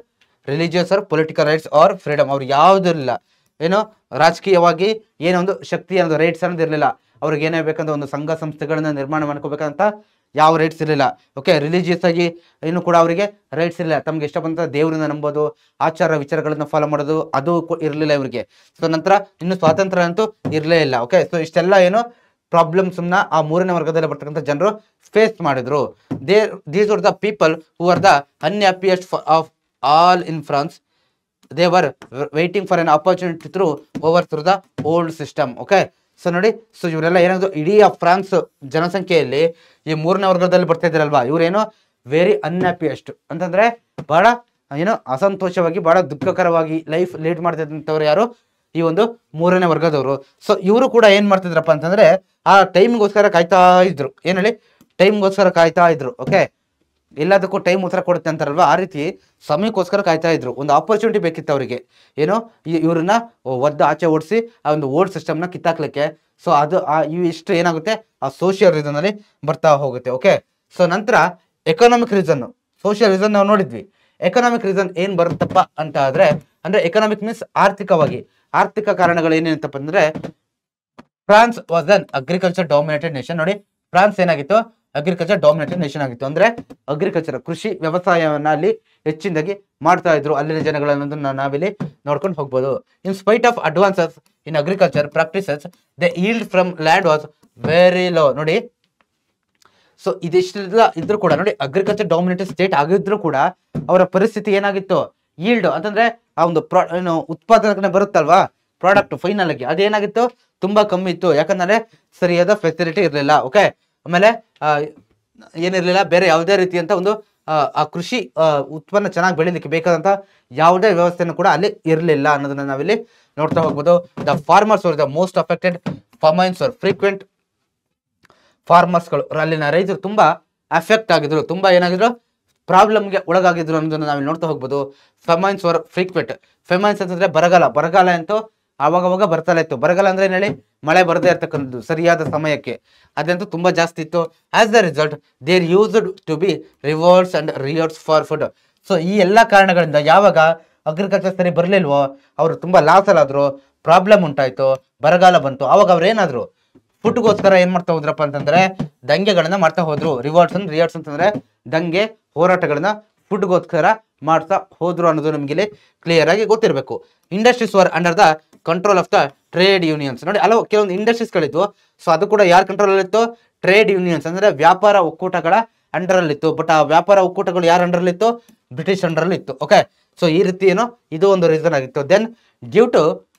Speaker 1: religious or political rights or freedom. ಅವ್ರಿಗೆ ಯಾವುದೂ ಇರಲಿಲ್ಲ, ಏನು ರಾಜಕೀಯವಾಗಿ ಏನೊಂದು ಶಕ್ತಿ ಅನ್ನೋದು ರೈಟ್ಸ್ ಅನ್ನೋದು ಇರಲಿಲ್ಲ. ಅವ್ರಿಗೆ ಏನೇ ಬೇಕಂದ್ರೆ ಒಂದು ಸಂಘ ಸಂಸ್ಥೆಗಳನ್ನ ನಿರ್ಮಾಣ ಮಾಡ್ಕೋಬೇಕಂತ ಯಾವ ರೈಟ್ಸ್ ಇರಲಿಲ್ಲ. ಓಕೆ, ರಿಲಿಜಿಯಸ್ ಆಗಿ ಏನು ಕೂಡ ಅವರಿಗೆ ರೈಟ್ಸ್ ಇರಲಿಲ್ಲ. ತಮ್ಗೆ ಇಷ್ಟ ಬಂದ ದೇವರನ್ನ ನಂಬೋದು, ಆಚಾರ ವಿಚಾರಗಳನ್ನ ಫಾಲೋ ಮಾಡೋದು ಅದು ಇರಲಿಲ್ಲ ಇವರಿಗೆ. ಸೊ ನಂತರ ಇನ್ನು ಸ್ವಾತಂತ್ರ್ಯ ಅಂತೂ ಇರಲೇ ಇಲ್ಲ. ಓಕೆ, ಸೊ ಇಷ್ಟೆಲ್ಲ ಏನು ಪ್ರಾಬ್ಲಮ್ಸ್ ಆ ಮೂರನೇ ವರ್ಗದಲ್ಲಿ ಬರ್ತಕ್ಕಂಥ ಜನರು ಫೇಸ್ ಮಾಡಿದ್ರು. These are the people who are the unhappiest of all in France. They were waiting for an opportunity through the old system. Okay, so ನೋಡಿ, ಸೊ ಇವರೆಲ್ಲ ಏನಾದ್ರು ಇಡೀ ಫ್ರಾನ್ಸ್ ಜನಸಂಖ್ಯೆಯಲ್ಲಿ ಈ ಮೂರನೇ ವರ್ಗದಲ್ಲಿ ಬರ್ತಾ ಇದ್ರಲ್ವಾ, ಇವರೇನು ವೆರಿ ಅನ್ಹ್ಯಾಪಿಯೆಸ್ಟ್ ಅಂತಂದ್ರೆ ಬಹಳ ಏನೋ ಅಸಂತೋಷವಾಗಿ, ಬಹಳ ದುಃಖಕರವಾಗಿ ಲೈಫ್ ಲೀಡ್ ಮಾಡ್ತಿದ್ದಂಥವ್ರು ಯಾರು, ಈ ಒಂದು ಮೂರನೇ ವರ್ಗದವರು. ಸೊ ಇವರು ಕೂಡ ಏನ್ ಮಾಡ್ತಿದ್ರಪ್ಪ ಅಂತಂದ್ರೆ ಆ ಟೈಮ್ಗೋಸ್ಕರ ಕಾಯ್ತಾ ಇದ್ರು. ಏನ್ ಹೇಳಿ, ಟೈಮ್ಗೋಸ್ಕರ ಕಾಯ್ತಾ ಇದ್ರು. ಓಕೆ, ಎಲ್ಲದಕ್ಕೂ ಟೈಮ್ ಉತ್ತರ ಕೊಡುತ್ತೆ ಅಂತಾರಲ್ವಾ, ಆ ರೀತಿ ಸಮಯಕ್ಕೋಸ್ಕರ ಕಾಯ್ತಾ ಇದ್ರು. ಒಂದು ಆಪರ್ಚುನಿಟಿ ಬೇಕಿತ್ತು ಅವರಿಗೆ, ಏನೋ ಇವ್ರನ್ನ ಒದ್ದು ಆಚೆ ಓಡಿಸಿ ಆ ಒಂದು ಓಲ್ಡ್ ಸಿಸ್ಟಮ್ನ ಕಿತ್ತಾಕ್ಲಿಕ್ಕೆ. ಸೊ ಅದು ಇಷ್ಟು ಏನಾಗುತ್ತೆ, ಆ ಸೋಷಿಯಲ್ ರೀಸನ್ ಅಲ್ಲಿ ಬರ್ತಾ ಹೋಗುತ್ತೆ. ಓಕೆ, ಸೊ ನಂತರ ಎಕನಾಮಿಕ್ ರೀಸನ್, ಸೋಷಿಯಲ್ ರೀಸನ್ ನಾವು ನೋಡಿದ್ವಿ. ಎಕನಾಮಿಕ್ ರೀಸನ್ ಏನ್ ಬರುತ್ತಪ್ಪ ಅಂತ ಅಂದ್ರೆ ಎಕನಾಮಿಕ್ ಮೀನ್ಸ್ ಆರ್ಥಿಕವಾಗಿ, ಆರ್ಥಿಕ ಕಾರಣಗಳು ಏನೇನಂತಪ್ಪ ಅಂದ್ರೆ France was an agriculture dominated nation. ನೋಡಿ ಫ್ರಾನ್ಸ್ ಏನಾಗಿತ್ತು, ಅಗ್ರಿಕಲ್ಚರ್ ಡಾಮಿನೇಟೆಡ್ ನೇಷನ್ ಆಗಿತ್ತು. ಅಂದ್ರೆ ಅಗ್ರಿಕಲ್ಚರ್ ಕೃಷಿ ವ್ಯವಸಾಯವನ್ನ ಅಲ್ಲಿ ಹೆಚ್ಚಿನದಾಗಿ ಮಾಡ್ತಾ ಇದ್ರು ಅಲ್ಲಿನ ಜನಗಳು ಅನ್ನೋದನ್ನ ನಾವಿಲ್ಲಿ ನೋಡ್ಕೊಂಡು ಹೋಗ್ಬೋದು. In spite of advances in agriculture practices the yield from land was very low. ನೋಡಿ, ಸೊ ಇದಿಷ್ಟೆಲ್ಲ ಇದ್ರೂ ಕೂಡ ನೋಡಿ, ಅಗ್ರಿಕಲ್ಚರ್ ಡಾಮಿನೇಟೆಡ್ ಸ್ಟೇಟ್ ಆಗಿದ್ರು ಕೂಡ ಅವರ ಪರಿಸ್ಥಿತಿ ಏನಾಗಿತ್ತು, ಈಲ್ಡ್ ಅಂತಂದ್ರೆ ಆ ಒಂದು ಉತ್ಪಾದನೆ ಬರುತ್ತಲ್ವಾ ಪ್ರಾಡಕ್ಟ್ ಫೈನಲ್ ಆಗಿ, ಅದೇನಾಗಿತ್ತು ತುಂಬಾ ಕಮ್ಮಿ ಇತ್ತು. ಯಾಕಂದ್ರೆ ಸರಿಯಾದ ಫೆಸಿಲಿಟಿ ಇರಲಿಲ್ಲ. ಓಕೆ, ಆಮೇಲೆ ಏನಿರಲಿಲ್ಲ, ಬೇರೆ ಯಾವುದೇ ರೀತಿಯಂತ ಒಂದು ಆ ಕೃಷಿ ಉತ್ಪನ್ನ ಚೆನ್ನಾಗಿ ಬೆಳೀಲಿಕ್ಕೆ ಬೇಕಾದಂತ ಯಾವುದೇ ವ್ಯವಸ್ಥೆಯನ್ನು ಕೂಡ ಅಲ್ಲಿ ಇರಲಿಲ್ಲ ಅನ್ನೋದನ್ನ ನಾವಿಲ್ಲಿ ನೋಡ್ತಾ ಹೋಗ್ಬೋದು. The farmers the most affected famines frequent ಫಾರ್ಮರ್ಸ್ಗಳು, ಅಲ್ಲಿನ ರೈತರು ತುಂಬಾ ಅಫೆಕ್ಟ್ ಆಗಿದ್ರು, ತುಂಬಾ ಏನಾಗಿದ್ರು ಪ್ರಾಬ್ಲಮ್ಗೆ ಒಳಗಾಗಿದ್ರು ಅನ್ನೋದನ್ನ ನಾವಿಲ್ಲಿ ನೋಡ್ತಾ ಹೋಗ್ಬೋದು. ಫೆಮೈನ್ಸ್ ವರ್ ಫ್ರೀಕ್ವೆಂಟ್. ಫೆಮೈನ್ಸ್ ಅಂತಂದ್ರೆ ಬರಗಾಲ ಅಂತೂ ಅವಾಗವಾಗ ಬರ್ತಾನೆ ಇತ್ತು. ಬರಗಾಲ ಅಂದ್ರೆ ಏನ್ ಹೇಳಿ, ಮಳೆ ಬರದೇ ಇರ್ತಕ್ಕಂಥದ್ದು ಸರಿಯಾದ ಸಮಯಕ್ಕೆ, ಅದಂತೂ ತುಂಬಾ ಜಾಸ್ತಿ ಇತ್ತು. As the result there used to be revolts and riots for food. So ಈ ಎಲ್ಲಾ ಕಾರಣಗಳಿಂದ ಯಾವಾಗ ಅಗ್ರಿಕಲ್ಚರ್ ಸರಿ ಬರ್ಲಿಲ್ವೋ ಅವರು ತುಂಬಾ ಲಾಸ್ ಅಲ್ಲಾದ್ರು, ಪ್ರಾಬ್ಲಮ್ ಉಂಟಾಯ್ತು, ಬರಗಾಲ ಬಂತು, ಅವಾಗ ಅವ್ರು ಏನಾದ್ರು ಫುಡ್ಗೋಸ್ಕರ ಏನ್ ಮಾಡ್ತಾ ಹೋದ್ರಪ್ಪ ಅಂತಂದ್ರೆ ದಂಗೆಗಳನ್ನ ಮಾಡ್ತಾ ಹೋದ್ರು. ರಿವೋಲ್ಟ್ಸ್ ಅಂಡ್ ರಿಯರ್ಸ್ ಅಂತಂದ್ರೆ ದಂಗೆ ಹೋರಾಟಗಳನ್ನ ಫುಡ್ಗೋಸ್ಕರ ಮಾಡ್ತಾ ಹೋದ್ರು ಅನ್ನೋದು ನಮ್ಗೆ ಇಲ್ಲಿ ಕ್ಲಿಯರ್ ಆಗಿ ಗೊತ್ತಿರಬೇಕು. Industries var under the control of the trade unions. ನೋಡಿ, ಹಲವು ಕೆಲವೊಂದು ಇಂಡಸ್ಟ್ರೀಸ್ಗಳಿತ್ತು. ಸೊ ಅದು ಕೂಡ ಯಾರ ಕಂಟ್ರೋಲ್ ಅಲ್ಲಿ ಇತ್ತು, ಟ್ರೇಡ್ ಯೂನಿಯನ್ಸ್ ಅಂದ್ರೆ ವ್ಯಾಪಾರ ಒಕ್ಕೂಟಗಳ ಅಂಡರ್ ಅಲ್ಲಿ ಇತ್ತು. ಬಟ್ ಆ ವ್ಯಾಪಾರ ಒಕ್ಕೂಟಗಳು ಯಾರ ಅಂಡರ್ ಅಲ್ಲಿ ಇತ್ತು, ಬ್ರಿಟಿಷ್ ಅಂಡರ್ ಅಲ್ಲಿ ಇತ್ತು. ಓಕೆ, ಸೊ ಈ ರೀತಿ ಏನೋ ಇದು ಒಂದು ರೀಸನ್ ಆಗಿತ್ತು. Then due to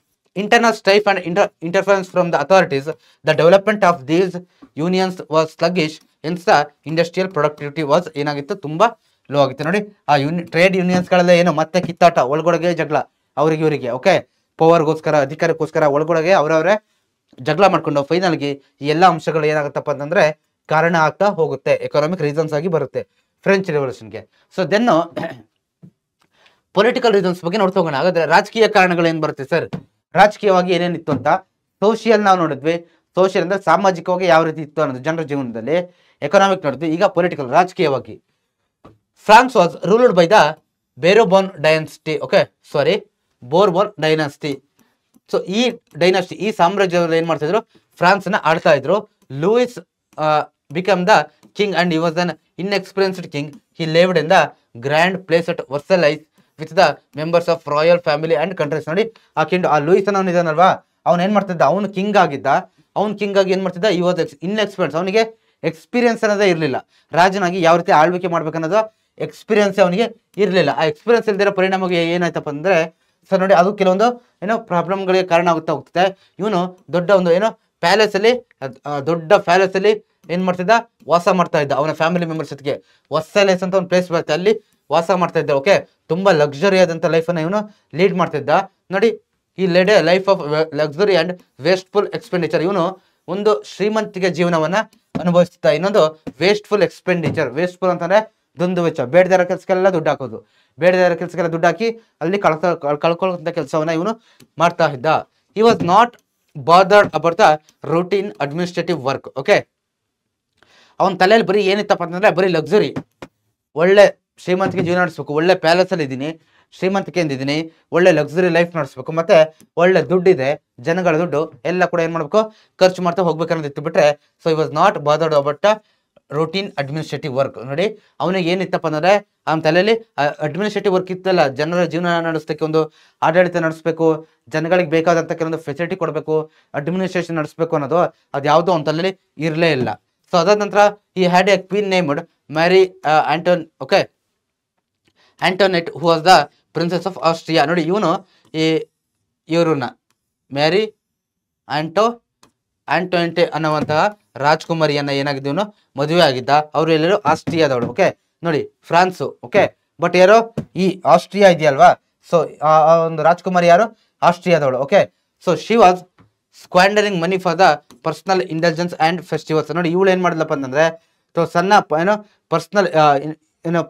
Speaker 1: internal strife and interference from the authorities, the development of these unions was sluggish. Hence the industrial productivity was ಏನಾಗಿತ್ತು, ತುಂಬಾ ಲೋ ಆಗಿತ್ತು. ನೋಡಿ, ಆ ಟ್ರೇಡ್ ಯೂನಿಯನ್ಸ್ ಗಳೆಲ್ಲ ಏನು ಮತ್ತೆ ಕಿತ್ತಾಟ, ಒಳಗೊಳಗೆ ಜಗಳ, ಅವರಿಗೆ ಇವರಿಗೆ, ಓಕೆ, ಪವರ್ಗೋಸ್ಕರ, ಅಧಿಕಾರಕ್ಕೋಸ್ಕರ ಒಳಗೊಳಗೆ ಅವರವರೇ ಜಗಳ ಮಾಡ್ಕೊಂಡು ಫೈನಲ್ಗೆ ಈ ಎಲ್ಲ ಅಂಶಗಳು ಏನಾಗುತ್ತಪ್ಪ ಅಂತಂದ್ರೆ ಕಾರಣ ಆಗ್ತಾ ಹೋಗುತ್ತೆ, ಎಕನಾಮಿಕ್ ರೀಸನ್ಸ್ ಆಗಿ ಬರುತ್ತೆ ಫ್ರೆಂಚ್ ರೆವಲ್ಯೂಷನ್ಗೆ. ಸೊ ದೆನ್ ಪೊಲಿಟಿಕಲ್ ರೀಸನ್ಸ್ ಬಗ್ಗೆ ನೋಡ್ತಾ ಹೋಗೋಣ. ಹಾಗಾದ್ರೆ ರಾಜಕೀಯ ಕಾರಣಗಳು ಏನ್ ಬರುತ್ತೆ ಸರ್, ರಾಜಕೀಯವಾಗಿ ಏನೇನಿತ್ತು ಅಂತ. ಸೋಷಿಯಲ್ ನಾವು ನೋಡಿದ್ವಿ, ಸೋಷಿಯಲ್ ಅಂದ್ರೆ ಸಾಮಾಜಿಕವಾಗಿ ಯಾವ ರೀತಿ ಇತ್ತು ಅನ್ನೋದು ಜನರ ಜೀವನದಲ್ಲಿ. ಎಕನಾಮಿಕ್ ನೋಡಿದ್ವಿ, ಈಗ ಪೊಲಿಟಿಕಲ್ ರಾಜಕೀಯವಾಗಿ. France was ruled by the Bourbon dynasty. Okay, sorry, Bourbon dynasty. So ಈ ಡೈನಾಸ್ಟಿ, ಈ ಸಾಮ್ರಾಜ್ಯದಲ್ಲಿ ಏನ್ ಮಾಡ್ತಾ ಇದ್ರು, ಫ್ರಾನ್ಸ್ ನ ಆಡ್ತಾ ಇದ್ರು. Louis become the king and he was an inexperienced king. He lived in the grand place at Versailles with the members of royal family and countries. ನೋಡಿ, ಆ ಲೂಯಿಸ್ ಅವನು ಇದಾನಲ್ವಾ, ಅವನು ಏನ್ ಮಾಡ್ತಿದ್ದ, ಅವನು ಕಿಂಗ್ ಆಗಿದ್ದ. ಅವ್ನು ಕಿಂಗ್ ಆಗಿ ಏನ್ ಮಾಡ್ತಿದ್ದ, ಈ ವಾಸ್ ಇನ್ಎಕ್ಸ್ಪೀರಿಯನ್ಸ್, ಅವನಿಗೆ ಎಕ್ಸ್ಪೀರಿಯನ್ಸ್ ಅನ್ನೋದೇ ಇರಲಿಲ್ಲ. ರಾಜನಾಗಿ ಯಾವ ರೀತಿ ಆಳ್ವಿಕೆ ಮಾಡ್ಬೇಕನ್ನೋದು ಎಕ್ಸ್ಪೀರಿಯನ್ಸ್ ಅವನಿಗೆ ಇರಲಿಲ್ಲ. ಆ ಎಕ್ಸ್ಪೀರಿಯನ್ಸ್ ಇಲ್ದಿರೋ ಪರಿಣಾಮವಾಗಿ ಏನಾಯ್ತಪ್ಪ ಅಂದ್ರೆ ಸರ್ ನೋಡಿ, ಅದು ಕೆಲವೊಂದು ಏನೋ ಪ್ರಾಬ್ಲಮ್ಗಳಿಗೆ ಕಾರಣ ಆಗುತ್ತಾ ಹೋಗ್ತದೆ. ಇವನು ದೊಡ್ಡ ಒಂದು ಏನೋ ಪ್ಯಾಲೇಸ್ ಅಲ್ಲಿ, ದೊಡ್ಡ ಪ್ಯಾಲೇಸ್ ಅಲ್ಲಿ ಏನ್ ಮಾಡ್ತಿದ್ದ, ವಾಸ ಮಾಡ್ತಾ ಇದ್ದ ಅವನ ಫ್ಯಾಮಿಲಿ ಮೆಂಬರ್ಸ್ ಜೊತೆಗೆ. ವರ್ಸೈಲೆಸ್ ಅಂತ ಒಂದು ಪ್ಲೇಸ್ ಬರುತ್ತೆ, ಅಲ್ಲಿ ವಾಸ ಮಾಡ್ತಾ ಇದ್ದ. ಓಕೆ, ತುಂಬಾ ಲಕ್ಸುರಿ ಆದಂತ ಲೈಫ್ ಅನ್ನ ಇವನು ಲೀಡ್ ಮಾಡ್ತಿದ್ದ. ನೋಡಿ, ಈ led a life of luxury and wasteful expenditure. ಇವನು ಒಂದು ಶ್ರೀಮಂತಿಕೆ ಜೀವನವನ್ನ ಅನುಭವಿಸ್ತಾ, ಇನ್ನೊಂದು ವೇಸ್ಟ್ಫುಲ್ ಎಕ್ಸ್ಪೆಂಡಿಚರ್. ವೇಸ್ಟ್ಫುಲ್ ಅಂತಂದ್ರೆ ದುಂದು ವೆಚ್ಚ, ಬೇಡದಿರೋ ಕೆಲಸಕ್ಕೆಲ್ಲ ದುಡ್ಡು ಹಾಕೋದು, ಬೇಡದಿರೋ ಕೆಲಸಕ್ಕೆಲ್ಲ ದುಡ್ಡು ಹಾಕಿ ಅಲ್ಲಿ ಕಳ್ಕೊಳ್ಳುವಂತ ಕೆಲಸವನ್ನ ಇವನು ಮಾಡ್ತಾ ಇದ್ದ. He was not bothered about the routine administrative work. Okay, ಅವನ ತಲೆಯಲ್ಲಿ ಬರೀ ಏನಿತ್ತಪ್ಪ ಅಂತಂದ್ರೆ ಬರೀ ಲಕ್ಸುರಿ, ಒಳ್ಳೆ ಶ್ರೀಮಂತಿಕೆ ಜೀವನ ನಡೆಸ್ಬೇಕು, ಒಳ್ಳೆ ಪ್ಯಾಲೇಸ್ ಅಲ್ಲಿ ಇದ್ದೀನಿ, ಶ್ರೀಮಂತಿಕೆಯಿಂದ ಇದ್ದೀನಿ, ಒಳ್ಳೆ ಲಕ್ಸುರಿ ಲೈಫ್ ನಡೆಸ್ಬೇಕು, ಮತ್ತೆ ಒಳ್ಳೆ ದುಡ್ಡಿದೆ, ಜನಗಳ ದುಡ್ಡು ಎಲ್ಲ ಕೂಡ ಏನ್ ಮಾಡ್ಬೇಕು, ಖರ್ಚು ಮಾಡ್ತಾ ಹೋಗ್ಬೇಕನ್ನೋದಿತ್ತು ಬಿಟ್ರೆ. So he was not bothered about routine administrative work. ನೋಡಿ, ಅವನಿಗೆ ಏನಿತ್ತಪ್ಪ ಅಂದ್ರೆ ಅವನ ತಲೆಯಲ್ಲಿ ಅಡ್ಮಿನಿಸ್ಟ್ರೇಟಿವ್ ವರ್ಕ್ ಇತ್ತಲ್ಲ, ಜನರ ಜೀವನ ನಡೆಸಲಿಕ್ಕೆ, ಒಂದು ಆಡಳಿತ ನಡೆಸಬೇಕು, ಜನಗಳಿಗೆ ಬೇಕಾದಂತ ಕೆಲವೊಂದು ಫೆಸಿಲಿಟಿ ಕೊಡಬೇಕು, ಅಡ್ಮಿನಿಸ್ಟ್ರೇಷನ್ ನಡೆಸಬೇಕು ಅನ್ನೋದು ಅದ್ಯಾವುದೋ ಅವನ ತಲೆಯಲ್ಲಿ ಇರಲೇ ಇಲ್ಲ. ಸೊ ಅದಾದ ನಂತರ ಈ had a queen named Marie Antoinette who was the princess of Austria. ನೋಡಿ, ಇವನು ಇವ್ರನ್ನ ಮ್ಯಾರಿ ಆಂಟೋನೆಂಟೆ ಅನ್ನುವಂತಹ ರಾಜ್ಕುಮಾರಿಯನ್ನ ಏನಾಗಿದ್ದು ಇವನು ಮದುವೆ ಆಗಿದ್ದ. ಅವರು ಎಲ್ಲರೂ ಆಸ್ಟ್ರಿಯಾದವಳು. ಓಕೆ, ನೋಡಿ, ಫ್ರಾನ್ಸು. ಓಕೆ, ಬಟ್ ಯಾರೋ ಈ ಆಸ್ಟ್ರಿಯಾ ಇದೆಯಲ್ವಾ, ಸೊ ಆ ಒಂದು ರಾಜ್ಕುಮಾರಿ ಯಾರು, ಆಸ್ಟ್ರಿಯಾದವಳು. Okay, so she was squandering money for the personal intelligence and festivals. ನೋಡಿ, ಇವಳು ಏನ್ ಮಾಡಿದ್ಲಪ್ಪ ಅಂತಂದ್ರೆ ಸಣ್ಣ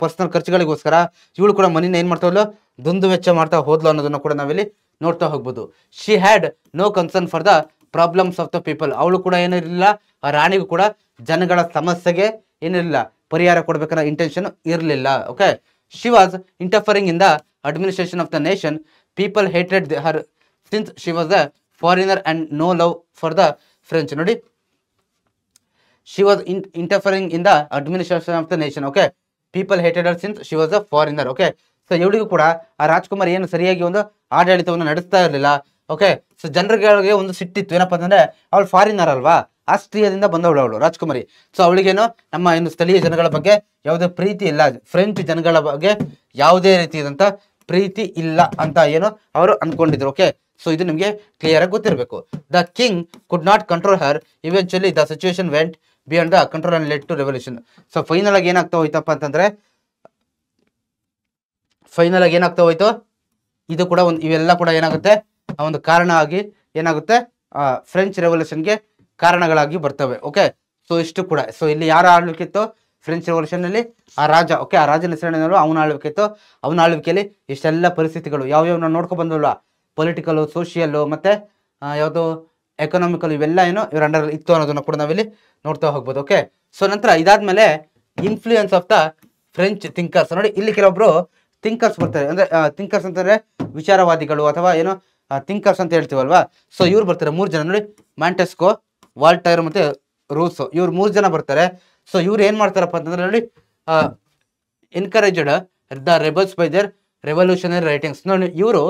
Speaker 1: ಪರ್ಸನಲ್ ಖರ್ಚುಗಳಿಗೋಸ್ಕರ ಇವಳು ಕೂಡ ಮನಿನ ಏನ್ ಮಾಡ್ತಾ ಹೋದ್ಲು, ದುಂದು ವೆಚ್ಚ ಮಾಡ್ತಾ ಹೋದ್ಲು ಅನ್ನೋದನ್ನ ಕೂಡ ನಾವಿಲ್ಲಿ ನೋಡ್ತಾ ಹೋಗ್ಬೋದು. She had no concern for the problems of the people. ಅವಳು ಕೂಡ ಏನಿರಲಿಲ್ಲ, ಆ ರಾಣಿಗೂ ಕೂಡ ಜನಗಳ ಸಮಸ್ಯೆಗೆ ಏನಿರಲಿಲ್ಲ, ಪರಿಹಾರ ಕೊಡ್ಬೇಕನ್ನೋ ಇಂಟೆನ್ಷನ್ ಇರಲಿಲ್ಲ. Okay, she was interfering in the administration of the nation. People hated her since she was the foreigner and no love for the French. ನೋಡಿ, she was interfering in the administration of the nation. Okay, people hated her since she was a foreigner. Okay, so ಇವಳಿಗೂ ಕೂಡ ಆ ರಾಜ್ಕುಮಾರ್ ಏನು ಸರಿಯಾಗಿ ಒಂದು ಆಡಳಿತವನ್ನು ನಡೆಸ್ತಾ ಇರಲಿಲ್ಲ. ಓಕೆ, ಸೊ ಜನರಿಗೆ ಒಂದು ಸಿಟ್ಟಿತ್ತು, ಏನಪ್ಪ ಅಂತಂದ್ರೆ ಅವಳು ಫಾರಿನರ್ ಅಲ್ವಾ, ಆಸ್ಟ್ರಿಯಾದಿಂದ ಬಂದವಳು ಅವಳು ರಾಜ್ಕುಮಾರಿ. ಸೊ ಅವಳಿಗೇನು ನಮ್ಮ ಏನು ಸ್ಥಳೀಯ ಜನಗಳ ಬಗ್ಗೆ ಯಾವುದೇ ಪ್ರೀತಿ ಇಲ್ಲ, ಫ್ರೆಂಚ್ ಜನಗಳ ಬಗ್ಗೆ ಯಾವುದೇ ರೀತಿಯಾದಂಥ ಪ್ರೀತಿ ಇಲ್ಲ ಅಂತ ಏನು ಅವರು ಅನ್ಕೊಂಡಿದ್ರು. ಓಕೆ, ಸೊ ಇದು ನಿಮಗೆ ಕ್ಲಿಯರ್ ಆಗಿ ಗೊತ್ತಿರಬೇಕು. The king could not control her, eventually the situation went beyond the control and led to revolution. So final ಆಗಿ ಏನಾಗ್ತಾ ಹೋಯ್ತಪ್ಪ ಅಂತಂದ್ರೆ, ಫೈನಲ್ ಆಗಿ ಏನಾಗ್ತಾ ಹೋಯ್ತು, ಇದು ಕೂಡ ಒಂದು ಇವೆಲ್ಲ ಕೂಡ ಏನಾಗುತ್ತೆ ಒಂದು ಕಾರಣ ಆಗಿ ಏನಾಗುತ್ತೆ ಫ್ರೆಂಚ್ ರೆವಲ್ಯೂಷನ್ಗೆ ಕಾರಣಗಳಾಗಿ ಬರ್ತವೆ. ಓಕೆ, ಸೊ ಇಷ್ಟು ಕೂಡ. ಸೊ ಇಲ್ಲಿ ಯಾರ ಆಳ್ವಿಕೆ ಇತ್ತು ಫ್ರೆಂಚ್ ರೆವಲ್ಯೂಷನ್ ಅಲ್ಲಿ, ಆ ರಾಜ. ಓಕೆ, ಆ ರಾಜನ ಹೆಸರೇನೇನೋ ಅವನ ಆಳ್ವಿಕೆ ಇತ್ತು. ಅವನ ಆಳ್ವಿಕೆಯಲ್ಲಿ ಇಷ್ಟೆಲ್ಲ ಪರಿಸ್ಥಿತಿಗಳು ಯಾವ್ಯಾವ ನಾವು ನೋಡ್ಕೊ ಬಂದಲ್ವಾ, ಪೊಲಿಟಿಕಲ್, ಸೋಷಿಯಲ್ ಮತ್ತೆ ಯಾವುದು ಎಕನಾಮಿಕಲ್, ಇವೆಲ್ಲ ಏನು ಇವ್ರ ಅಂಡರ್ ಇತ್ತು ಅನ್ನೋದನ್ನ ಕೂಡ ನಾವಿಲ್ಲಿ ನೋಡ್ತಾ ಹೋಗ್ಬೋದು. ಓಕೆ, ಸೊ ನಂತರ ಇದಾದ್ಮೇಲೆ influence of the French thinkers. ನೋಡಿ ಇಲ್ಲಿ ಕೆಲವೊಬ್ರು ಥಿಂಕರ್ಸ್ ಬರ್ತಾರೆ, ಅಂದ್ರೆ ಥಿಂಕರ್ಸ್ ಅಂತಂದ್ರೆ ವಿಚಾರವಾದಿಗಳು ಅಥವಾ ಏನೋ ಥಿಂಕರ್ಸ್ ಅಂತ ಹೇಳ್ತೀವಲ್ವಾ. ಸೊ ಇವ್ರು ಬರ್ತಾರೆ 3 ಜನ ನೋಡಿ, ಮ್ಯಾಂಟೆಸ್ಕೋ, ವಾಲ್ಟೈರ್ ಮತ್ತೆ ರೂಸೋ, ಇವ್ರು 3 ಜನ ಬರ್ತಾರೆ. ಸೊ ಇವ್ರು ಏನ್ ಮಾಡ್ತಾರಪ್ಪ ಅಂತಂದ್ರೆ ನೋಡಿ, encouraged the rebels by there revolutionary writings. ನೋಡಿ ಇವರು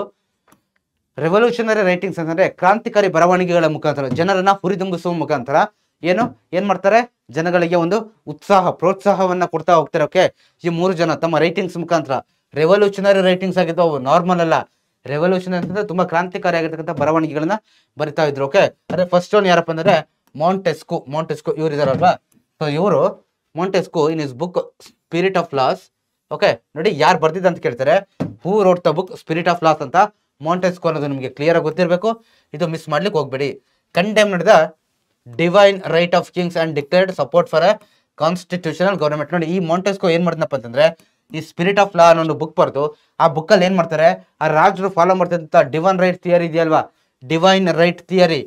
Speaker 1: ರೆವಲ್ಯೂಷನರಿ ರೈಟಿಂಗ್ಸ್ ಅಂತಂದ್ರೆ ಕ್ರಾಂತಿಕಾರಿ ಬರವಣಿಗೆಗಳ ಮುಖಾಂತರ ಜನರನ್ನ ಹುರಿದುಂಬಿಸುವ ಮುಖಾಂತರ ಏನ್ ಮಾಡ್ತಾರೆ, ಜನಗಳಿಗೆ ಒಂದು ಉತ್ಸಾಹ ಪ್ರೋತ್ಸಾಹವನ್ನ ಕೊಡ್ತಾ ಹೋಗ್ತಾರೆ. ಓಕೆ, ಈ 3 ಜನ ತಮ್ಮ ರೈಟಿಂಗ್ಸ್ ಮುಖಾಂತರ, ರೆವಲ್ಯೂಷನರಿ ರೈಟಿಂಗ್ಸ್ ಆಗಿದ್ದು ಅವು ನಾರ್ಮಲ್ ಅಲ್ಲ, ರೆವಲ್ಯೂಷನ್ ಅಂತಂದ್ರೆ ತುಂಬಾ ಕ್ರಾಂತಿಕಾರಿ ಆಗಿರ್ತಕ್ಕಂಥ ಬರವಣಿಗೆಗಳನ್ನ ಬರಿತಾ ಇದ್ರು. ಓಕೆ, ಅದೇ ಫಸ್ಟ್ ಒನ್ ಯಾರಪ್ಪ ಅಂದ್ರೆ ಮಾಂಟೆಸ್ಕೋ ಇವ್ರು ಇದಾರಲ್ವಾ. ಸೊ ಇವರು Montesquieu in is book spirit of loss. Okay, ನೋಡಿ ಯಾರು ಬರ್ದಿದ್ದ ಅಂತ ಕೇಳ್ತಾರೆ, who wrote the book spirit of loss ಅಂತ ಮಾಂಟೆಸ್ಕೋ ಅನ್ನೋದು ನಿಮಗೆ ಕ್ಲಿಯರ್ ಆಗಿ ಗೊತ್ತಿರಬೇಕು, ಇದು ಮಿಸ್ ಮಾಡ್ಲಿಕ್ಕೆ ಹೋಗ್ಬೇಡಿ. ಕಂಡೆಮ್ ನಡೆದ divine right of Kings and declared support for a constitutional government. ನೋಡಿ ಈ ಮಾಂಟೆಸ್ಕೋ ಏನ್ ಮಾಡಿದ್ನಪ್ಪ ಅಂತಂದ್ರೆ, ಈ ಸ್ಪಿರಿಟ್ ಆಫ್ ಲಾ ಅನ್ನೋ ಒಂದು ಬುಕ್ ಬರ್ತು. ಆ ಬುಕ್ ಅಲ್ಲಿ ಏನ್ ಮಾಡ್ತಾರೆ, ಆ ರಾಜರು ಫಾಲೋ ಮಾಡ್ತಿದ್ದಂತ ಡಿವೈನ್ ರೈಟ್ ಥಿಯರಿ ಇದೆಯಲ್ವಾ, ಡಿವೈನ್ ರೈಟ್ ಥಿಯರಿ,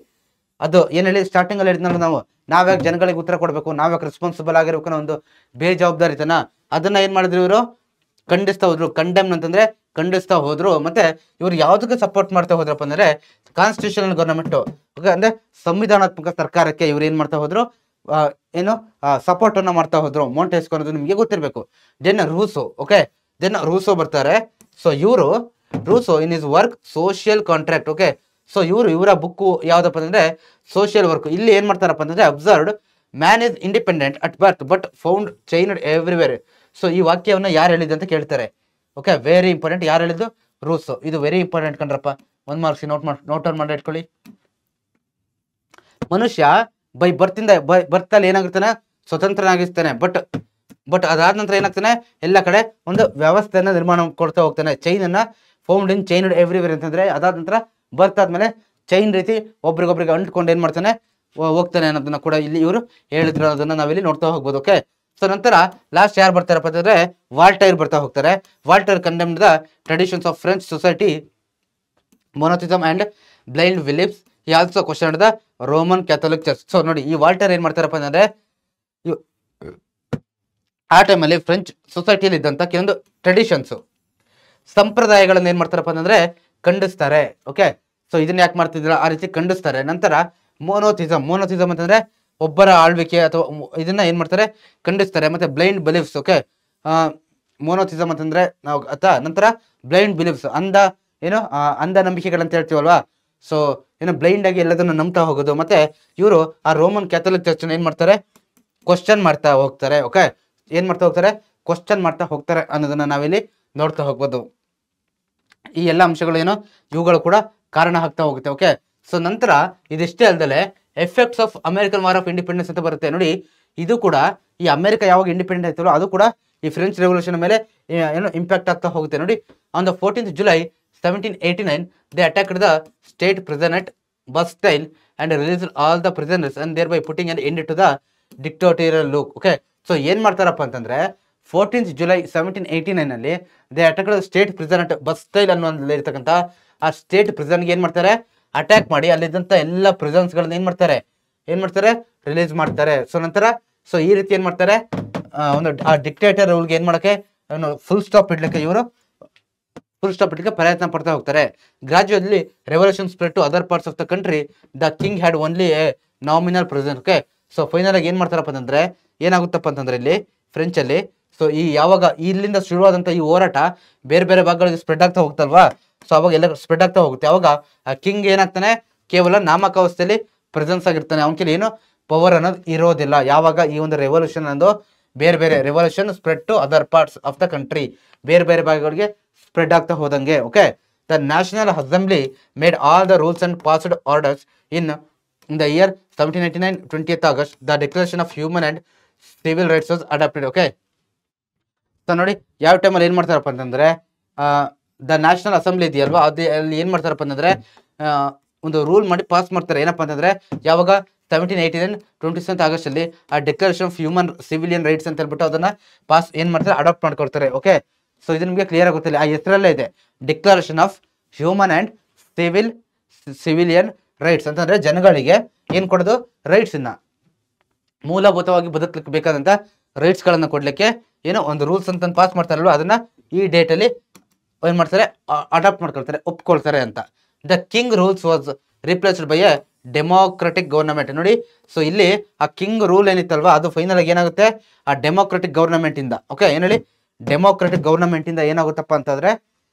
Speaker 1: ಅದು ಏನ್ ಹೇಳಿ ಸ್ಟಾರ್ಟಿಂಗ್ ಅಲ್ಲಿ ಹೇಳಿದ್ನಲ್ಲ ನಾವು, ನಾವ್ಯಾಕೆ ಜನಗಳಿಗೆ ಉತ್ತರ ಕೊಡಬೇಕು, ನಾವ್ಯಾಕೆ ರೆಸ್ಪಾನ್ಸಿಬಲ್ ಆಗಿರ್ಬೇಕು ಅನ್ನೋ ಒಂದು ಬೇಜವಾಬ್ದಾರಿತನ, ಅದನ್ನ ಏನ್ ಮಾಡಿದ್ರು ಇವರು ಖಂಡಿಸ್ತಾ ಹೋದ್ರು. ಕಂಡೆಮ್ ಅಂತಂದ್ರೆ ಖಂಡಿಸ್ತಾ ಹೋದ್ರು. ಮತ್ತೆ ಇವ್ರು ಯಾವ್ದಕ್ಕೆ ಸಪೋರ್ಟ್ ಮಾಡ್ತಾ ಹೋದ್ರಪ್ಪ ಅಂದ್ರೆ, ಕಾನ್ಸ್ಟಿಟ್ಯೂಷನಲ್ ಗವರ್ನಮೆಂಟ್ ಅಂದ್ರೆ ಸಂವಿಧಾನಾತ್ಮಕ ಸರ್ಕಾರಕ್ಕೆ ಇವ್ರು ಏನ್ ಮಾಡ್ತಾ ಹೋದ್ರು, ಏನು ಸಪೋರ್ಟ್ ಅನ್ನ ಮಾಡ್ತಾ ಹೋದ್ರು. ಮಾಂಟೆಸ್ಕೋ ಅನ್ನೋದು ನಿಮ್ಗೆ ಗೊತ್ತಿರಬೇಕು. Then Rousseau. Okay, then Rousseau ಬರ್ತಾರೆ. ಸೊ ಇವರು Rousseau in his work social contract. Okay, so ಇವರ ಬುಕ್ ಯಾವ್ದಪ್ಪ ಅಂದ್ರೆ ಸೋಷಿಯಲ್ ವರ್ಕ್. ಇಲ್ಲಿ ಏನ್ ಮಾಡ್ತಾರಪ್ಪ ಅಂತಂದ್ರೆ, observed man is independent at birth but found chained everywhere. So ಈ ವಾಕ್ಯವನ್ನ ಯಾರು ಹೇಳಿದ್ದು ಅಂತ ಕೇಳ್ತಾರೆ. Okay, very important. ಯಾರು ಹೇಳಿದ್ದು? ರೂಸೋ. ಇದು ವೆರಿ ಇಂಪಾರ್ಟೆಂಟ್ ಕಣ್ರಪ್ಪ, 1 ಮಾರ್ಕ್ಸ್ ನೋಟ್ ಮಾಡಿ ಇಟ್ಕೊಳ್ಳಿ. ಮನುಷ್ಯ ಬೈ ಬರ್ತಲ್ಲಿ ಏನಾಗಿರ್ತಾನೆ, ಸ್ವತಂತ್ರನಾಗಿರ್ತಾನೆ. ಬಟ್ ಅದಾದ ನಂತರ ಏನಾಗ್ತಾನೆ, ಎಲ್ಲ ಕಡೆ ಒಂದು ವ್ಯವಸ್ಥೆಯನ್ನ ನಿರ್ಮಾಣ ಕೊಡ್ತಾ ಹೋಗ್ತಾನೆ. ಫೌಂಡ್ ಇನ್ ಚೈನ್ಡ್ ಎವ್ರಿವೇರ್ ಅಂತಂದ್ರೆ, ಅದಾದ ನಂತರ ಬರ್ತ್ ಆದ್ಮೇಲೆ ಚೈನ್ ರೀತಿ ಒಬ್ರಿಗೊಬ್ರಿಗೆ ಅಂಟ್ಕೊಂಡು ಏನ್ ಮಾಡ್ತಾನೆ ಹೋಗ್ತಾನೆ ಅನ್ನೋದನ್ನ ಕೂಡ ಇಲ್ಲಿ ಇವರು ಹೇಳಿದ್ರು. ಅದನ್ನ ನಾವಿಲ್ಲಿ ನೋಡ್ತಾ ಹೋಗ್ಬೋದು. ಓಕೆ, ಸೊ ನಂತರ ಲಾಸ್ಟ್ ಯಾರು ಬರ್ತಾರಪ್ಪ ಅಂತಂದ್ರೆ, ವಾಲ್ಟೈರ್ ಬರ್ತಾ ಹೋಗ್ತಾರೆ. Voltaire condemned the traditions of French society, monotheism and blind beliefs. ಈ also question the Roman Catholic church. So ನೋಡಿ ಈ ವಾಲ್ಟೈರ್ ಏನ್ ಮಾಡ್ತಾರಪ್ಪ ಅಂತಂದ್ರೆ, ಆ ಟೈಮಲ್ಲಿ ಫ್ರೆಂಚ್ ಸೊಸೈಟಿಯಲ್ಲಿ ಇದ್ದಂತ ಕೆಲವೊಂದು ಟ್ರೆಡಿಷನ್ಸ್, ಸಂಪ್ರದಾಯಗಳನ್ನ ಏನ್ ಮಾಡ್ತಾರಪ್ಪ ಅಂತಂದ್ರೆ ಖಂಡಿಸ್ತಾರೆ. ಓಕೆ, ಸೊ ಇದನ್ನ ಯಾಕೆ ಮಾಡ್ತಿದ್ರ, ಆ ರೀತಿ ಖಂಡಿಸ್ತಾರೆ. ನಂತರ ಮೋನೋಥಿಸಮ್ ಅಂತಂದ್ರೆ ಒಬ್ಬರ ಆಳ್ವಿಕೆ ಅಥವಾ ಇದನ್ನ ಏನ್ ಮಾಡ್ತಾರೆ ಖಂಡಿಸ್ತಾರೆ. ಮತ್ತೆ ಬ್ಲೈಂಡ್ ಬಿಲೀಫ್ಸ್. ಓಕೆ, ಮೋನೋಥಿಸಮ್ ಅಂತಂದ್ರೆ ನಾವು ನಂತರ ಬ್ಲೈಂಡ್ ಬಿಲೀಫ್ಸ್, ಅಂಧ ನಂಬಿಕೆಗಳಂತ ಹೇಳ್ತೀವಲ್ವಾ. ಸೊ ಏನೋ ಬ್ಲೈಂಡ್ ಆಗಿ ಎಲ್ಲದನ್ನು ನಂಬ್ತಾ ಹೋಗೋದು. ಮತ್ತೆ ಇವರು ಆ ರೋಮನ್ ಕ್ಯಾಥೋಲಿಕ್ ಚರ್ಚ್ ಏನ್ ಮಾಡ್ತಾರೆ, ಕ್ವಶನ್ ಮಾಡ್ತಾ ಹೋಗ್ತಾರೆ. ಓಕೆ, ಏನ್ ಮಾಡ್ತಾ ಹೋಗ್ತಾರೆ, ಕ್ವಶನ್ ಮಾಡ್ತಾ ಹೋಗ್ತಾರೆ ಅನ್ನೋದನ್ನ ನಾವಿಲ್ಲಿ ನೋಡ್ತಾ ಹೋಗ್ಬೋದು. ಈ ಎಲ್ಲ ಅಂಶಗಳು ಇವುಗಳು ಕೂಡ ಕಾರಣ ಆಗ್ತಾ ಹೋಗುತ್ತೆ. ಓಕೆ, ಸೊ ನಂತರ ಇದಿಷ್ಟೇ ಅಲ್ಲದೆ effects of American war of independence ಅಂತ ಬರುತ್ತೆ. ನೋಡಿ ಇದು ಕೂಡ ಈ ಅಮೆರಿಕ ಯಾವಾಗ ಇಂಡಿಪೆಂಡೆಂಟ್ ಆಯ್ತಲ್ಲ, ಅದು ಕೂಡ ಈ ಫ್ರೆಂಚ್ ರೆವಲ್ಯೂಷನ್ ಮೇಲೆ ಇಂಪ್ಯಾಕ್ಟ್ ಆಗ್ತಾ ಹೋಗುತ್ತೆ. ನೋಡಿ, on the 14th July 1789 they attacked the state prison at Bastille and released all the prisoners and thereby putting an end to the dictatorial look. Okay, so ಏನ್ ಮಾಡ್ತಾರಪ್ಪ ಅಂತಂದ್ರೆ 14th July 1789 ಅಲ್ಲಿ they attack state prison at Bastille ಅನ್ನೋ ಇರ್ತಕ್ಕಂಥ ಆ state ಪ್ರಿಸನ್ಗೆ ಏನ್ ಮಾಡ್ತಾರೆ, attack ಮಾಡಿ ಅಲ್ಲಿದ್ದಂತ ಎಲ್ಲ ಪ್ರಿಸನ್ಸ್ ಗಳನ್ನ ಏನ್ ಮಾಡ್ತಾರೆ ರಿಲೀಸ್ ಮಾಡ್ತಾರೆ. ಸೊ ನಂತರ ಈ ರೀತಿ ಏನ್ ಮಾಡ್ತಾರೆ, ಒಂದು ಆ ಡಿಕ್ಟೇಟರ್ ರೂಲ್ಗೆ ಏನ್ ಮಾಡಕ್ಕೆ ಫುಲ್ ಸ್ಟಾಪ್ ಇಡ್ಲಿಕ್ಕೆ ಪ್ರಯತ್ನ ಪಡ್ತಾ ಹೋಗ್ತಾರೆ. Gradually revolution spread to other parts of the country. The king had only a nominal president. Okay, so final ಆಗಿ ಏನ್ ಮಾಡ್ತಾರಪ್ಪ ಅಂತಂದ್ರೆ ಏನಾಗುತ್ತಪ್ಪ ಅಂತಂದ್ರೆ ಇಲ್ಲಿ ಫ್ರೆಂಚ್ ಅಲ್ಲಿ ಸೊ ಈ ಯಾವಾಗ ಇಲ್ಲಿಂದ ಶುರುವಾದಂತ ಈ ಹೋರಾಟ ಬೇರೆ ಬೇರೆ ಭಾಗಗಳಿಗೆ ಸ್ಪ್ರೆಡ್ ಆಗ್ತಾ ಹೋಗ್ತಲ್ವಾ, ಸೊ ಅವಾಗ ಎಲ್ಲ ಸ್ಪ್ರೆಡ್ ಆಗ್ತಾ ಹೋಗುತ್ತೆ. ಅವಾಗ ಆ ಕಿಂಗ್ ಏನಾಗ್ತಾನೆ, ಕೇವಲ ನಾಮಕಾವಸ್ಥೆಯಲ್ಲಿ ಪ್ರೆಸೆನ್ಸ್ ಆಗಿರ್ತಾನೆ, ಅವನ ಕೈಲಿ ಏನು ಪವರ್ ಅನ್ನೋದು ಇರೋದಿಲ್ಲ. ಯಾವಾಗ ಈ ಒಂದು ರೆವಲ್ಯೂಷನ್ ಅನ್ನೋದು ಬೇರೆ ಬೇರೆ revolution spread to other parts of the country, ಬೇರೆ ಬೇರೆ ಭಾಗಗಳಿಗೆ ಸ್ಪ್ರೆಡ್ ಆಗ್ತಾ ಹೋದಂಗೆ. Okay, the national assembly made all the rules and passed orders in the year 1789 20th August. The declaration of human and civil rights was adopted. Okay, so ನೋಡಿ ಯಾವ ಟೈಮಲ್ಲಿ ಏನು ಮಾಡ್ತಾರಪ್ಪ ಅಂತಂದ್ರೆ ದ ನ್ಯಾಷನಲ್ ಅಸೆಂಬ್ಲಿ ಇದೆಯಲ್ವಾ, ಅದು ಅಲ್ಲಿ ಏನು ಮಾಡ್ತಾರಪ್ಪ ಅಂತಂದ್ರೆ ಒಂದು ರೂಲ್ ಮಾಡಿ ಪಾಸ್ ಮಾಡ್ತಾರೆ. ಏನಪ್ಪ ಅಂತಂದ್ರೆ ಯಾವಾಗ 1789 27th August ಅಲ್ಲಿ ಆ declaration of human civilian rights ಅಂತ ಹೇಳ್ಬಿಟ್ಟು ಅದನ್ನ ಪಾಸ್ ಏನ್ ಮಾಡ್ತಾರೆ, ಅಡಾಪ್ಟ್ ಮಾಡ್ಕೊಳ್ತಾರೆ. ಓಕೆ, ಸೊ ಇದು ನಿಮಗೆ ಕ್ಲಿಯರ್ ಆಗುತ್ತಿಲ್ಲ, ಆ ಹೆಸರಲ್ಲೇ ಇದೆ declaration of human and civilian rights ಅಂತಂದ್ರೆ ಜನಗಳಿಗೆ ಏನ್ ಕೊಡೋದು, ರೈಟ್ಸ್ ಇನ್ನ ಮೂಲಭೂತವಾಗಿ ಬದುಕಲಿಕ್ಕೆ ಬೇಕಾದಂತ ರೈಟ್ಸ್ ಗಳನ್ನ ಕೊಡ್ಲಿಕ್ಕೆ ಏನೋ ಒಂದು ರೂಲ್ಸ್ ಅಂತ ಪಾಸ್ ಮಾಡ್ತಾರಲ್ವ, ಅದನ್ನ ಈ ಡೇಟ್ ಅಲ್ಲಿ ಏನ್ ಮಾಡ್ತಾರೆ, ಅಡಾಪ್ಟ್ ಮಾಡ್ಕೊಳ್ತಾರೆ, ಒಪ್ಕೊಳ್ತಾರೆ ಅಂತ. The king rules was replaced by A democratic government. ನೋಡಿ, ಸೊ ಇಲ್ಲಿ ಆ ಕಿಂಗ್ ರೂಲ್ ಏನಿತ್ತಲ್ವಾ ಅದು ಫೈನಲ್ ಆಗಿ ಏನಾಗುತ್ತೆ, ಆ ಡೆಮೋಕ್ರೆಟಿಕ್ ಗವರ್ನಮೆಂಟ್ ಇಂದ, ಓಕೆ ಏನ್ ಹೇಳಿ, ಡೆಮೋಕ್ರೆಟಿಕ್ ಗವರ್ನಮೆಂಟ್ ಇಂದ ಏನಾಗುತ್ತಪ್ಪ ಅಂತಂದ್ರೆ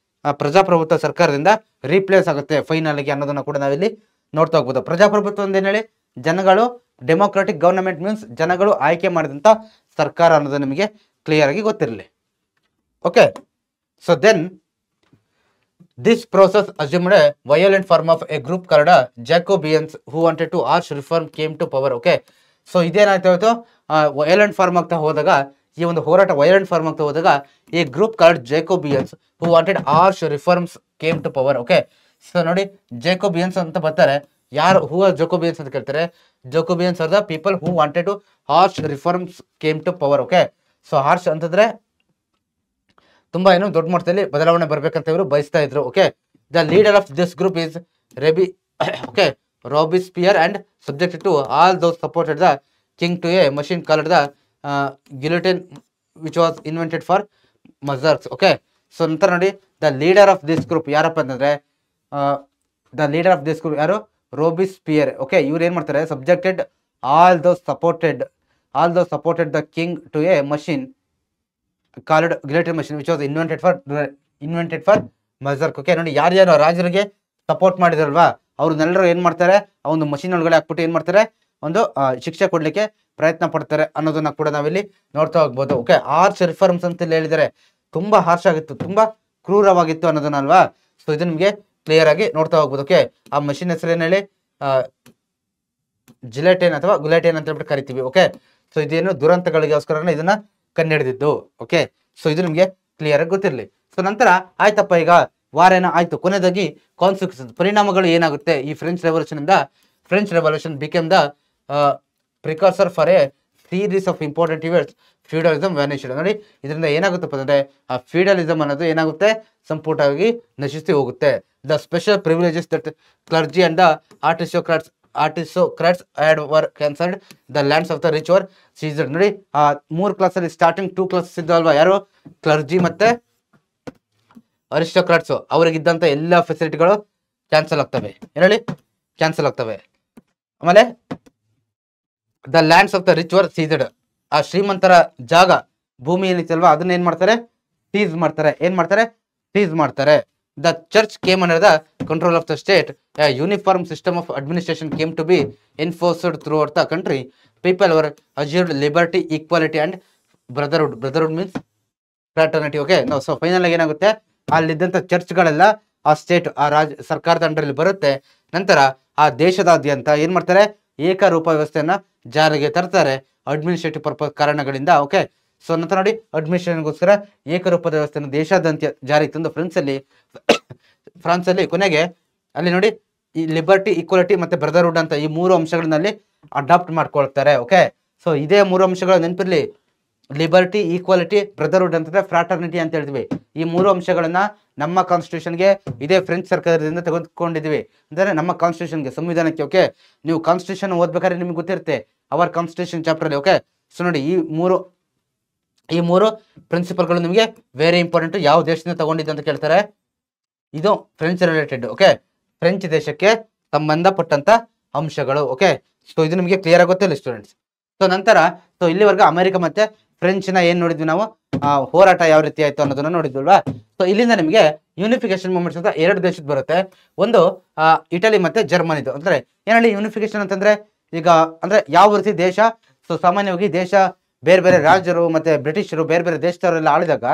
Speaker 1: ಪ್ರಜಾಪ್ರಭುತ್ವ ಸರ್ಕಾರದಿಂದ ರೀಪ್ಲೇಸ್ ಆಗುತ್ತೆ ಫೈನಲ್ ಆಗಿ ಅನ್ನೋದನ್ನ ಕೂಡ ನಾವಿಲ್ಲಿ ನೋಡ್ತಾ ಹೋಗ್ಬೋದು. ಪ್ರಜಾಪ್ರಭುತ್ವ ಅಂತ ಏನ್ ಹೇಳಿ, ಜನಗಳು, ಡೆಮೋಕ್ರೆಟಿಕ್ ಗವರ್ನಮೆಂಟ್ ಮೀನ್ಸ್ ಜನಗಳು ಆಯ್ಕೆ ಮಾಡಿದಂತ ಸರ್ಕಾರ ಅನ್ನೋದು ನಿಮಗೆ ಕ್ಲಿಯರ್ ಆಗಿ ಗೊತ್ತಿರಲಿ. Okay, so then this process assumed a violent form of a group called Jacobians who wanted to harsh reform came to power. Okay, so ಇದೇನಾಯ್ತು, ವೈಲೆಂಟ್ ಫಾರ್ಮ್ ಆಗ್ತಾ ಹೋದಾಗ, ಈ ಒಂದು ಹೋರಾಟ ವೈಲೆಂಟ್ ಫಾರ್ಮ್ ಆಗ್ತಾ ಹೋದಾಗ ಈ group called Jacobins who wanted harsh reforms came to power. Okay, so ನೋಡಿ ಜೇಕೋಬಿಯನ್ಸ್ ಅಂತ ಬರ್ತಾರೆ, ಯಾರು ಹೂ ಆರ್ ಜೇಕೋಬಿಯನ್ಸ್ ಅಂತ ಕೇಳ್ತಾರೆ, Jacobins are the people who wanted to harsh reforms came to power. Okay, so harsh ಅಂತಂದ್ರೆ ತುಂಬಾ ಏನು ದೊಡ್ಡ ಮಟ್ಟದಲ್ಲಿ ಬದಲಾವಣೆ ಬರ್ಬೇಕಂತ ಇವರು ಬಯಸ್ತಾ ಇದ್ರು. Okay, the leader of this group is okay Robespierre and subjected to all those supported the king to a machine called the guillotine which was invented for murders. Okay, so ನಂತರ ನೋಡಿ the leader of this group ಯಾರಪ್ಪ ಅಂತಂದ್ರೆ the leader of this group ಯಾರು, Robespierre. Okay, ಇವ್ರು ಏನ್ ಮಾಡ್ತಾರೆ, subjected all those supported the king to a machine called guillotine machine which was invented for ಮಜರ್ಕ್. Okay, ನೋಡಿ ಯಾರ್ಯಾರು ರಾಜರಿಗೆ ಸಪೋರ್ಟ್ ಮಾಡಿದ್ರಲ್ವಾ ಅವ್ರನ್ನೆಲ್ಲರೂ ಏನ್ ಮಾಡ್ತಾರೆ, ಆ ಒಂದು ಮಷಿನ್ ಒಳಗಡೆ ಹಾಕ್ಬಿಟ್ಟು ಏನ್ ಮಾಡ್ತಾರೆ, ಒಂದು ಶಿಕ್ಷೆ ಕೊಡ್ಲಿಕ್ಕೆ ಪ್ರಯತ್ನ ಪಡ್ತಾರೆ ಅನ್ನೋದನ್ನ ಕೂಡ ನಾವಿಲ್ಲಿ ನೋಡ್ತಾ ಹೋಗ್ಬೋದು. ಓಕೆ, ಹಾರ್ಶ್ ರಿಫಾರ್ಮ್ಸ್ ಅಂತ ಹೇಳಿದರೆ ತುಂಬಾ ಹಾರ್ಶ್ ಆಗಿತ್ತು, ತುಂಬಾ ಕ್ರೂರವಾಗಿತ್ತು ಅನ್ನೋದನ್ನ ಅಲ್ವಾ. ಸೊ ಇದು ನಿಮಗೆ ಕ್ಲಿಯರ್ ಆಗಿ ನೋಡ್ತಾ ಹೋಗ್ಬೋದು. ಓಕೆ, ಆ ಮಷಿನ್ ಹೆಸರು ಏನ್ ಹೇಳಿ, ಜಿಲೆಟೇನ್ ಅಥವಾ ಗುಲೆಟೇನ್ ಅಂತ ಹೇಳ್ಬಿಟ್ಟು ಕರಿತೀವಿ. ಓಕೆ, ಸೊ ಇದೇನು ದುರಂತಗಳಿಗೋಸ್ಕರ ಇದನ್ನ ಕಂಡುಹಿಡಿದಿದ್ದು. ಓಕೆ, ಸೊ ಇದು ನಿಮಗೆ ಕ್ಲಿಯರ್ ಆಗಿ ಗೊತ್ತಿರಲಿ. ಸೊ ನಂತರ ಆಯ್ತಪ್ಪ, ಈಗ ವಾರ ಏನೋ ಆಯ್ತು, ಕೊನೆಯದಾಗಿ ಕಾನ್ಸಿಕ್ವೆನ್ಸ್ ಪರಿಣಾಮಗಳು ಏನಾಗುತ್ತೆ ಈ ಫ್ರೆಂಚ್ ರೆವಲ್ಯೂಷನ್ ಇಂದ. French revolution became the precursor for a series of important events. Feudalism vanished. ನೋಡಿ ಇದರಿಂದ ಏನಾಗುತ್ತಪ್ಪ ಅಂದ್ರೆ ಆ ಫ್ಯೂಡಲಿಸಮ್ ಅನ್ನೋದು ಏನಾಗುತ್ತೆ, ಸಂಪೂರ್ಣವಾಗಿ ನಶಿಸಿ ಹೋಗುತ್ತೆ. The special privileges that clergy and the aristocrats had were cancelled, the lands of the rich were seized. ನೋಡಿ ಆ 3 ಕ್ಲಾಸಲ್ಲಿ ಸ್ಟಾರ್ಟಿಂಗ್ 2 ಕ್ಲಾಸಸ್ ಇದ್ದಲ್ವಾ, ಯಾರು ಕ್ಲರ್ಜಿ ಮತ್ತೆ ಅರಿಸ್ಟೋಕ್ರಾಟ್ಸ್, ಅವರಿಗಿದ್ದಂತ ಎಲ್ಲ ಫೆಸಿಲಿಟಿಗಳು ಕ್ಯಾನ್ಸಲ್ ಆಗ್ತವೆ. ಏನೇಳಿ ಕ್ಯಾನ್ಸಲ್ ಆಗ್ತವೆ. ಆಮೇಲೆ the lands of the rich were seized, ಆ ಶ್ರೀಮಂತರ ಜಾಗ ಭೂಮಿ ಏನಿತ್ತಲ್ವಾ ಅದನ್ನ ಏನ್ ಮಾಡ್ತಾರೆ, ಸೀಸ್ ಮಾಡ್ತಾರೆ. The church came under the control of the state. A uniform system of administration came to be enforced throughout the country. People were assured liberty, equality and brotherhood. Brotherhood means fraternity. Okay, no, so final ಆಗಿ ಏನಾಗುತ್ತೆ, ಅಲ್ಲಿದ್ದಂಥ ಚರ್ಚ್ಗಳೆಲ್ಲ ಆ state, ಆ ಸರ್ಕಾರದ ಅಂಡರಲ್ಲಿ ಬರುತ್ತೆ. ನಂತರ ಆ ದೇಶದಾದ್ಯಂತ ಏನ್ ಮಾಡ್ತಾರೆ, ಏಕರೂಪ ವ್ಯವಸ್ಥೆಯನ್ನ ಜಾರಿಗೆ ತರ್ತಾರೆ ಅಡ್ಮಿನಿಸ್ಟ್ರೇಟಿವ್ ಪರ್ಪಸ್ ಕಾರಣಗಳಿಂದ. ಓಕೆ, ಸೊ ನಂತರ ನೋಡಿ ಅಡ್ಮಿನಿಸ್ಟ್ರೇಷನ್ಗೋಸ್ಕರ ಏಕರೂಪದ ವ್ಯವಸ್ಥೆಯನ್ನು ದೇಶಾದ್ಯಂತ ಜಾರಿಗೆ ತಂದು ಫ್ರಾನ್ಸ್ ಅಲ್ಲಿ ಕೊನೆಗೆ ಅಲ್ಲಿ ನೋಡಿ ಈ ಲಿಬರ್ಟಿ, ಈಕ್ವಾಲಿಟಿ ಮತ್ತೆ ಬ್ರದರ್ಹುಡ್ ಅಂತ ಈ 3 ಅಂಶಗಳಲ್ಲಿ ಅಡಾಪ್ಟ್ ಮಾಡ್ಕೊಳ್ತಾರೆ. ಓಕೆ, ಸೊ ಇದೇ 3 ಅಂಶಗಳ ನೆನಪಿರ್ಲಿ, ಲಿಬರ್ಟಿ, ಈಕ್ವಾಲಿಟಿ, ಬ್ರದರ್ಹುಡ್ ಅಂತಂದ್ರೆ ಫ್ರಾಟರ್ನಿಟಿ ಅಂತ ಹೇಳ್ತೀವಿ. ಈ 3 ಅಂಶಗಳನ್ನ ನಮ್ಮ ಕಾನ್ಸ್ಟಿಟ್ಯೂಷನ್ಗೆ ಇದೇ ಫ್ರೆಂಚ್ ಸರ್ಕಾರದಿಂದ ತೆಗೆದುಕೊಂಡಿದ್ವಿ, ಅಂದ್ರೆ ನಮ್ಮ ಕಾನ್ಸ್ಟಿಟ್ಯೂಷನ್ಗೆ, ಸಂವಿಧಾನಕ್ಕೆ. ಓಕೆ, ನೀವು ಕಾನ್ಸ್ಟಿಟ್ಯೂಷನ್ ಓದ್ಬೇಕಾದ್ರೆ ನಿಮ್ಗೆ ಗೊತ್ತಿರುತ್ತೆ ಅವರ್ ಕಾನ್ಸ್ಟಿಟ್ಯೂಷನ್ ಚಾಪ್ಟರ್ ಅಲ್ಲಿ. ಓಕೆ, ಸೊ ನೋಡಿ ಈ ಮೂರು ಪ್ರಿನ್ಸಿಪಲ್ಗಳು ನಿಮಗೆ ವೆರಿ ಇಂಪಾರ್ಟೆಂಟ್. ಯಾವ ದೇಶದಿಂದ ತಗೊಂಡಿದ್ದು ಅಂತ ಕೇಳ್ತಾರೆ, ಇದು ಫ್ರೆಂಚ್ ರಿಲೇಟೆಡ್. ಓಕೆ, ಫ್ರೆಂಚ್ ದೇಶಕ್ಕೆ ಸಂಬಂಧಪಟ್ಟಂತ ಅಂಶಗಳು. ಓಕೆ, ಸೊ ಇದು ನಿಮಗೆ ಕ್ಲಿಯರ್ ಆಗುತ್ತೆ ಸ್ಟೂಡೆಂಟ್ಸ್. ಸೊ ನಂತರ ಸೊ ಇಲ್ಲಿವರೆಗೂ ಅಮೆರಿಕ ಮತ್ತೆ ಫ್ರೆಂಚ್ನ ಏನ್ ನೋಡಿದ್ವಿ ನಾವು ಹೋರಾಟ ಯಾವ ರೀತಿ ಆಯ್ತು ಅನ್ನೋದನ್ನ ನೋಡಿದ್ವಲ್ವಾ. ಸೊ ಇಲ್ಲಿಂದ ನಿಮಗೆ ಯೂನಿಫಿಕೇಶನ್ ಮೂವ್ಮೆಂಟ್ಸ್ ಅಂತ 2 ದೇಶದ ಬರುತ್ತೆ. ಒಂದು ಇಟಲಿ ಮತ್ತೆ ಜರ್ಮನಿದು. ಅಂದ್ರೆ ಏನಲ್ಲಿ ಯೂನಿಫಿಕೇಶನ್ ಅಂತಂದ್ರೆ ಈಗ ಅಂದ್ರೆ ಯಾವ ರೀತಿ ದೇಶ, ಸೊ ಸಾಮಾನ್ಯವಾಗಿ ದೇಶ ಬೇರೆ ಬೇರೆ ರಾಜರು ಮತ್ತೆ ಬ್ರಿಟಿಷರು ಬೇರೆ ಬೇರೆ ದೇಶದವರೆಲ್ಲ ಆಳಿದಾಗ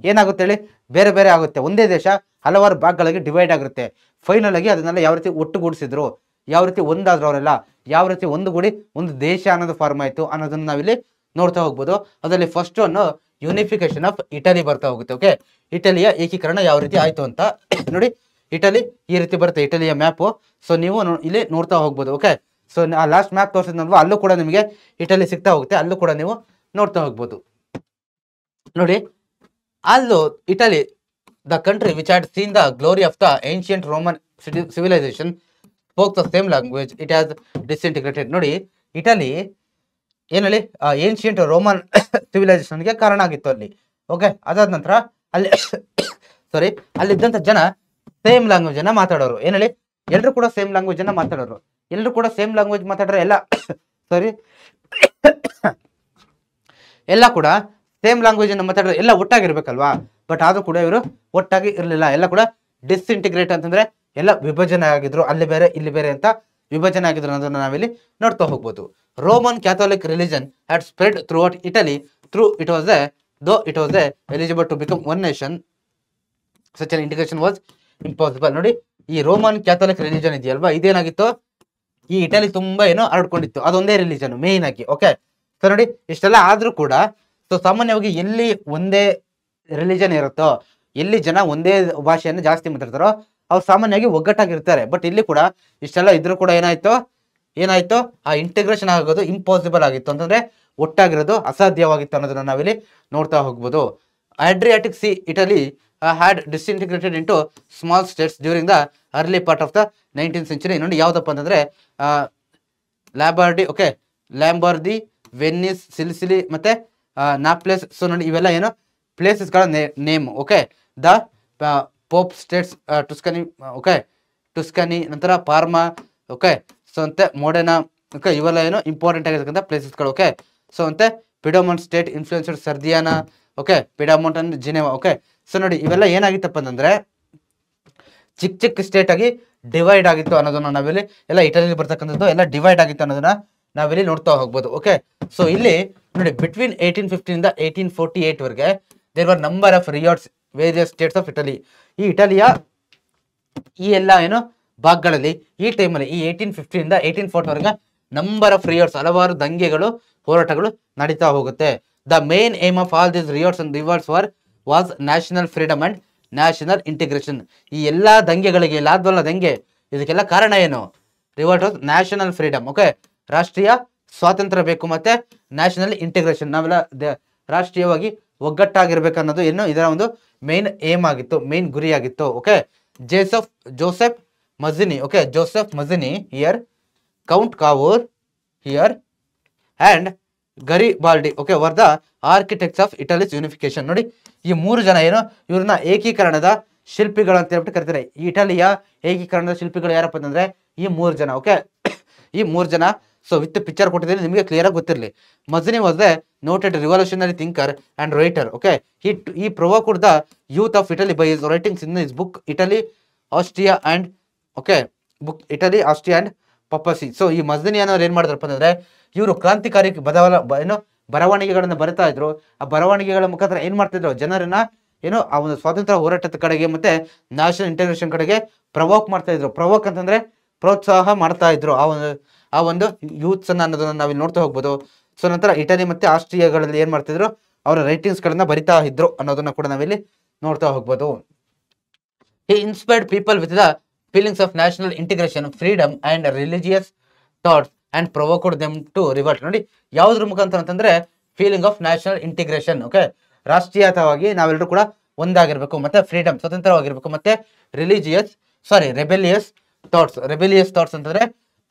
Speaker 1: ಏನಾಗುತ್ತೆ ಹೇಳಿ, ಬೇರೆ ಬೇರೆ ಆಗುತ್ತೆ. ಒಂದೇ ದೇಶ ಹಲವಾರು ಭಾಗಗಳಿಗೆ ಡಿವೈಡ್ ಆಗಿರುತ್ತೆ. ಫೈನಲ್ ಆಗಿ ಅದನ್ನೆಲ್ಲ ಯಾವ ರೀತಿ ಒಟ್ಟುಗೂಡಿಸಿದ್ರು, ಯಾವ ರೀತಿ ಒಂದಾದ್ರು ಅವರೆಲ್ಲ, ಯಾವ ರೀತಿ ಒಂದುಗೂಡಿ ಒಂದು ದೇಶ ಅನ್ನೋದು ಫಾರ್ಮ್ ಆಯ್ತು ಅನ್ನೋದನ್ನ ನಾವಿಲ್ಲಿ ನೋಡ್ತಾ ಹೋಗ್ಬೋದು. ಅದರಲ್ಲಿ ಫಸ್ಟ್ ಒಂದು ಯೂನಿಫಿಕೇಶನ್ ಆಫ್ ಇಟಲಿ ಬರ್ತಾ ಹೋಗುತ್ತೆ. ಓಕೆ, ಇಟಲಿಯ ಏಕೀಕರಣ ಯಾವ ರೀತಿ ಆಯ್ತು ಅಂತ ನೋಡಿ. ಇಟಲಿ ಈ ರೀತಿ ಬರುತ್ತೆ, ಇಟಲಿಯ ಮ್ಯಾಪು. ಸೊ ನೀವು ಇಲ್ಲಿ ನೋಡ್ತಾ ಹೋಗ್ಬೋದು. ಓಕೆ, ಸೊ ಆ ಲಾಸ್ಟ್ ಮ್ಯಾಪ್ ತೋರಿಸಿದ್ನಲ್ವಾ, ಅಲ್ಲೂ ಕೂಡ ನಿಮಗೆ ಇಟಲಿ ಸಿಗ್ತಾ ಹೋಗುತ್ತೆ, ಅಲ್ಲೂ ಕೂಡ ನೀವು ನೋಡ್ತಾ ಹೋಗ್ಬೋದು. ನೋಡಿ, ಅಲ್ಲೂ Italy, the country which had seen the glory of the ancient Roman civilisation spoke the same language, it has disintegrated. ನೋಡಿ, ಇಟಲಿ ಏನಲ್ಲಿ ಏನ್ಷಿಯಂಟ್ ರೋಮನ್ ಸಿವಿಲೈಸೇಷನ್ಗೆ ಕಾರಣ ಆಗಿತ್ತು ಅಲ್ಲಿ. ಓಕೆ, ಅದಾದ ನಂತರ ಅಲ್ಲಿ ಸಾರಿ ಅಲ್ಲಿದ್ದಂಥ ಜನ ಸೇಮ್ ಲ್ಯಾಂಗ್ವೇಜ್ ಅನ್ನ ಮಾತಾಡೋರು. ಏನಲ್ಲಿ ಎಲ್ಲರೂ ಕೂಡ ಸೇಮ್ ಲ್ಯಾಂಗ್ವೇಜ್ ಅನ್ನ ಮಾತಾಡೋರು. ಎಲ್ಲರೂ ಕೂಡ ಸೇಮ್ ಲ್ಯಾಂಗ್ವೇಜ್ ಮಾತಾಡ್ರೆ ಎಲ್ಲ ಸಾರಿ ಎಲ್ಲ ಕೂಡ ಸೇಮ್ ಲ್ಯಾಂಗ್ವೇಜ್ ಅನ್ನು ಮಾತಾಡಿದ್ರೆ ಎಲ್ಲ ಒಟ್ಟಾಗಿರ್ಬೇಕಲ್ವಾ. ಬಟ್ ಆದ್ರೂ ಕೂಡ ಇವರು ಒಟ್ಟಾಗಿ ಇರಲಿಲ್ಲ. ಎಲ್ಲ ಕೂಡ ಡಿಸ್ಇಂಟಿಗ್ರೇಟ್ ಅಂತಂದ್ರೆ ಎಲ್ಲ ವಿಭಜನೆ ಆಗಿದ್ರು, ಅಲ್ಲಿ ಬೇರೆ ಇಲ್ಲಿ ಬೇರೆ ಅಂತ ವಿಭಜನೆ ಆಗಿದ್ರು ಅನ್ನೋದನ್ನ ನಾವಿಲ್ಲಿ ನೋಡ್ತಾ ಹೋಗ್ಬೋದು. Roman Catholic religion had spread throughout Italy through it was eligible to become one nation, such an integration was impossible. ನೋಡಿ, ಈ ರೋಮನ್ ಕ್ಯಾಥೋಲಿಕ್ ರಿಲಿಜನ್ ಇದೆಯಲ್ವಾ, ಇದೇನಾಗಿತ್ತು, ಈ ಇಟಲಿ ತುಂಬಾ ಏನೋ ಹರಡ್ಕೊಂಡಿತ್ತು. ಅದೊಂದೇ ರಿಲಿಜನ್ ಮೇನ್ ಆಗಿ. ಓಕೆ, ಸೊ ನೋಡಿ, ಇಷ್ಟೆಲ್ಲ ಆದ್ರೂ ಕೂಡ ಸೊ ಸಾಮಾನ್ಯವಾಗಿ ಎಲ್ಲಿ ಒಂದೇ ರಿಲಿಜನ್ ಇರುತ್ತೋ, ಎಲ್ಲಿ ಜನ ಒಂದೇ ಭಾಷೆಯನ್ನು ಜಾಸ್ತಿ ಮಾತಾಡ್ತಾರೋ ಅವ್ರು ಸಾಮಾನ್ಯವಾಗಿ ಒಗ್ಗಟ್ಟಾಗಿರ್ತಾರೆ. ಬಟ್ ಇಲ್ಲಿ ಕೂಡ ಇಷ್ಟೆಲ್ಲ ಇದ್ರೂ ಕೂಡ ಏನಾಯ್ತು ಆ ಇಂಟಿಗ್ರೇಷನ್ ಆಗೋದು ಇಂಪಾಸಿಬಲ್ ಆಗಿತ್ತು, ಅಂತಂದ್ರೆ ಒಟ್ಟಾಗಿರೋದು ಅಸಾಧ್ಯವಾಗಿತ್ತು ಅನ್ನೋದನ್ನ ನಾವಿಲ್ಲಿ ನೋಡ್ತಾ ಹೋಗ್ಬೋದು. Adriatic sea Italy had disintegrated into small states during the early part of the 19th century. ನೋಡಿ, ಯಾವುದಪ್ಪ ಅಂತಂದ್ರೆ ಲ್ಯಾಂಬಾರ್ದಿ, ವೆನ್ನಿಸ್, ಸಿಸಿಲಿ ಮತ್ತೆ ನಾಪ್ಲೆಸ್. ಸೊ ನೋಡಿ, ಇವೆಲ್ಲ ಏನು ಪ್ಲೇಸಸ್ಗಳ name. Okay, the Pope states, Tuscany, ನಂತರ ಪಾರ್ಮಾ. ಓಕೆ, ಸೊ ಅಂತೆ ಮೊಡೆನಾ. ಓಕೆ, ಇವೆಲ್ಲ ಏನು ಇಂಪಾರ್ಟೆಂಟ್ ಆಗಿರ್ತಕ್ಕಂಥ ಪ್ಲೇಸಸ್ಗಳು. ಓಕೆ, ಸೊ ಅಂತೆ Piedmont state influenced Sardinia. Okay, Piedmont and Geneva. Okay, so ನೋಡಿ, ಇವೆಲ್ಲ ಏನಾಗಿತ್ತಪ್ಪ ಅಂತಂದ್ರೆ ಚಿಕ್ಕ ಸ್ಟೇಟ್ ಆಗಿ ಡಿವೈಡ್ ಆಗಿತ್ತು ಅನ್ನೋದನ್ನ ನಾವಿಲ್ಲಿ ಎಲ್ಲ ಇಟಲಿಯಲ್ಲಿ ಬರ್ತಕ್ಕಂಥದ್ದು ಎಲ್ಲ ಡಿವೈಡ್ ಆಗಿತ್ತು ಅನ್ನೋದನ್ನ ನಾವಿಲ್ಲಿ ನೋಡ್ತಾ ಹೋಗ್ಬೋದು. ಓಕೆ, ಸೊ ಇಲ್ಲಿ ನೋಡಿ, ಬಿಟ್ವೀನ್ 1815 ಇಂದ 1848 ವರೆಗೆ there were number of riots various states of Italy. ಈ ಇಟಲಿಯ ಈ ಎಲ್ಲ ಏನು ಭಾಗಗಳಲ್ಲಿ ಈ ಟೈಮಲ್ಲಿ ಈ 1815 ಇಂದ 1840 ವರೆಗೆ ನಂಬರ್ ಆಫ್ ರಿಯಾಟ್ಸ್, ಹಲವಾರು ದಂಗೆಗಳು, ಹೋರಾಟಗಳು ನಡೀತಾ ಹೋಗುತ್ತೆ. The main aim of all this riots and revolts was national freedom and national integration. ಈ ಎಲ್ಲಾ ದಂಗೆಗಳಿಗೆ, ಲಾದ್ವಲ್ಲ ದಂಗೆ, ಇದಕ್ಕೆಲ್ಲ ಕಾರಣ ಏನು? Revolt was national freedom. Okay, ರಾಷ್ಟ್ರೀಯ ಸ್ವಾತಂತ್ರ್ಯ ಬೇಕು, ಮತ್ತೆ ನ್ಯಾಷನಲ್ ಇಂಟಿಗ್ರೇಷನ್, ನಾವೆಲ್ಲ ರಾಷ್ಟ್ರೀಯವಾಗಿ ಒಗ್ಗಟ್ಟಾಗಿರ್ಬೇಕು ಅನ್ನೋದು ಏನು ಇದರ ಒಂದು ಮೇನ್ ಏಮ್ ಆಗಿತ್ತು, ಮೇನ್ ಗುರಿಯಾಗಿತ್ತು. Okay, Joseph Mazzini. Okay, Joseph Mazzini here, Count Cavour here and Garibaldi. Okay, were the architects of Italy's unification. ನೋಡಿ, ಈ 3 ಜನ ಏನು ಇವ್ರನ್ನ ಏಕೀಕರಣದ ಶಿಲ್ಪಿಗಳು ಅಂತ ಹೇಳ್ಬಿಟ್ಟು ಕರಿತಾರೆ. ಈ ಇಟಲಿಯ ಏಕೀಕರಣದ ಶಿಲ್ಪಿಗಳು ಯಾರಪ್ಪ ಅಂತಂದ್ರೆ ಈ 3 ಜನ. ಓಕೆ, ಈ 3 ಜನ. ಸೊ ವಿತ್ ಪಿಕ್ಚರ್ ಕೊಟ್ಟಿದ್ದೀನಿ, ನಿಮಗೆ ಕ್ಲಿಯರ್ ಆಗಿ ಗೊತ್ತಿರಲಿ. Mazzini was the noted revolutionary thinker and writer. Okay, he provoked the youth of Italy by his writings in his book Italy, Austria and Papacy. So ಈ ಮಜಿನಿ ಅನ್ನೋರು ಏನ್ ಮಾಡಿದ್ರಪ್ಪ ಅಂತಂದ್ರೆ ಇವರು ಕ್ರಾಂತಿಕಾರಿ ಬರವಣಿಗೆಗಳನ್ನ ಬರಿತಾ ಇದ್ರು. ಆ ಬರವಣಿಗೆಗಳ ಮುಖಾಂತರ ಏನ್ ಮಾಡ್ತಿದ್ರು, ಜನರನ್ನ ಏನು ಆ ಒಂದು ಸ್ವಾತಂತ್ರ್ಯ ಹೋರಾಟದ ಕಡೆಗೆ ಮತ್ತೆ ನ್ಯಾಷನಲ್ ಇಂಟಿಗ್ರೇಷನ್ ಕಡೆಗೆ ಪ್ರವೋಕ್ ಮಾಡ್ತಾ ಇದ್ರು. ಪ್ರವೋಕ್ ಅಂತಂದ್ರೆ ಪ್ರೋತ್ಸಾಹ ಮಾಡ್ತಾ ಇದ್ರು ಆ ಒಂದು ಯೂತ್ಸ್ ಅನ್ನ ಅನ್ನೋದನ್ನ ನಾವಿಲ್ಲಿ ನೋಡ್ತಾ ಹೋಗ್ಬೋದು. ಸೊ ನಂತರ ಇಟಲಿ ಮತ್ತೆ ಆಸ್ಟ್ರಿಯಾಗಳಲ್ಲಿ ಏನ್ ಮಾಡ್ತಿದ್ರು, ಅವರ ರೈಟಿಂಗ್ಸ್ ಗಳನ್ನ ಬರಿತಾ ಇದ್ರು ಅನ್ನೋದನ್ನ ಕೂಡ ನಾವಿಲ್ಲಿ ನೋಡ್ತಾ ಹೋಗ್ಬೋದು. He inspired people with the feelings of national integration, freedom and religious thoughts and provoked them to revolt. ನೋಡಿ, ಯಾವುದ್ರ ಮುಖಾಂತರ ಅಂತಂದ್ರೆ feeling of national integration. Okay, ರಾಷ್ಟ್ರೀಯತವಾಗಿ ನಾವೆಲ್ಲರೂ ಕೂಡ ಒಂದಾಗಿರ್ಬೇಕು, ಮತ್ತೆ ಫ್ರೀಡಮ್ ಸ್ವತಂತ್ರವಾಗಿರ್ಬೇಕು, ಮತ್ತೆ ರೆಬೆಲಿಯಸ್ ಥಾಟ್ಸ್ ಅಂತಂದ್ರೆ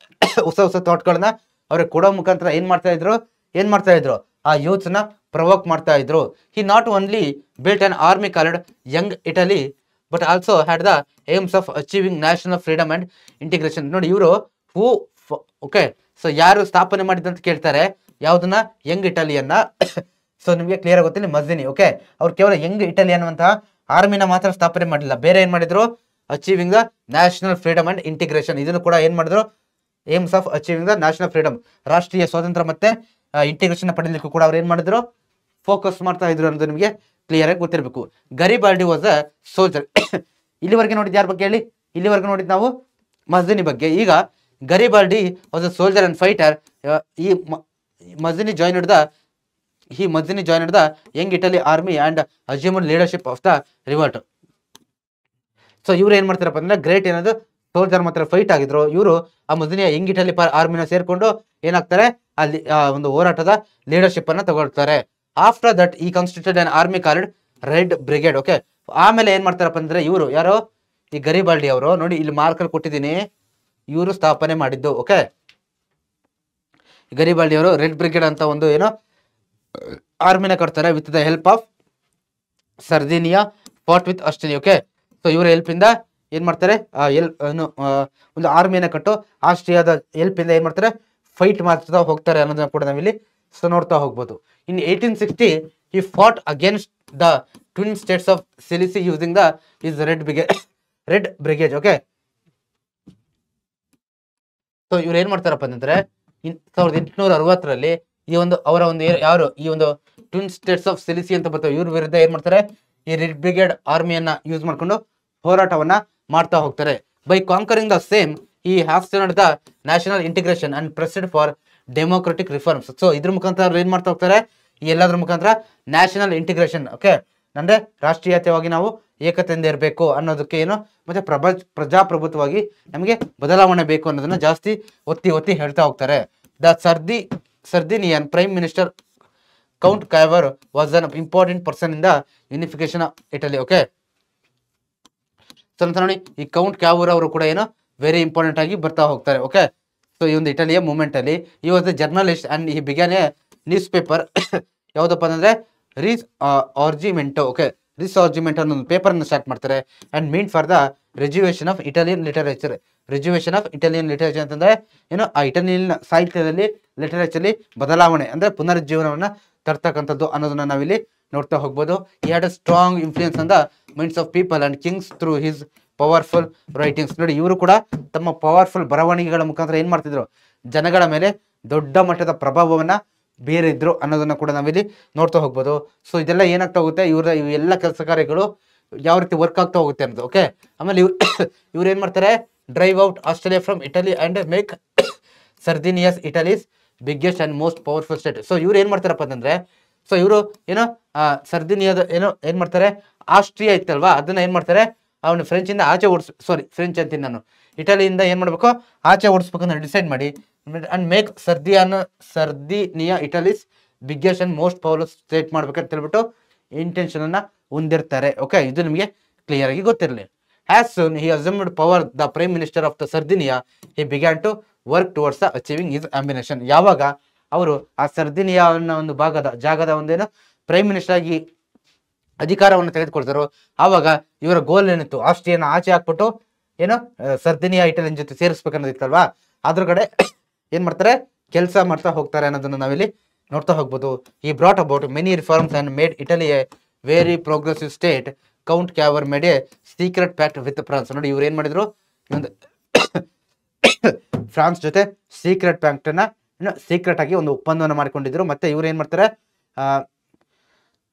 Speaker 1: ಹೊಸ ಥಾಟ್ಗಳನ್ನ ಅವ್ರಿಗೆ ಕೊಡೋ ಮುಖಾಂತರ ಏನ್ ಮಾಡ್ತಾ ಇದ್ರು ಆ ಯೂತ್ಸ್ ನ ಪ್ರವೋಕ್ ಮಾಡ್ತಾ ಇದ್ರು. He not only built an army called Young Italy but also had the aims of achieving national freedom and integration. ನೋಡಿ, ಇವರು ಓಕೆ, ಸೊ ಯಾರು ಸ್ಥಾಪನೆ ಮಾಡಿದಂತ ಕೇಳ್ತಾರೆ. ಯಾವ್ದನ್ನ ಯಂಗ್ ಇಟಾಲಿಯನ್ನ ಸೊ ನಿಮಗೆ ಕ್ಲಿಯರ್ ಆಗುತ್ತೆ ಮಜಿನಿ. ಓಕೆ, ಅವ್ರು ಕೇವಲ ಯಂಗ್ ಇಟಾಲಿಯನ್ ಅನ್ನುವಂತಹ ಆರ್ಮಿನ ಮಾತ್ರ ಸ್ಥಾಪನೆ ಮಾಡಲಿಲ್ಲ, ಬೇರೆ ಏನ್ ಮಾಡಿದ್ರು, achieving the national freedom and integration, ಇದನ್ನು ಕೂಡ ಏನ್ ಮಾಡಿದ್ರು, aims of achieving the national freedom, ರಾಷ್ಟ್ರೀಯ ಸ್ವಾತಂತ್ರ್ಯ ಮತ್ತೆ ಇಂಟಿಗ್ರೇಷನ್ ಪಡೆಯಲಿಕ್ಕೂ ಕೂಡ ಅವ್ರು ಏನ್ ಮಾಡಿದ್ರು, ಫೋಕಸ್ ಮಾಡ್ತಾ ಇದ್ರು ಅನ್ನೋದು ನಿಮಗೆ ಕ್ಲಿಯರ್ ಆಗಿ ಗೊತ್ತಿರಬೇಕು. ಗರಿಬಾಲ್ಡಿ ವಾಸ್ ಅ ಸೋಲ್ಜರ್. ಇಲ್ಲಿವರೆಗೆ ನೋಡಿದ್ ಯಾರ ಬಗ್ಗೆ ಹೇಳಿ, ಇಲ್ಲಿವರೆಗೆ ನೋಡಿದ್ ನಾವು ಮಜಿನಿ ಬಗ್ಗೆ. ಈಗ Garibaldi was a soldier and fighter. ಈ Mazzini joined the young Italy army and assumed leadership of the revolt. So ಇವ್ರು ಏನ್ ಮಾಡ್ತಾರಪ್ಪ ಅಂದ್ರೆ ಗ್ರೇಟ್ ಏನದು ಸೋಲ್ಜರ್ ಮಾತ್ರ ಫೈಟ್ ಆಗಿದ್ರು, ಇವರು ಆ ಮಜಿನಿಯ ಯಂಗ್ ಇಟಲಿ ಆರ್ಮಿನ ಸೇರ್ಕೊಂಡು ಏನಾಗ್ತಾರೆ, ಅಲ್ಲಿ ಒಂದು ಹೋರಾಟದ ಲೀಡರ್ಶಿಪ್ ಅನ್ನ ತಗೊಳ್ತಾರೆ. ಆಫ್ಟರ್ ದಟ್ ಈ ಕಾನ್ಸ್ಟಿಟ್ಯೂಟೆಡ್ ಅನ್ army called red brigade. Okay, ಆಮೇಲೆ ಏನ್ ಮಾಡ್ತಾರಪ್ಪ ಅಂದ್ರೆ ಇವರು ಯಾರೋ ಈ ಗರಿಬಾಲ್ಡಿ ಅವರು, ನೋಡಿ ಇಲ್ಲಿ ಮಾರ್ಕರ್ ಕೊಟ್ಟಿದ್ದೀನಿ, ಇವರು ಸ್ಥಾಪನೆ ಮಾಡಿದ್ದು. ಓಕೆ, ಗರಿಬಾಲ್ಡಿ ಅವರು ರೆಡ್ ಬ್ರಿಗೇಡ್ ಅಂತ ಒಂದು ಏನೋ ಆರ್ಮಿನ ಕಟ್ತಾರೆ with the help of Sardinia fought with Australia. Okay, so ಇವರ ಹೆಲ್ಪ್ ಇಂದ ಏನ್ ಮಾಡ್ತಾರೆ, ಒಂದು ಆರ್ಮಿನ ಕಟ್ಟು ಆಸ್ಟ್ರಿಯಾದ ಹೆಲ್ಪ್ ಇಂದ ಏನ್ ಮಾಡ್ತಾರೆ, ಫೈಟ್ ಮಾಡ್ತಾ ಹೋಗ್ತಾರೆ ಅನ್ನೋದನ್ನ ಕೂಡ ನಾವಿಲ್ಲಿ ಸೊ ನೋಡ್ತಾ ಹೋಗ್ಬೋದು. ಇನ್ 1860 he fought against the twin states of Sicily using his red brigade. Okay, so ಇವ್ರು ಏನ್ ಮಾಡ್ತಾರಪ್ಪ ಅಂತಂದ್ರೆ 1860ರಲ್ಲಿ ಈ ಒಂದು ಅವರ ಒಂದು ಯಾರು ಈ ಒಂದು ಟ್ವಿನ್ ಸ್ಟೇಟ್ಸ್ ಆಫ್ ಸಿಲಿಸಿ ಅಂತ ಬರ್ತಾರೆ, ಇವ್ರ ವಿರುದ್ಧ ಏನ್ ಮಾಡ್ತಾರೆ, ಈ ರೆಡ್ ಬ್ರಿಗೇಡ್ ಆರ್ಮಿಯನ್ನ ಯೂಸ್ ಮಾಡ್ಕೊಂಡು ಹೋರಾಟವನ್ನ ಮಾಡ್ತಾ ಹೋಗ್ತಾರೆ. ಬೈ ಕಾಂಕರಿಂಗ್ ದ ಸೇಮ್ ಈ have the national integration and pressed for democratic reforms. So ಇದ್ರ ಮುಖಾಂತರ ಅವ್ರು ಏನ್ ಮಾಡ್ತಾ ಹೋಗ್ತಾರೆ, ಈ ಎಲ್ಲದ್ರ ಮುಖಾಂತರ ನ್ಯಾಷನಲ್ ಇಂಟಿಗ್ರೇಷನ್, ಓಕೆ, ಅಂದ್ರೆ ರಾಷ್ಟ್ರೀಯತೆಯಾಗಿ ನಾವು ಏಕತೆಯಿಂದ ಇರಬೇಕು ಅನ್ನೋದಕ್ಕೆ ಏನು, ಮತ್ತೆ ಪ್ರಜಾಪ್ರಭುತ್ವವಾಗಿ ನಮಗೆ ಬದಲಾವಣೆ ಬೇಕು ಅನ್ನೋದನ್ನ ಜಾಸ್ತಿ ಒತ್ತಿ ಹೇಳ್ತಾ ಹೋಗ್ತಾರೆ. The Sardinian prime minister Count Cavour was an important person in the unification of Italy. Okay, so ಅಂತ ನೋಡಿ ಈ ಕೌಂಟ್ ಕ್ಯಾವರ್ ಅವರು ಕೂಡ ಏನು ವೆರಿ ಇಂಪಾರ್ಟೆಂಟ್ ಆಗಿ ಬರ್ತಾ ಹೋಗ್ತಾರೆ. ಓಕೆ, ಸೊ ಈ ಒಂದು ಇಟಲಿಯ ಮೂವ್ಮೆಂಟ್ ಅಲ್ಲಿ ಈ ವಾಸ್ ದ ಜರ್ನಲಿಸ್ಟ್ ಅಂಡ್ ಈ ಬಿಗ್ಯಾನ್ ಎ ನ್ಯೂಸ್ ಪೇಪರ್. ಯಾವುದಪ್ಪ ಅಂದ್ರೆ ರಿಸ್ ಆರ್ಜಿಮೆಂಟೋ. ಓಕೆ, ರಿಸ್ ಆರ್ಜಿಮೆಂಟೋ ಅನ್ನೋ ಒಂದು ಪೇಪರ್ ಅನ್ನು ಸ್ಟಾರ್ಟ್ ಮಾಡ್ತಾರೆ and mean for the rejuvenation of Italian literature. Rejuvenation of Italian literature ಅಂತಂದ್ರೆ ಏನು, ಆ ಇಟಾಲಿಯನ್ ಸಾಹಿತ್ಯದಲ್ಲಿ ಲಿಟರೇಚರ್ಲಿ ಬದಲಾವಣೆ ಅಂದ್ರೆ ಪುನರುಜ್ಜೀವನವನ್ನ ತರ್ತಕ್ಕಂಥದ್ದು ಅನ್ನೋದನ್ನ ನಾವಿಲ್ಲಿ ನೋಡ್ತಾ ಹೋಗ್ಬೋದು. He had a strong influence on the minds of people and Kings through his powerful writings. ನೋಡಿ ಇವರು ಕೂಡ ತಮ್ಮ ಪವರ್ಫುಲ್ ಬರವಣಿಗೆಗಳ ಮುಖಾಂತರ ಏನ್ ಮಾಡ್ತಿದ್ರು, ಜನಗಳ ಮೇಲೆ ದೊಡ್ಡ ಮಟ್ಟದ ಪ್ರಭಾವವನ್ನ ಬೀರಿದ್ರು ಅನ್ನೋದನ್ನ ಕೂಡ ನಾವಿಲ್ಲಿ ನೋಡ್ತಾ ಹೋಗ್ಬೋದು. ಸೊ ಇದೆಲ್ಲ ಏನಾಗ್ತಾ ಹೋಗುತ್ತೆ, ಇವೆಲ್ಲ ಕೆಲಸ ಕಾರ್ಯಗಳು ಯಾವ ರೀತಿ ವರ್ಕ್ ಆಗ್ತಾ ಹೋಗುತ್ತೆ ಅನ್ನೋದು. ಓಕೆ, ಆಮೇಲೆ ಇವ್ರು ಏನ್ ಮಾಡ್ತಾರೆ, drive out Australia from Italy and make Sardinia's Italy's biggest and most powerful state. So ಇವ್ರು ಏನ್ ಮಾಡ್ತಾರಪ್ಪ ಅಂತಂದ್ರೆ, ಸೊ ಇವರು ಏನೋ ಸರ್ದಿನಿಯಾದ ಏನ್ ಮಾಡ್ತಾರೆ, ಆಸ್ಟ್ರಿಯಾ ಇತ್ತಲ್ವಾ, ಅದನ್ನ ಏನ್ ಮಾಡ್ತಾರೆ, ಅವನು ಫ್ರೆಂಚ್ ಇಂದ ಆಚೆ ಫ್ರೆಂಚ್ ಅಂತೀನಿ ನಾನು, ಇಟಲಿಯಿಂದ ಏನ್ ಮಾಡ್ಬೇಕು, ಆಚೆ ಓಡಿಸ್ಬೇಕಂತ ಡಿಸೈಡ್ ಮಾಡಿ and make Sardinia Italy's biggest and most powerful state ಮಾಡ್ಬೇಕಂತ ಹೇಳ್ಬಿಟ್ಟು ಇಂಟೆನ್ಷನ್ ಅನ್ನ ಹೊಂದಿರ್ತಾರೆ. ಓಕೆ, ಇದು ನಿಮಗೆ ಕ್ಲಿಯರ್ ಆಗಿ ಗೊತ್ತಿರಲಿ. As soon he assumed power, the prime minister of the Sardinia, he began to work towards the achieving his ambition. ಯಾವಾಗ ಅವರು ಆ ಸರ್ದಿನಿಯಾ ಅನ್ನೋ ಒಂದು ಜಾಗದ ಒಂದೇನು ಪ್ರೈಮ್ ಮಿನಿಸ್ಟರ್ ಆಗಿ ಅಧಿಕಾರವನ್ನು ತೆಗೆದುಕೊಳ್ತಾರೋ, ಆವಾಗ ಇವರ ಗೋಲ್ ಏನಿತ್ತು, ಆಸ್ಟ್ರಿಯಾನ ಆಚೆ ಹಾಕ್ಬಿಟ್ಟು ಏನು ಸರ್ದಿನಿಯಾ ಇಟಲಿಯನ್ ಜೊತೆ ಸೇರಿಸ್ಬೇಕನ್ನೋದಿತ್ತಲ್ವಾ, ಅದ್ರ ಕಡೆ ಏನ್ ಮಾಡ್ತಾರೆ, ಕೆಲಸ ಮಾಡ್ತಾ ಹೋಗ್ತಾರೆ ಅನ್ನೋದನ್ನ ನಾವಿಲ್ಲಿ ನೋಡ್ತಾ ಹೋಗ್ಬೋದು. ಈ brought about many reforms and made Italy a very progressive state. Count Cavour made a secret pact with France. ನೋಡಿ ಇವ್ರು ಏನ್ ಮಾಡಿದ್ರು, ಒಂದು ಫ್ರಾನ್ಸ್ ಜೊತೆ ಸೀಕ್ರೆಟ್ ಪ್ಯಾಕ್ಟ್ ಅನ್ನ ಸೀಕ್ರೆಟ್ ಆಗಿ ಒಂದು ಒಪ್ಪಂದವನ್ನು ಮಾಡಿಕೊಂಡಿದ್ರು. ಮತ್ತೆ ಇವ್ರು ಏನ್ ಮಾಡ್ತಾರೆ,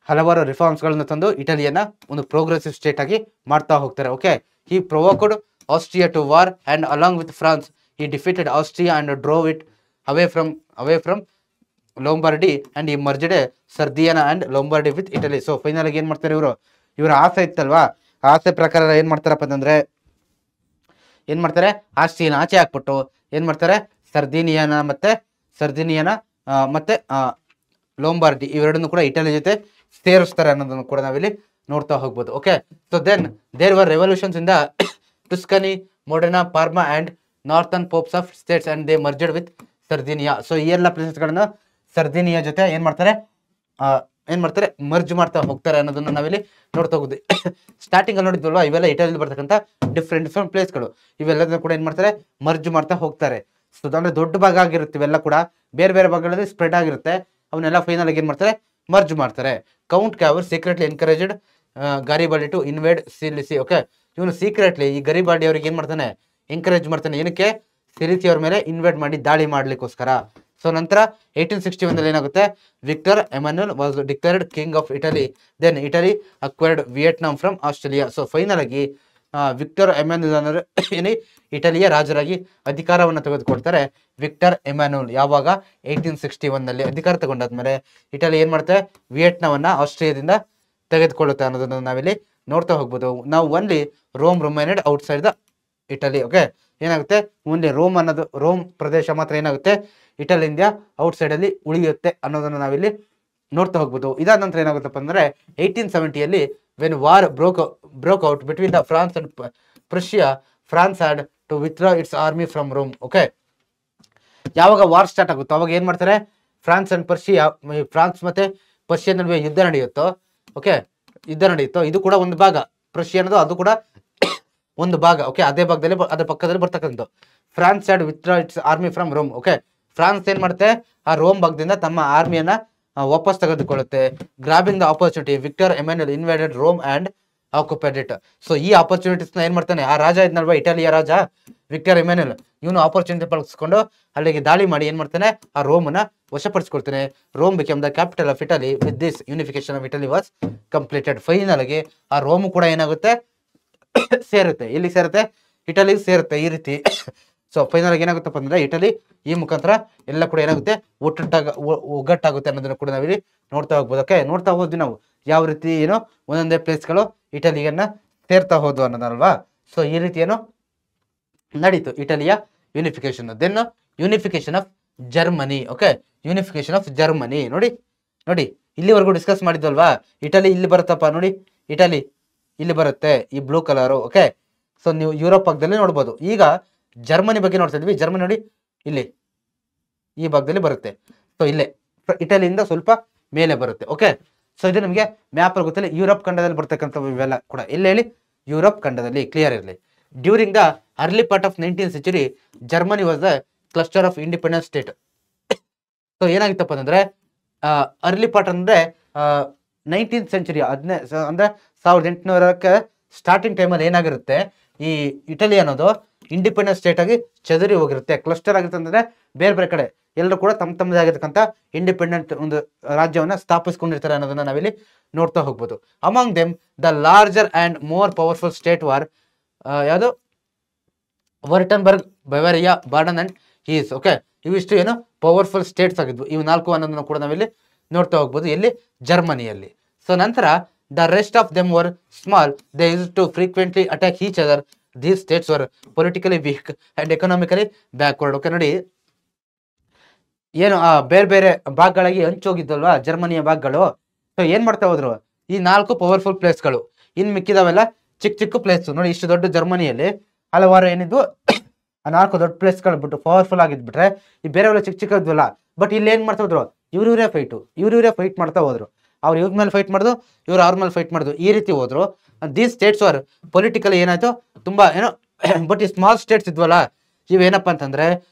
Speaker 1: ಹಲವಾರು ರಿಫಾರ್ಮ್ಸ್ ಗಳನ್ನ ತಂದು ಇಟಲಿಯನ್ನ ಒಂದು ಪ್ರೋಗ್ರೆಸಿವ್ ಸ್ಟೇಟ್ ಆಗಿ ಮಾಡ್ತಾ ಹೋಗ್ತಾರೆ. Okay, he provoked Austria to war and along with France he defeated Austria and drove it away from Lombardy and he merged Sardinia and Lombardy with Italy. So final ಆಗಿ ಏನ್ ಮಾಡ್ತಾರೆ, ಇವರ ಆಸೆ ಇತ್ತಲ್ವಾ, ಆಸೆ ಪ್ರಕಾರ ಏನ್ ಮಾಡ್ತಾರಪ್ಪ ಅಂತಂದ್ರೆ, ಏನ್ ಮಾಡ್ತಾರೆ, ಆಸ್ಟ್ರಿಯಾನ ಆಚೆ ಹಾಕ್ಬಿಟ್ಟು ಏನ್ ಮಾಡ್ತಾರೆ, ಸರ್ದಿನಿಯಾನ ಮತ್ತೆ ಲೋಂಬಾರ್ಡಿ ಇವೆರಡನ್ನು ಕೂಡ ಇಟಲಿ ಜೊತೆ ಸೇರಿಸ್ತಾರೆ ಅನ್ನೋದನ್ನು ಕೂಡ ನಾವಿಲ್ಲಿ ನೋಡ್ತಾ ಹೋಗ್ಬೋದು. Okay, so then there were revolutions in the Tuscany, Modena, Parma and northern Popes of states and they merged with Sardinia. So ಈ ಎಲ್ಲ ಪ್ಲೇಸಸ್ಗಳನ್ನ ಸರ್ದಿನಿಯಾ ಜೊತೆ ಏನ್ ಮಾಡ್ತಾರೆ ಮರ್ಜ್ ಮಾಡ್ತಾ ಹೋಗ್ತಾರೆ ಅನ್ನೋದನ್ನ ನಾವಿಲ್ಲಿ ನೋಡ್ತಾ ಹೋಗುದು. ಸ್ಟಾರ್ಟಿಂಗ್ ಅಲ್ಲಿ ನೋಡಿದ್ವಲ್ವಾ, ಇವೆಲ್ಲ ಇಟಲಿಯಲ್ಲಿ ಬರ್ತಕ್ಕಂಥ ಡಿಫ್ರೆಂಟ್ ಪ್ಲೇಸ್ಗಳು, ಇವೆಲ್ಲದನ್ನ ಕೂಡ ಏನ್ ಮಾಡ್ತಾರೆ, ಮರ್ಜ್ ಮಾಡ್ತಾ ಹೋಗ್ತಾರೆ. ಸೊ ಅಂದ್ರೆ ದೊಡ್ಡ ಭಾಗ ಆಗಿರುತ್ತೆ ಇವೆಲ್ಲ ಕೂಡ ಬೇರೆ ಬೇರೆ ಭಾಗಗಳಲ್ಲಿ ಸ್ಪ್ರೆಡ್ ಆಗಿರುತ್ತೆ. ಅವನ್ನೆಲ್ಲ ಫೈನಲ್ ಆಗಿ ಏನ್ ಮಾಡ್ತಾರೆ, ಮರ್ಜ್ ಮಾಡ್ತಾರೆ. Count Cavour secretly encouraged Garibaldi to invade Sicily. Okay, ಇವನು ಸೀಕ್ರೆಟ್ಲಿ ಈ ಗರಿಬಾಲ್ಡಿ ಅವ್ರಿಗೆ ಏನ್ ಮಾಡ್ತಾನೆ, ಎಂಕರೇಜ್ ಮಾಡ್ತಾನೆ. ಏನಕ್ಕೆ, ಸಿಲಿಸಿ ಅವ್ರ ಮೇಲೆ ಇನ್ವೇಡ್ ಮಾಡಿ ದಾಳಿ ಮಾಡ್ಲಿಕ್ಕೋಸ್ಕರ. ಸೊ ನಂತರ 1861 ಏನಾಗುತ್ತೆ, Victor Emmanuel was declared king of Italy. Then Italy acquired Vietnam from Australia. So final ಆಗಿ ವಿಕ್ಟರ್ ಎಮಾನ್ಯುಯಲ್ ಅನ್ನೋರು ಏನಿ ಇಟಲಿಯ ರಾಜರಾಗಿ ಅಧಿಕಾರವನ್ನು ತೆಗೆದುಕೊಳ್ತಾರೆ. ವಿಕ್ಟರ್ ಎಮಾನ್ಯುಯಲ್ ಯಾವಾಗ 1861 ಅಧಿಕಾರ ತಗೊಂಡಾದ್ಮೇಲೆ ಇಟಲಿ ಏನ್ ಮಾಡುತ್ತೆ, ವಿಯೆಟ್ನಾಮನ್ನ ಆಸ್ಟ್ರೇಲಿಯಾದಿಂದ ತೆಗೆದುಕೊಳ್ಳುತ್ತೆ ಅನ್ನೋದನ್ನ ನಾವಿಲ್ಲಿ ನೋಡ್ತಾ ಹೋಗ್ಬೋದು. ನಾವು only Rome remained outside the Italy. Okay, ಏನಾಗುತ್ತೆ, ಓನ್ಲಿ ರೋಮ್ ಪ್ರದೇಶ ಮಾತ್ರ ಏನಾಗುತ್ತೆ, ಇಟಲಿಯಿಂದ ಔಟ್ಸೈಡ್ ಅಲ್ಲಿ ಉಳಿಯುತ್ತೆ ಅನ್ನೋದನ್ನ ನಾವಿಲ್ಲಿ ನೋಡ್ತಾ ಹೋಗ್ಬೋದು. ಇದಾದ ನಂತರ ಏನಾಗುತ್ತಪ್ಪ ಅಂದ್ರೆ 1870 when war broke out between the France and Prussia, France had to withdraw its army from Rome. Okay, ಯಾವಾಗ ವಾರ್ ಸ್ಟಾರ್ಟ್ ಆಗುತ್ತೋ ಅವಾಗ ಏನ್ ಮಾಡ್ತಾರೆ, ಫ್ರಾನ್ಸ್ ಅಂಡ್ ಪರ್ಷಿಯಾ, ಫ್ರಾನ್ಸ್ ಮತ್ತೆ ಪರ್ಷಿಯಾ ನಡುವೆ ಯುದ್ಧ ನಡೆಯುತ್ತೋ. ಓಕೆ, ಯುದ್ಧ ನಡೆಯುತ್ತೋ, ಇದು ಕೂಡ ಒಂದು ಭಾಗ, ಪ್ರಷಿಯಾ ಅನ್ನೋದು ಅದು ಕೂಡ ಒಂದು ಭಾಗ. ಓಕೆ, ಅದೇ ಭಾಗದಲ್ಲಿ ಅದ್ರ ಪಕ್ಕದಲ್ಲಿ ಬರ್ತಕ್ಕಂಥ France had withdraw its army from Rome. Okay, France ಏನ್ ಮಾಡುತ್ತೆ, ಆ ರೋಮ್ ಭಾಗದಿಂದ ತಮ್ಮ ಆರ್ಮಿಯನ್ನ ವಾಪಸ್ ತೆಗೆದುಕೊಳ್ಳುತ್ತೆ. Grabbing the opportunity, Victor Emmanuel invaded Rome and occupied it. So ಈ ಆಪರ್ಚುನಿಟೀಸ್ ನ ಏನ್ ಮಾಡ್ತಾನೆ, ಆ ರಾಜ ಇದ್ನಲ್ವಾ ಇಟಲಿಯ ರಾಜ ವಿಕ್ಟರ್ ಎಮಾನ್ಯುಯಲ್, ಇವನು ಆಪರ್ಚುನಿಟಿ ಬಳಸ್ಕೊಂಡು ಅಲ್ಲಿಗೆ ದಾಳಿ ಮಾಡಿ ಏನ್ ಮಾಡ್ತಾನೆ, ಆ ರೋಮನ್ನ ವಶಪಡಿಸಿಕೊಳ್ತಾನೆ. Rome become the capital of Italy. With this unification of Italy was completed. Final ಆಗಿ ಆ ರೋಮ್ ಕೂಡ ಏನಾಗುತ್ತೆ, ಸೇರುತ್ತೆ. ಇಲ್ಲಿ ಸೇರುತ್ತೆ, ಇಟಲಿ ಸೇರುತ್ತೆ, ಈ ರೀತಿ. ಸೊ ಫೈನಲ್ ಆಗಿ ಏನಾಗುತ್ತಪ್ಪ ಅಂದ್ರೆ ಇಟಲಿ ಈ ಮುಖಾಂತರ ಎಲ್ಲ ಕೂಡ ಏನಾಗುತ್ತೆ, ಒಗ್ಗಟ್ಟಾಗುತ್ತೆ ಅನ್ನೋದನ್ನ ಕೂಡ ನಾವಿಲ್ಲಿ ನೋಡ್ತಾ ಹೋಗ್ಬೋದು. ಓಕೆ, ನೋಡ್ತಾ ಹೋದ್ವಿ ನಾವು ಯಾವ ರೀತಿ ಏನೋ ಒಂದೊಂದೇ ಪ್ಲೇಸ್ಗಳು ಇಟಲಿಯನ್ನ ಸೇರ್ತಾ ಹೋದ್ವು ಅನ್ನೋದಲ್ವಾ. ಸೊ ಈ ರೀತಿ ಏನೋ ನಡೀತು ಇಟಲಿಯ unification. Then unification of Germany. Okay, unification of Germany ನೋಡಿ ಇಲ್ಲಿವರೆಗೂ ಡಿಸ್ಕಸ್ ಮಾಡಿದ್ವಲ್ವಾ. ಇಟಲಿ ಇಲ್ಲಿ ಬರುತ್ತಪ್ಪ ನೋಡಿ, ಇಟಲಿ ಇಲ್ಲಿ ಬರುತ್ತೆ ಈ ಬ್ಲೂ ಕಲರು. ಓಕೆ, ಸೊ ನೀವು ಯುರೋಪ್ ಭಾಗದಲ್ಲಿ ನೋಡ್ಬೋದು. ಈಗ ಜರ್ಮನಿ ಬಗ್ಗೆ ನೋಡ್ತಾ ಇದ್ವಿ. ಜರ್ಮನಿ ನೋಡಿ ಇಲ್ಲಿ ಈ ಭಾಗದಲ್ಲಿ ಬರುತ್ತೆ. ಸೊ ಇಲ್ಲೇ ಇಟಲಿಯಿಂದ ಸ್ವಲ್ಪ ಮೇಲೆ ಬರುತ್ತೆ. ಓಕೆ, ಸೊ ಇದು ನಿಮಗೆ ಮ್ಯಾಪ್ ಗೊತ್ತಿಲ್ಲ, ಯುರೋಪ್ ಖಂಡದಲ್ಲಿ ಬರ್ತಕ್ಕಂಥ ಇವೆಲ್ಲ ಕೂಡ ಇಲ್ಲಿ ಹೇಳಿ ಯುರೋಪ್ ಖಂಡದಲ್ಲಿ ಕ್ಲಿಯರ್ ಇರಲಿ. During the early part of 19th century Germany was the cluster of independent state. So ಏನಾಗಿತ್ತಪ್ಪ ಅಂದ್ರೆ ಅರ್ಲಿ ಪಾರ್ಟ್ ಅಂದ್ರೆ 19th century ಅಂದ್ರೆ 1800ಕ್ಕೆ ಸ್ಟಾರ್ಟಿಂಗ್ ಟೈಮಲ್ಲಿ ಏನಾಗಿರುತ್ತೆ, ಈ ಇಟಲಿ ಅನ್ನೋದು ಇಂಡಿಪೆಂಡೆಂಟ್ ಸ್ಟೇಟ್ ಆಗಿ ಚದರಿ ಹೋಗಿರುತ್ತೆ. ಕ್ಲಸ್ಟರ್ ಆಗಿರುತ್ತೆ ಅಂದ್ರೆ ಬೇರೆ ಬೇರೆ ಕಡೆ ಎಲ್ಲರೂ ಕೂಡ ತಮ್ಮದೇ ಆಗಿರ್ತಕ್ಕಂಥ ಇಂಡಿಪೆಂಡೆಂಟ್ ಒಂದು ರಾಜ್ಯವನ್ನ ಸ್ಥಾಪಿಸ್ಕೊಂಡಿರ್ತಾರೆ ಅನ್ನೋದನ್ನ ನಾವಿಲ್ಲಿ ನೋಡ್ತಾ ಹೋಗ್ಬೋದು. Among them the larger and more powerful state were ಯಾವುದು, Württemberg, Bavaria, Baden and Hesse. Okay, ಇವಿಷ್ಟು ಏನು ಪವರ್ಫುಲ್ ಸ್ಟೇಟ್ಸ್ ಆಗಿದ್ವು. ಇವು 4 ಅನ್ನೋದನ್ನ ಕೂಡ ನಾವಿಲ್ಲಿ ನೋಡ್ತಾ ಹೋಗ್ಬೋದು ಎಲ್ಲಿ, ಜರ್ಮನಿಯಲ್ಲಿ. ಸೊ ನಂತರ the rest of them were small, they used to frequently attack each other. These states were politically weak and economically backward. Okay, ನೋಡಿ ಏನು ಆ ಬೇರೆ ಬೇರೆ ಭಾಗಗಳಾಗಿ ಹಂಚೋಗಿದ್ದಲ್ವಾ ಜರ್ಮನಿಯ ಭಾಗಗಳು. ಸೊ ಏನ್ ಮಾಡ್ತಾ ಹೋದ್ರು, ಈ 4 ಪವರ್ಫುಲ್ ಪ್ಲೇಸ್ಗಳು, ಇನ್ ಮಿಕ್ಕಿದಾವೆಲ್ಲ ಚಿಕ್ಕ ಚಿಕ್ಕ ಪ್ಲೇಸ್. ನೋಡಿ ಇಷ್ಟು ದೊಡ್ಡ ಜರ್ಮನಿಯಲ್ಲಿ ಹಲವಾರು ಏನಿದ್ವು ಆ 4 ದೊಡ್ಡ ಪ್ಲೇಸ್ಗಳು ಬಿಟ್ಟು ಪವರ್ಫುಲ್ ಆಗಿದ್ಬಿಟ್ರೆ ಈ ಬೇರೆಲ್ಲ ಚಿಕ್ಕ ಚಿಕ್ಕ ಇದ್ವಲ್ಲ. ಬಟ್ ಇಲ್ಲಿ ಏನ್ ಮಾಡ್ತಾ ಹೋದ್ರು, ಇವ್ರೇ ಫೈಟ್ ಮಾಡ್ತಾ ಹೋದ್ರು. ಅವ್ರು ಇವ್ರ ಮೇಲೆ ಫೈಟ್ ಮಾಡಿದ್ರು, ಇವ್ರು ಅವ್ರ ಮೇಲೆ ಫೈಟ್ ಮಾಡಿದ್ರು, ಈ ರೀತಿ ಹೋದ್ರು. ದೀಸ್ ಸ್ಟೇಟ್ಸ್ ಆರ್ ಪೊಲಿಟಿಕಲಿ ಏನಾಯ್ತು ತುಂಬಾ ಏನೋ. ಬಟ್ ಈ ಸ್ಮಾಲ್ ಸ್ಟೇಟ್ಸ್ ಇದ್ವಲ್ಲ ಇವೇನಪ್ಪ ಅಂತಂದ್ರೆ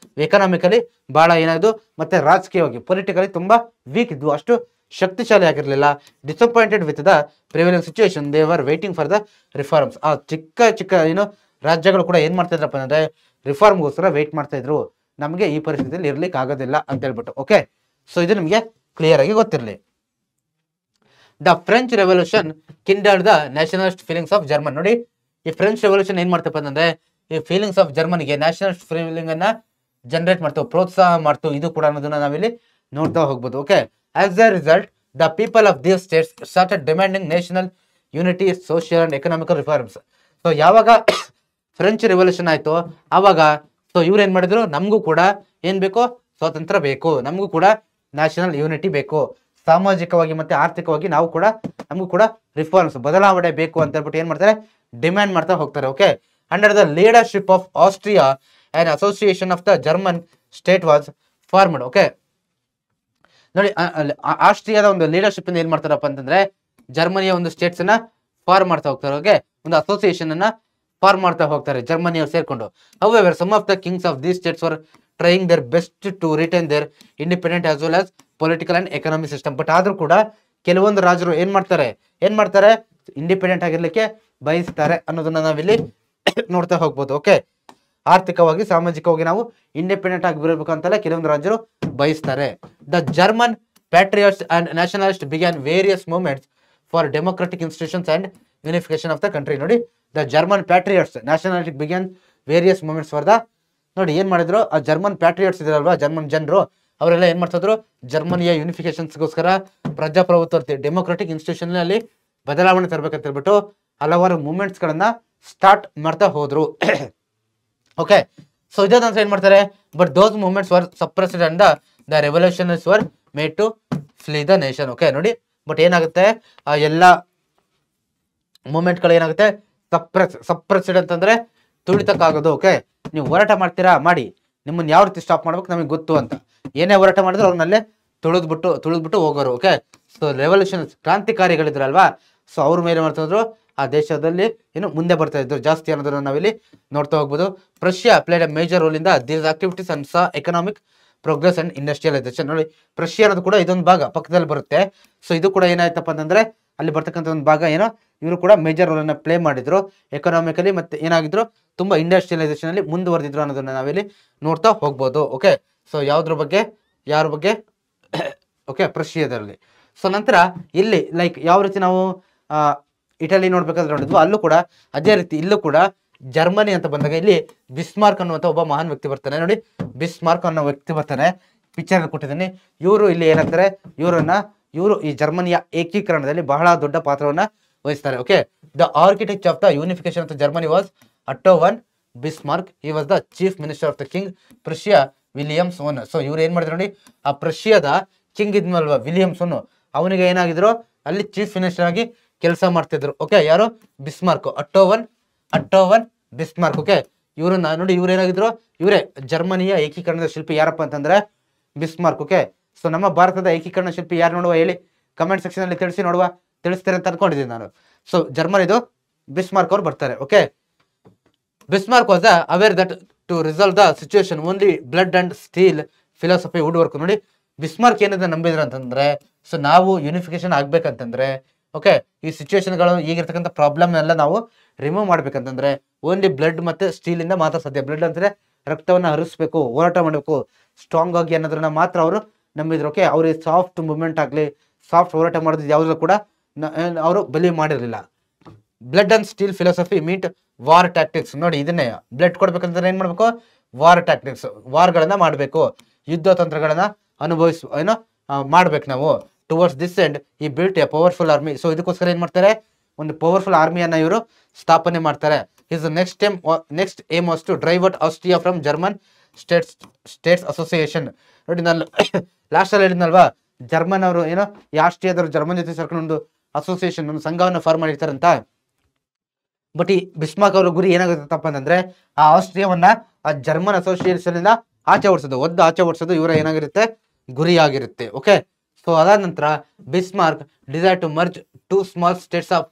Speaker 1: ಎಕನಾಮಿಕಲಿ ಬಹಳ ಏನಾಯ್ತು, ಮತ್ತೆ ರಾಜಕೀಯವಾಗಿ ಪೊಲಿಟಿಕಲಿ ತುಂಬಾ ವೀಕ್ ಇದ್ವು, ಅಷ್ಟು ಶಕ್ತಿಶಾಲಿ ಆಗಿರ್ಲಿಲ್ಲ. Disappointed with the prevailing situation, they were waiting for the reforms. ಆ ಚಿಕ್ಕ ಚಿಕ್ಕ ಏನು ರಾಜ್ಯಗಳು ಕೂಡ ಏನ್ ಮಾಡ್ತಾ ಇದ್ರಪ್ಪ ಅಂದ್ರೆ ರಿಫಾರ್ಮ್ಗೋಸ್ಕರ ವೆಯ್ಟ್ ಮಾಡ್ತಾ ಇದ್ರು, ನಮಗೆ ಈ ಪರಿಸ್ಥಿತಿಯಲ್ಲಿ ಇರ್ಲಿಕ್ಕೆ ಆಗೋದಿಲ್ಲ ಅಂತ ಹೇಳ್ಬಿಟ್ಟು. ಓಕೆ, ಸೊ ಇದು ನಿಮಗೆ ಕ್ಲಿಯರ್ ಆಗಿ ಗೊತ್ತಿರಲಿ. The French revolution kindled the nationalist feelings of German. ನೋಡಿ ಈ ಫ್ರೆಂಚ್ ರೆವಲ್ಯೂಷನ್ ಏನ್ ಮಾಡ್ತಪ್ಪ ಅಂತಂದ್ರೆ ಈ ಫೀಲಿಂಗ್ಸ್ ಆಫ್ ಜರ್ಮನಿಗೆ ನ್ಯಾಷನಲಿಸ್ಟ್ ಫೀಲಿಂಗ್ ಅನ್ನ ಜನರೇಟ್ ಮಾಡ್ತಾವೆ, ಪ್ರೋತ್ಸಾಹ ಮಾಡ್ತಾವೆ. ಇದು ಕೂಡ ಅನ್ನೋದನ್ನ ನಾವಿಲ್ಲಿ ನೋಡ್ತಾ ಹೋಗ್ಬೋದು. Okay, as a result the people of these states started demanding national unity, social and economical reforms. So ಯಾವಾಗ ಫ್ರೆಂಚ್ ರೆವಲ್ಯೂಷನ್ ಆಯ್ತು ಆವಾಗ ಸೊ ಇವ್ರು ಏನ್ ಮಾಡಿದ್ರು, ನಮಗೂ ಕೂಡ ಏನ್ ಬೇಕು, ಸ್ವಾತಂತ್ರ್ಯ ಬೇಕು, ನಮಗೂ ಕೂಡ ನ್ಯಾಷನಲ್ ಯೂನಿಟಿ ಬೇಕು, ಸಾಮಾಜಿಕವಾಗಿ ಮತ್ತೆ ಆರ್ಥಿಕವಾಗಿ ನಮಗೂ ಕೂಡ ರಿಫಾರ್ಮ್ಸ್ ಬದಲಾವಣೆ ಬೇಕು ಅಂತ ಹೇಳ್ಬಿಟ್ಟು ಏನ್ ಮಾಡ್ತಾರೆ, ಡಿಮ್ಯಾಂಡ್ ಮಾಡ್ತಾ ಹೋಗ್ತಾರೆ. Okay, under the leadership of Austria and association of the German state was formed. Okay, ನೋಡಿ ಆಸ್ಟ್ರಿಯಾದ ಒಂದು ಲೀಡರ್ಶಿಪ್ ಏನ್ ಮಾಡ್ತಾರಪ್ಪ ಅಂತಂದ್ರೆ ಜರ್ಮನಿಯ ಒಂದು ಸ್ಟೇಟ್ಸ್ ಅನ್ನ ಫಾರ್ಮ್ ಮಾಡ್ತಾ ಹೋಗ್ತಾರೆ. ಓಕೆ, ಒಂದು ಅಸೋಸಿಯೇಷನ್ ಅನ್ನ ಫಾರ್ಮ್ ಮಾಡ್ತಾ ಹೋಗ್ತಾರೆ ಜರ್ಮನಿಯವರು ಸೇರ್ಕೊಂಡು. However some of the kings of these states were trying their best to retain their independent as well as political and economic system. But ಆದ್ರೂ ಕೂಡ ಕೆಲವೊಂದು ರಾಜರು ಏನ್ ಮಾಡ್ತಾರೆ ಇಂಡಿಪೆಂಡೆಂಟ್ ಆಗಿರ್ಲಿಕ್ಕೆ ಬಯಸ್ತಾರೆ ಅನ್ನೋದನ್ನ ನಾವಿಲ್ಲಿ ನೋಡ್ತಾ ಹೋಗ್ಬೋದು. ಓಕೆ, ಆರ್ಥಿಕವಾಗಿ ಸಾಮಾಜಿಕವಾಗಿ ನಾವು ಇಂಡಿಪೆಂಡೆಂಟ್ ಆಗಿ ಬರಬೇಕು ಅಂತಲೇ ಕೆಲವೊಂದು ರಾಜರು ಬಯಸ್ತಾರೆ. The German patriots and nationalist began various movements for democratic institutions and unification of the country. ನೋಡಿ, the German patriots nationalist began various movements for the, ನೋಡಿ ಏನ್ ಮಾಡಿದ್ರು ಆ ಜರ್ಮನ್ ಪ್ಯಾಟ್ರಿಯಟ್ಸ್ ಇದ್ರಲ್ವಾ, ಜರ್ಮನ್ ಜನರು, ಅವರೆಲ್ಲ ಏನ್ ಮಾಡ್ತಿದ್ರು, ಜರ್ಮನಿಯ ಯೂನಿಫಿಕೇಶನ್ಸ್ಗೋಸ್ಕರ ಪ್ರಜಾಪ್ರಭುತ್ವ ಡೆಮೋಕ್ರೆಟಿಕ್ ಇನ್ಸ್ಟಿಟ್ಯೂಷನ್ ಅಲ್ಲಿ ಬದಲಾವಣೆ ತರಬೇಕಂತ ಹೇಳ್ಬಿಟ್ಟು ಹಲವಾರು ಮೂವ್ಮೆಂಟ್ಸ್ ಗಳನ್ನ ಸ್ಟಾರ್ಟ್ ಮಾಡ್ತಾ ಹೋದ್ರು. ಓಕೆ, ಸೊ ಇದಾದಂತ ಏನ್ ಮಾಡ್ತಾರೆ, but those movements were suppressed and the revolutionaries were made to flee the nation. Okay, ನೋಡಿ, ಬಟ್ ಏನಾಗುತ್ತೆ ಆ ಎಲ್ಲ ಮೂವ್ಮೆಂಟ್ಗಳು ಏನಾಗುತ್ತೆ ಸಪ್ರೆಸ್ಡ್ ಅಂತಂದ್ರೆ ತುಳಿತಕ್ಕಾಗೋದು. ಓಕೆ, ನೀವು ಹೋರಾಟ ಮಾಡ್ತೀರಾ ಮಾಡಿ, ನಿಮ್ಮನ್ನ ಯಾವ ರೀತಿ ಸ್ಟಾಪ್ ಮಾಡ್ಬೇಕು ನಮಗೆ ಗೊತ್ತು ಅಂತ ಏನೇ ಹೋರಾಟ ಮಾಡಿದ್ರು ಅವ್ರನ್ನಲ್ಲೇ ತುಳಿದ್ಬಿಟ್ಟು ಹೋಗೋರು. ಓಕೆ, ಸೊ ರೆವಲ್ಯೂಷನ್ ಕ್ರಾಂತಿಕಾರಿಗಳಿದ್ರಲ್ವಾ, ಸೊ ಅವ್ರ ಮೇಲೆ ಮಾಡ್ತಿದ್ರು ಆ ದೇಶದಲ್ಲಿ ಏನು ಮುಂದೆ ಬರ್ತಾ ಇದ್ರು ಜಾಸ್ತಿ ಅನ್ನೋದನ್ನ ನಾವಿಲ್ಲಿ ನೋಡ್ತಾ ಹೋಗ್ಬೋದು. Prussia played a major role in these activities and saw economic progress and industrialisation. ನೋಡಿ, ಪ್ರಷ್ಯಾ ಅನ್ನೋದು ಕೂಡ ಇದೊಂದು ಭಾಗ ಪಕ್ಕದಲ್ಲಿ ಬರುತ್ತೆ. ಸೊ ಇದು ಕೂಡ ಏನಾಯ್ತಪ್ಪ ಅಂತಂದ್ರೆ ಅಲ್ಲಿ ಬರ್ತಕ್ಕಂಥ ಒಂದು ಭಾಗ ಏನೋ ಇವರು ಕೂಡ ಮೇಜರ್ ರೋಲ್ ಅನ್ನ ಪ್ಲೇ ಮಾಡಿದ್ರು, ಎಕನಾಮಿಕಲಿ ಮತ್ತೆ ಏನಾಗಿದ್ರು ತುಂಬಾ ಇಂಡಸ್ಟ್ರಿಯಲೈಸೇಷನ್ ಅಲ್ಲಿ ಮುಂದುವರೆದಿದ್ರು ಅನ್ನೋದನ್ನ ನಾವಿಲ್ಲಿ ನೋಡ್ತಾ ಹೋಗ್ಬೋದು. ಓಕೆ, ಸೊ ಯಾವ್ದ್ರ ಬಗ್ಗೆ ಓಕೆ, ಪ್ರಷ್ಯಾದಲ್ಲಿ. ಸೊ ನಂತರ ಇಲ್ಲಿ ಲೈಕ್ ಯಾವ ರೀತಿ ನಾವು ಇಟಲಿ ನೋಡ್ಬೇಕಾದ್ರೆ ನೋಡಿದ್ವು, ಅಲ್ಲೂ ಕೂಡ ಅದೇ ರೀತಿ ಇಲ್ಲೂ ಕೂಡ ಜರ್ಮನಿ ಅಂತ ಬಂದಾಗ ಇಲ್ಲಿ ಬಿಸ್ಮಾರ್ಕ್ ಅನ್ನುವಂಥ ಒಬ್ಬ ಮಹಾನ್ ವ್ಯಕ್ತಿ ಬರ್ತಾನೆ. ನೋಡಿ, ಬಿಸ್ಮಾರ್ಕ್ ಅನ್ನೋ ವ್ಯಕ್ತಿ ಬರ್ತಾನೆ, ಪಿಕ್ಚರ್ ಕೊಟ್ಟಿದ್ದೀನಿ. ಇವರು ಇಲ್ಲಿ ಏನಾಗ್ತಾರೆ, ಇವರು ಈ ಜರ್ಮನಿಯ ಏಕೀಕರಣದಲ್ಲಿ ಬಹಳ ದೊಡ್ಡ ಪಾತ್ರವನ್ನ ವಹಿಸ್ತಾರೆ. Okay, the architect of the unification of the Germany was Otto von Bismarck. He was the chief minister of the king Prussia Williams one. So ಇವ್ರು ಏನ್ ಮಾಡಿದ್ರು ನೋಡಿ, ಆ ಪ್ರಷ್ಯಾದ ಕಿಂಗ್ ಇದ್ನಲ್ವಾ ವಿಲಿಯಮ್ಸ್ ಒನ್, ಅವನಿಗೆ ಏನಾಗಿದ್ರು ಅಲ್ಲಿ ಚೀಫ್ ಮಿನಿಸ್ಟರ್ ಆಗಿ ಕೆಲಸ ಮಾಡ್ತಿದ್ರು. ಓಕೆ, ಯಾರು, ಬಿಸ್ಮಾರ್ಕ್, ಅಟ್ಟೋ ಒನ್ ಬಿಸ್ಮಾರ್ಕ್. ಓಕೆ, ಇವ್ರನ್ನ ನೋಡಿ, ಇವ್ರು ಏನಾಗಿದ್ರು, ಇವರೇ ಜರ್ಮನಿಯ ಏಕೀಕರಣದ ಶಿಲ್ಪಿ ಯಾರಪ್ಪ ಅಂತಂದ್ರೆ ಬಿಸ್ಮಾರ್ಕ್. ಓಕೆ, ಸೊ ನಮ್ಮ ಭಾರತದ ಏಕೀಕರಣ ಶಿಲ್ಪಿ ಯಾರು ನೋಡುವ ಹೇಳಿ, ಕಮೆಂಟ್ ಸೆಕ್ಷನ್ ಅಲ್ಲಿ ತಿಳಿಸ್ತಾರೆ ಅಂತ ಅನ್ಕೊಂಡಿದ್ದೀನಿ ನಾನು. ಸೊ ಜರ್ಮನಿದು ಬಿಸ್ಮಾರ್ಕ್ ಅವ್ರು ಬರ್ತಾರೆ. Okay, Bismarck was aware that to resolve the situation only blood and steel philosophy would work. ನೋಡಿ, ಬಿಸ್ಮಾರ್ಕ್ ಏನನ್ನ ನಂಬಿದ್ರು ಅಂತಂದ್ರೆ, ಸೊ ನಾವು ಯೂನಿಫಿಕೇಶನ್ ಆಗ್ಬೇಕಂತಂದ್ರೆ, ಓಕೆ, ಈ ಸಿಚುವೇಶನ್ಗಳು ಈಗಿರ್ತಕ್ಕಂಥ ಪ್ರಾಬ್ಲಮ್ ಎಲ್ಲ ನಾವು ರಿಮೂವ್ ಮಾಡ್ಬೇಕಂತಂದ್ರೆ ಓನ್ಲಿ ಬ್ಲಡ್ ಮತ್ತೆ ಸ್ಟೀಲ್ ಇಂದ ಮಾತ್ರ ಸಾಧ್ಯ. ಬ್ಲಡ್ ಅಂದ್ರೆ ರಕ್ತವನ್ನ ಹರಿಸ್ಬೇಕು, ಹೋರಾಟ ಮಾಡಬೇಕು ಸ್ಟ್ರಾಂಗ್ ಆಗಿ ಅನ್ನೋದನ್ನ ಮಾತ್ರ ಅವರು ನಂಬಿದ್ರು. ಓಕೆ, ಅವ್ರಿಗೆ ಸಾಫ್ಟ್ ಮೂವ್ಮೆಂಟ್ ಆಗ್ಲಿ, ಸಾಫ್ಟ್ ಹೋರಾಟ ಮಾಡೋದು ಯಾವ್ದು ಕೂಡ ಅವರು ಬಿಲೀವ್ ಮಾಡಿರಲಿಲ್ಲ. Blood and steel philosophy meet war tactics. ನೋಡಿ, ಇದನ್ನೇ ಬ್ಲಡ್ ಕೊಡ್ಬೇಕಂದ್ರೆ ಏನ್ ಮಾಡ್ಬೇಕು, ವಾರ್ ಟ್ಯಾಕ್ಟಿಕ್ಸ್, ವಾರ್ಗಳನ್ನ ಮಾಡಬೇಕು, ಯುದ್ಧ ತಂತ್ರಗಳನ್ನ ಮಾಡ್ಬೇಕು ನಾವು. Towards this end he built a powerful army. So ಇದಕ್ಕೋಸ್ಕರ ಏನ್ ಮಾಡ್ತಾರೆ, ಒಂದು ಪವರ್ಫುಲ್ ಆರ್ಮಿಯನ್ನ ಇವರು ಸ್ಥಾಪನೆ ಮಾಡ್ತಾರೆ. His next aim was to drive out Austria from German states association. ನೋಡಿ, ನಾನು ಲಾಸ್ಟ್ ಅಲ್ಲಿ ಹೇಳಿದ್ನಲ್ವಾ, ಜರ್ಮನ್ ಅವರು ಏನೋ ಈ ಆಸ್ಟ್ರಿಯಾದವರು ಜರ್ಮನ್ ಜೊತೆ ಸೇರ್ಕೊಂಡು ಒಂದು ಅಸೋಸಿಯೇಷನ್, ಒಂದು ಸಂಘವನ್ನು ಫಾರ್ಮ್ ಮಾಡಿರ್ತಾರಂತ. ಬಟ್ ಈ ಬಿಸ್ಮಾರ್ಕ್ ಅವರ ಗುರಿ ಏನಾಗುತ್ತಪ್ಪ ಅಂತಂದ್ರೆ ಆ ಆಸ್ಟ್ರಿಯಾವನ್ನ ಆ ಜರ್ಮನ್ ಅಸೋಸಿಯೇಷನ್ ಇಂದ ಆಚೆ ಓಡಿಸೋದು ಇವರ ಏನಾಗಿರುತ್ತೆ, ಗುರಿ ಆಗಿರುತ್ತೆ. ಓಕೆ, ಸೊ ಅದಾದ ನಂತರ Bismarck desire to merge two small states of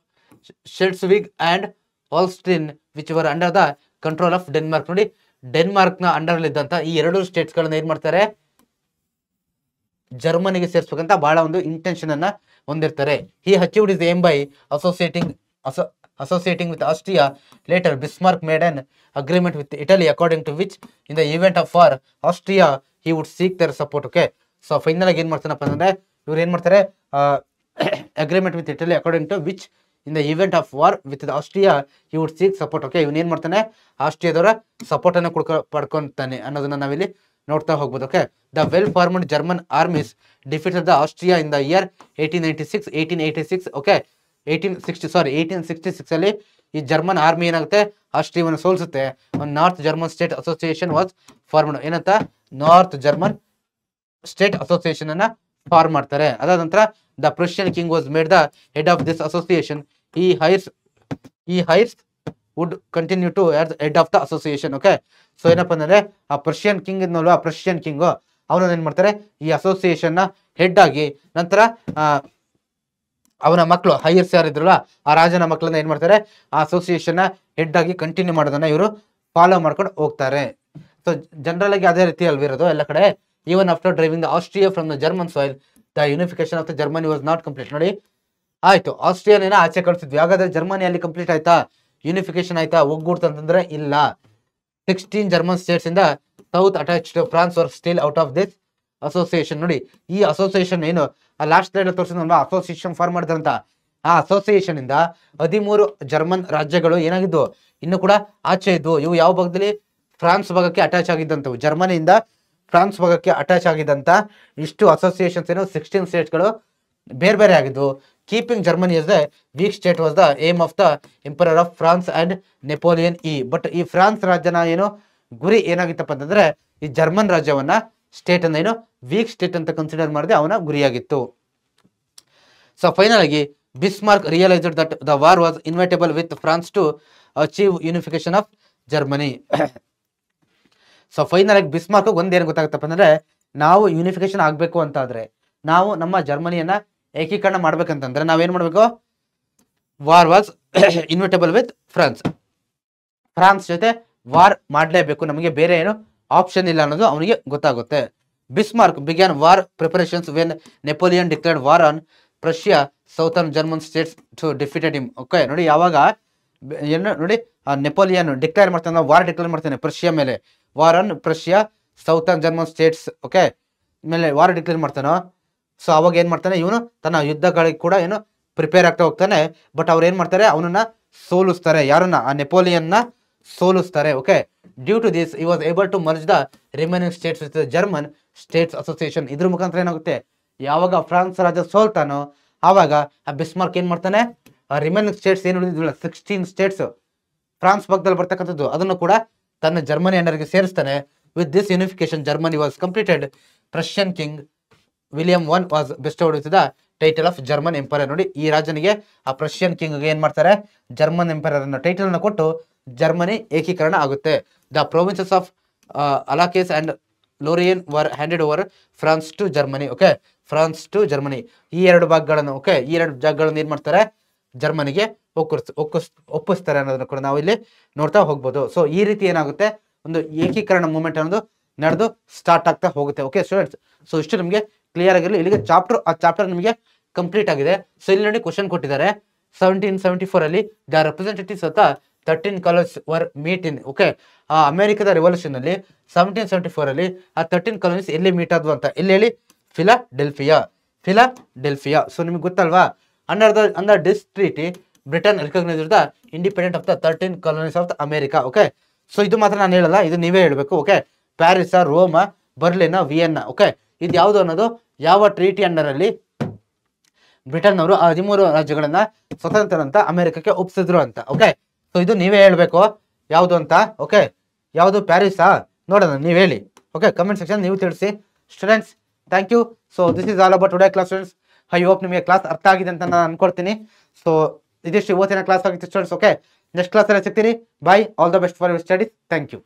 Speaker 1: Schleswig and Holstein which were under the control of Denmark. ನೋಡಿ, ಡೆನ್ಮಾರ್ಕ್ ನ ಅಂಡರ್ ಅಲ್ಲಿ ಇದ್ದಂತ ಈ ಎರಡು ಸ್ಟೇಟ್ಸ್ ಗಳನ್ನ ಏನ್ ಮಾಡ್ತಾರೆ, ಜರ್ಮನಿಗೆ ಸೇರಿಸಬೇಕಂತ ಬಹಳ ಒಂದು ಇಂಟೆನ್ಷನ್ ಅನ್ನ ಹೊಂದಿರ್ತಾರೆ. He achieved his aim by associating with Austria. Later, Bismarck made an agreement with Italy, according to which, in the event of war, Austria he would seek their support. Okay, so final ಆಗಿ ಏನ್ ಮಾಡ್ತಾನಪ್ಪ ಅಂದ್ರೆ ಇವ್ರು ಏನ್ ಮಾಡ್ತಾರೆ, agreement with Italy, according to which in the event of war with Austria he would seek support. Okay, ಇವನ್ ಏನ್ ಮಾಡ್ತಾನೆ, ಆಸ್ಟ್ರಿಯಾದವರ support ಅನ್ನು ಪಡ್ಕೊಂತಾನೆ ಅನ್ನೋದನ್ನ ನಾವಿಲ್ಲಿ ನೋಡ್ತಾ ಹೋಗ್ಬೋದು. Okay, the well formed German armies defeated the Austria in the year 1886. Okay, 1866 ಅಲ್ಲಿ ಈ ಜರ್ಮನ್ ಆರ್ಮಿ ಏನಾಗುತ್ತೆ, ಆಸ್ಟ್ರಿಯಾವನ್ನು ಸೋಲಿಸುತ್ತೆ. North German state association was formed. ಏನಂತ, ನಾರ್ತ್ ಜರ್ಮನ್ ಸ್ಟೇಟ್ ಅಸೋಸಿಯೇಷನ್ ಅನ್ನ ಫಾರ್ಮ್ ಮಾಡ್ತಾರೆ. ಅದಾದ ನಂತರ the Prussian king was made the head of this association. ಈ heirs would continue to head of the association. Okay, so ಏನಪ್ಪ ಅಂದ್ರೆ ಆ ಪ್ರಷಿಯನ್ king ಇದ್ನಲ್ವಾ, ಪ್ರಷಿಯನ್ king ಅವನ ಏನ್ ಮಾಡ್ತಾರೆ, ಈ ಅಸೋಸಿಯೇಷನ್ ನ ಹೆಡ್ ಆಗಿ, ನಂತರ ಅವನ ಮಕ್ಕಳು ಹೈಯರ್ಸ್ ಯಾರಿದ್ರಲ್ಲ ಆ ರಾಜನ ಮಕ್ಕಳನ್ನ ಏನ್ ಮಾಡ್ತಾರೆ, ಆ ಅಸೋಸಿಯೇಷನ್ ನ ಹೆಡ್ ಆಗಿ ಕಂಟಿನ್ಯೂ ಮಾಡೋದನ್ನ ಇವರು ಫಾಲೋ ಮಾಡ್ಕೊಂಡು ಹೋಗ್ತಾರೆ. ಸೊ ಜನರಲ್ ಆಗಿ ಅದೇ ರೀತಿ ಅಲ್ವಿರೋದು ಎಲ್ಲ ಕಡೆ. Even after driving the Austria from the German soil the unification of the Germany was not complete. ನೋಡಿ ಆಯ್ತು, ಆಸ್ಟ್ರಿಯಾನೇನ ಆಚೆ ಕಳಿಸಿದ್ವಿ, ಹಾಗಾದ್ರೆ ಜರ್ಮನಿಯಲ್ಲಿ ಕಂಪ್ಲೀಟ್ ಆಯ್ತಾ, ಯೂನಿಫಿಕೇಶನ್ ಆಯ್ತಾ, ಒಗ್ಗೂಡ್ತು ಅಂತಂದ್ರೆ ಇಲ್ಲ. 16 ಜರ್ಮನ್ ಸ್ಟೇಟ್ಸ್ ಇಂದ south attached France are still out of this association. ನೋಡಿ ಈ ಅಸೋಸಿಯೇಷನ್ ಏನು ಲಾಸ್ಟ್ ಸ್ಲೈಡ್ ತೋರಿಸಿದ್ನಲ್ವಾ, ಅಸೋಸಿಯೇಷನ್ ಫಾರ್ಮ್ ಮಾಡಿದ್ರಂತ, ಆ ಅಸೋಸಿಯೇಷನ್ ಇಂದ 13 ಜರ್ಮನ್ ರಾಜ್ಯಗಳು ಏನಾಗಿದ್ವು, ಇನ್ನು ಕೂಡ ಆಚೆ ಇದ್ವು. ಇವು ಯಾವ ಭಾಗದಲ್ಲಿ, ಫ್ರಾನ್ಸ್ ಭಾಗಕ್ಕೆ ಅಟ್ಯಾಚ್ ಆಗಿದ್ದಂಥವು, ಜರ್ಮನಿಯಿಂದ ಫ್ರಾನ್ಸ್ ಭಾಗಕ್ಕೆ ಅಟ್ಯಾಚ್ ಆಗಿದ್ದಂತ ಇಷ್ಟು ಅಸೋಸಿಯೇಷನ್ಸ್ ಏನು 16 ಸ್ಟೇಟ್ಸ್ಗಳು ಬೇರೆ ಬೇರೆ ಆಗಿದ್ವು. Keeping Germany as the weak state was the aim of the emperor of France and Napoleon ಇ. ಬಟ್ ಈ ಫ್ರಾನ್ಸ್ ರಾಜ್ಯನ ಏನು ಗುರಿ ಏನಾಗಿತ್ತಪ್ಪ ಅಂತಂದ್ರೆ, ಈ ಜರ್ಮನ್ ರಾಜ್ಯವನ್ನ ಸ್ಟೇಟ್ ಅನ್ನ ಏನು ವೀಕ್ ಸ್ಟೇಟ್ ಅಂತ ಕನ್ಸಿಡರ್ ಮಾಡಿದೆ ಅವನ ಗುರಿಯಾಗಿತ್ತು. ಸೊ ಫೈನಲ್ ಆಗಿ Bismarck realised that the war was inevitable with France to achieve unification of Germany. So final ಆಗಿ ಬಿಸ್ಮಾರ್ಕ್ ಒಂದೇನು ಗೊತ್ತಾಗುತ್ತಪ್ಪ ಅಂದ್ರೆ, ನಾವು ಯೂನಿಫಿಕೇಶನ್ ಆಗಬೇಕು ಅಂತ ಆದ್ರೆ, ನಾವು ನಮ್ಮ ಜರ್ಮನಿಯನ್ನ ಏಕೀಕರಣ ಮಾಡ್ಬೇಕಂತಂದ್ರೆ ನಾವೇನ್ ಮಾಡ್ಬೇಕು, war was inevitable with France, France ಜೊತೆ ವಾರ್ ಮಾಡಲೇಬೇಕು, ನಮಗೆ ಬೇರೆ ಏನು ಆಪ್ಷನ್ ಇಲ್ಲ ಅನ್ನೋದು ಅವನಿಗೆ ಗೊತ್ತಾಗುತ್ತೆ. Bismarck began war preparations when Napoleon declared war on Prussia southern German states to defeated him. Okay ನೋಡಿ, ಯಾವಾಗ ಏನು ನೋಡಿ ನೆಪೋಲಿಯನ್ ಡಿಕ್ಲೇರ್ ಮಾಡ್ತಾನೆ, ವಾರ್ ಡಿಕ್ಲೇರ್ ಮಾಡ್ತಾನೆ ಪ್ರಷಿಯಾ ಮೇಲೆ, war on Prussia southern German states okay ಮೇಲೆ ವಾರ್ ಡಿಕ್ಲೇರ್ ಮಾಡ್ತಾನೋ, so ಅವಾಗ ಏನ್ ಮಾಡ್ತಾನೆ ಇವನು ತನ್ನ ಯುದ್ಧಗಳಿಗೆ ಕೂಡ ಏನು ಪ್ರಿಪೇರ್ ಆಗ್ತಾ ಹೋಗ್ತಾನೆ. ಬಟ್ ಅವ್ರು ಏನ್ ಮಾಡ್ತಾರೆ, ಅವನನ್ನ ಸೋಲಿಸ್ತಾರೆ, ಯಾರನ್ನ, ಆ ನೆಪೋಲಿಯನ್ನ ಸೋಲಿಸ್ತಾರೆ. Okay, due to this he was able to merge the remaining states with German states association. ಇದ್ರ ಮುಖಾಂತರ ಏನಾಗುತ್ತೆ, ಯಾವಾಗ ಫ್ರಾನ್ಸ್ ರಾಜ್ಯ ಸೋಲ್ತಾನೋ ಆವಾಗ ಆ ಬಿಸ್ಮಾರ್ಕ್ ಏನ್ ಮಾಡ್ತಾನೆ, ರಿಮೈನಿಂಗ್ ಸ್ಟೇಟ್ಸ್ ಏನು ಉಳಿದಿದ್ವಲ್ಲ 16 ಸ್ಟೇಟ್ಸ್ ಫ್ರಾನ್ಸ್ ಭಾಗದಲ್ಲಿ ಬರ್ತಕ್ಕಂಥದ್ದು ಅದನ್ನು ಕೂಡ ತನ್ನ ಜರ್ಮನಿ ಅಂಡರ್ಗೆ ಸೇರಿಸ್ತಾನೆ. With this unification Germany was completed. Prussian king William I was bestowed with the title of German empire. ನೋಡಿ ಈ ರಾಜನಿಗೆ, ಆ ಪ್ರಷಿಯನ್ ಕಿಂಗ್ ಏನ್ ಮಾಡ್ತಾರೆ, ಜರ್ಮನ್ ಎಂಪೈರ್ ಅನ್ನೋ ಟೈಟಲ್ ಅನ್ನು ಕೊಟ್ಟು ಜರ್ಮನಿ ಏಕೀಕರಣ ಆಗುತ್ತೆ. The provinces of Alsace and Lorraine were handed over France to Germany. Okay, France to Germany, ಈ ಎರಡು ಭಾಗಗಳನ್ನು ಓಕೆ ಈ ಎರಡು ಜಾಗಗಳನ್ನು ಏನ್ ಮಾಡ್ತಾರೆ, ಜರ್ಮನಿಗೆ ಒಪ್ಪಿಸ್ತಾರೆ ಅನ್ನೋದನ್ನ ಕೂಡ ನಾವು ಇಲ್ಲಿ ನೋಡ್ತಾ ಹೋಗ್ಬೋದು. ಸೊ ಈ ರೀತಿ ಏನಾಗುತ್ತೆ, ಒಂದು ಏಕೀಕರಣ ಮೂವ್ಮೆಂಟ್ ಅನ್ನೋದು ನಡೆದು ಸ್ಟಾರ್ಟ್ ಆಗ್ತಾ ಹೋಗುತ್ತೆ. ಓಕೆ ಸ್ಟೂಡೆಂಟ್ಸ್, ಸೊ ಇಷ್ಟು ನಿಮಗೆ ಕ್ಲಿಯರ್ ಆಗಿರಲಿ. ಇಲ್ಲಿಗೆ ಆ ಚಾಪ್ಟರ್ ನಿಮಗೆ ಕಂಪ್ಲೀಟ್ ಆಗಿದೆ. ಸೊ ಇಲ್ಲಿ ನೋಡಿ ಕ್ವಶನ್ ಕೊಟ್ಟಿದ್ದಾರೆ, 1774 ಅಲ್ಲಿ the representatives of the 13 colonies were meet in. Okay, ಆ ಅಮೆರಿಕದ ರೆವಲ್ಯೂಷನ್ ಅಲ್ಲಿ 1774 ಅಲ್ಲಿ ಆ 13 ಕಾಲೋನಿಸ್ ಎಲ್ಲಿ ಮೀಟ್ ಆದ್ವು ಅಂತ, ಎಲ್ಲಿ ಹೇಳಿ, ಫಿಲಾಡೆಲ್ಫಿಯಾ. ಸೊ ನಿಮ್ಗೆ ಗೊತ್ತಲ್ವಾ, under this treaty Britain recognised the independent of the 13 colonies of the America. Okay, so ಇದು ಮಾತ್ರ ನಾನು ಹೇಳಲ್ಲ, ಇದು ನೀವೇ ಹೇಳ್ಬೇಕು. Okay, Paris, Rome, Berlin, Vienna. Okay, ಇದು ಯಾವುದು ಅನ್ನೋದು ಯಾವ ಟ್ರೀಟಿ ಅಂಡರ್ ಅಲ್ಲಿ ಬ್ರಿಟನ್ ಅವರು 13 ರಾಜ್ಯಗಳನ್ನ ಸ್ವತಂತ್ರ ಅಂತ ಅಮೆರಿಕಕ್ಕೆ ಒಪ್ಪಿಸಿದ್ರು ಅಂತ. ಓಕೆ, ಸೊ ಇದು ನೀವೇ ಹೇಳ್ಬೇಕು ಯಾವುದು ಅಂತ. ಓಕೆ, ಯಾವುದು, ಪ್ಯಾರಿಸಾ, ನೋಡೋಣ ನೀವು ಹೇಳಿ. ಓಕೆ, ಕಮೆಂಟ್ ಸೆಕ್ಷನ್ ನೀವು ತಿಳಿಸಿ. Students thank you. So this is all about today class students. I hope ನಿಮಗೆ ಕ್ಲಾಸ್ ಅರ್ಥ ಆಗಿದೆ ಅಂತ ನಾನು ಅನ್ಕೊಳ್ತೀನಿ. ಸೊ ಇದಿಷ್ಟು ಇವತ್ತಿನ ಕ್ಲಾಸ್ ಆಗಿತ್ತು ಸ್ಟೂಡೆಂಟ್ಸ್. ಓಕೆ, ನೆಕ್ಸ್ಟ್ ಕ್ಲಾಸಲ್ಲಿ ಸಿಗ್ತೀನಿ. Bye, all the best for your studies. Thank you.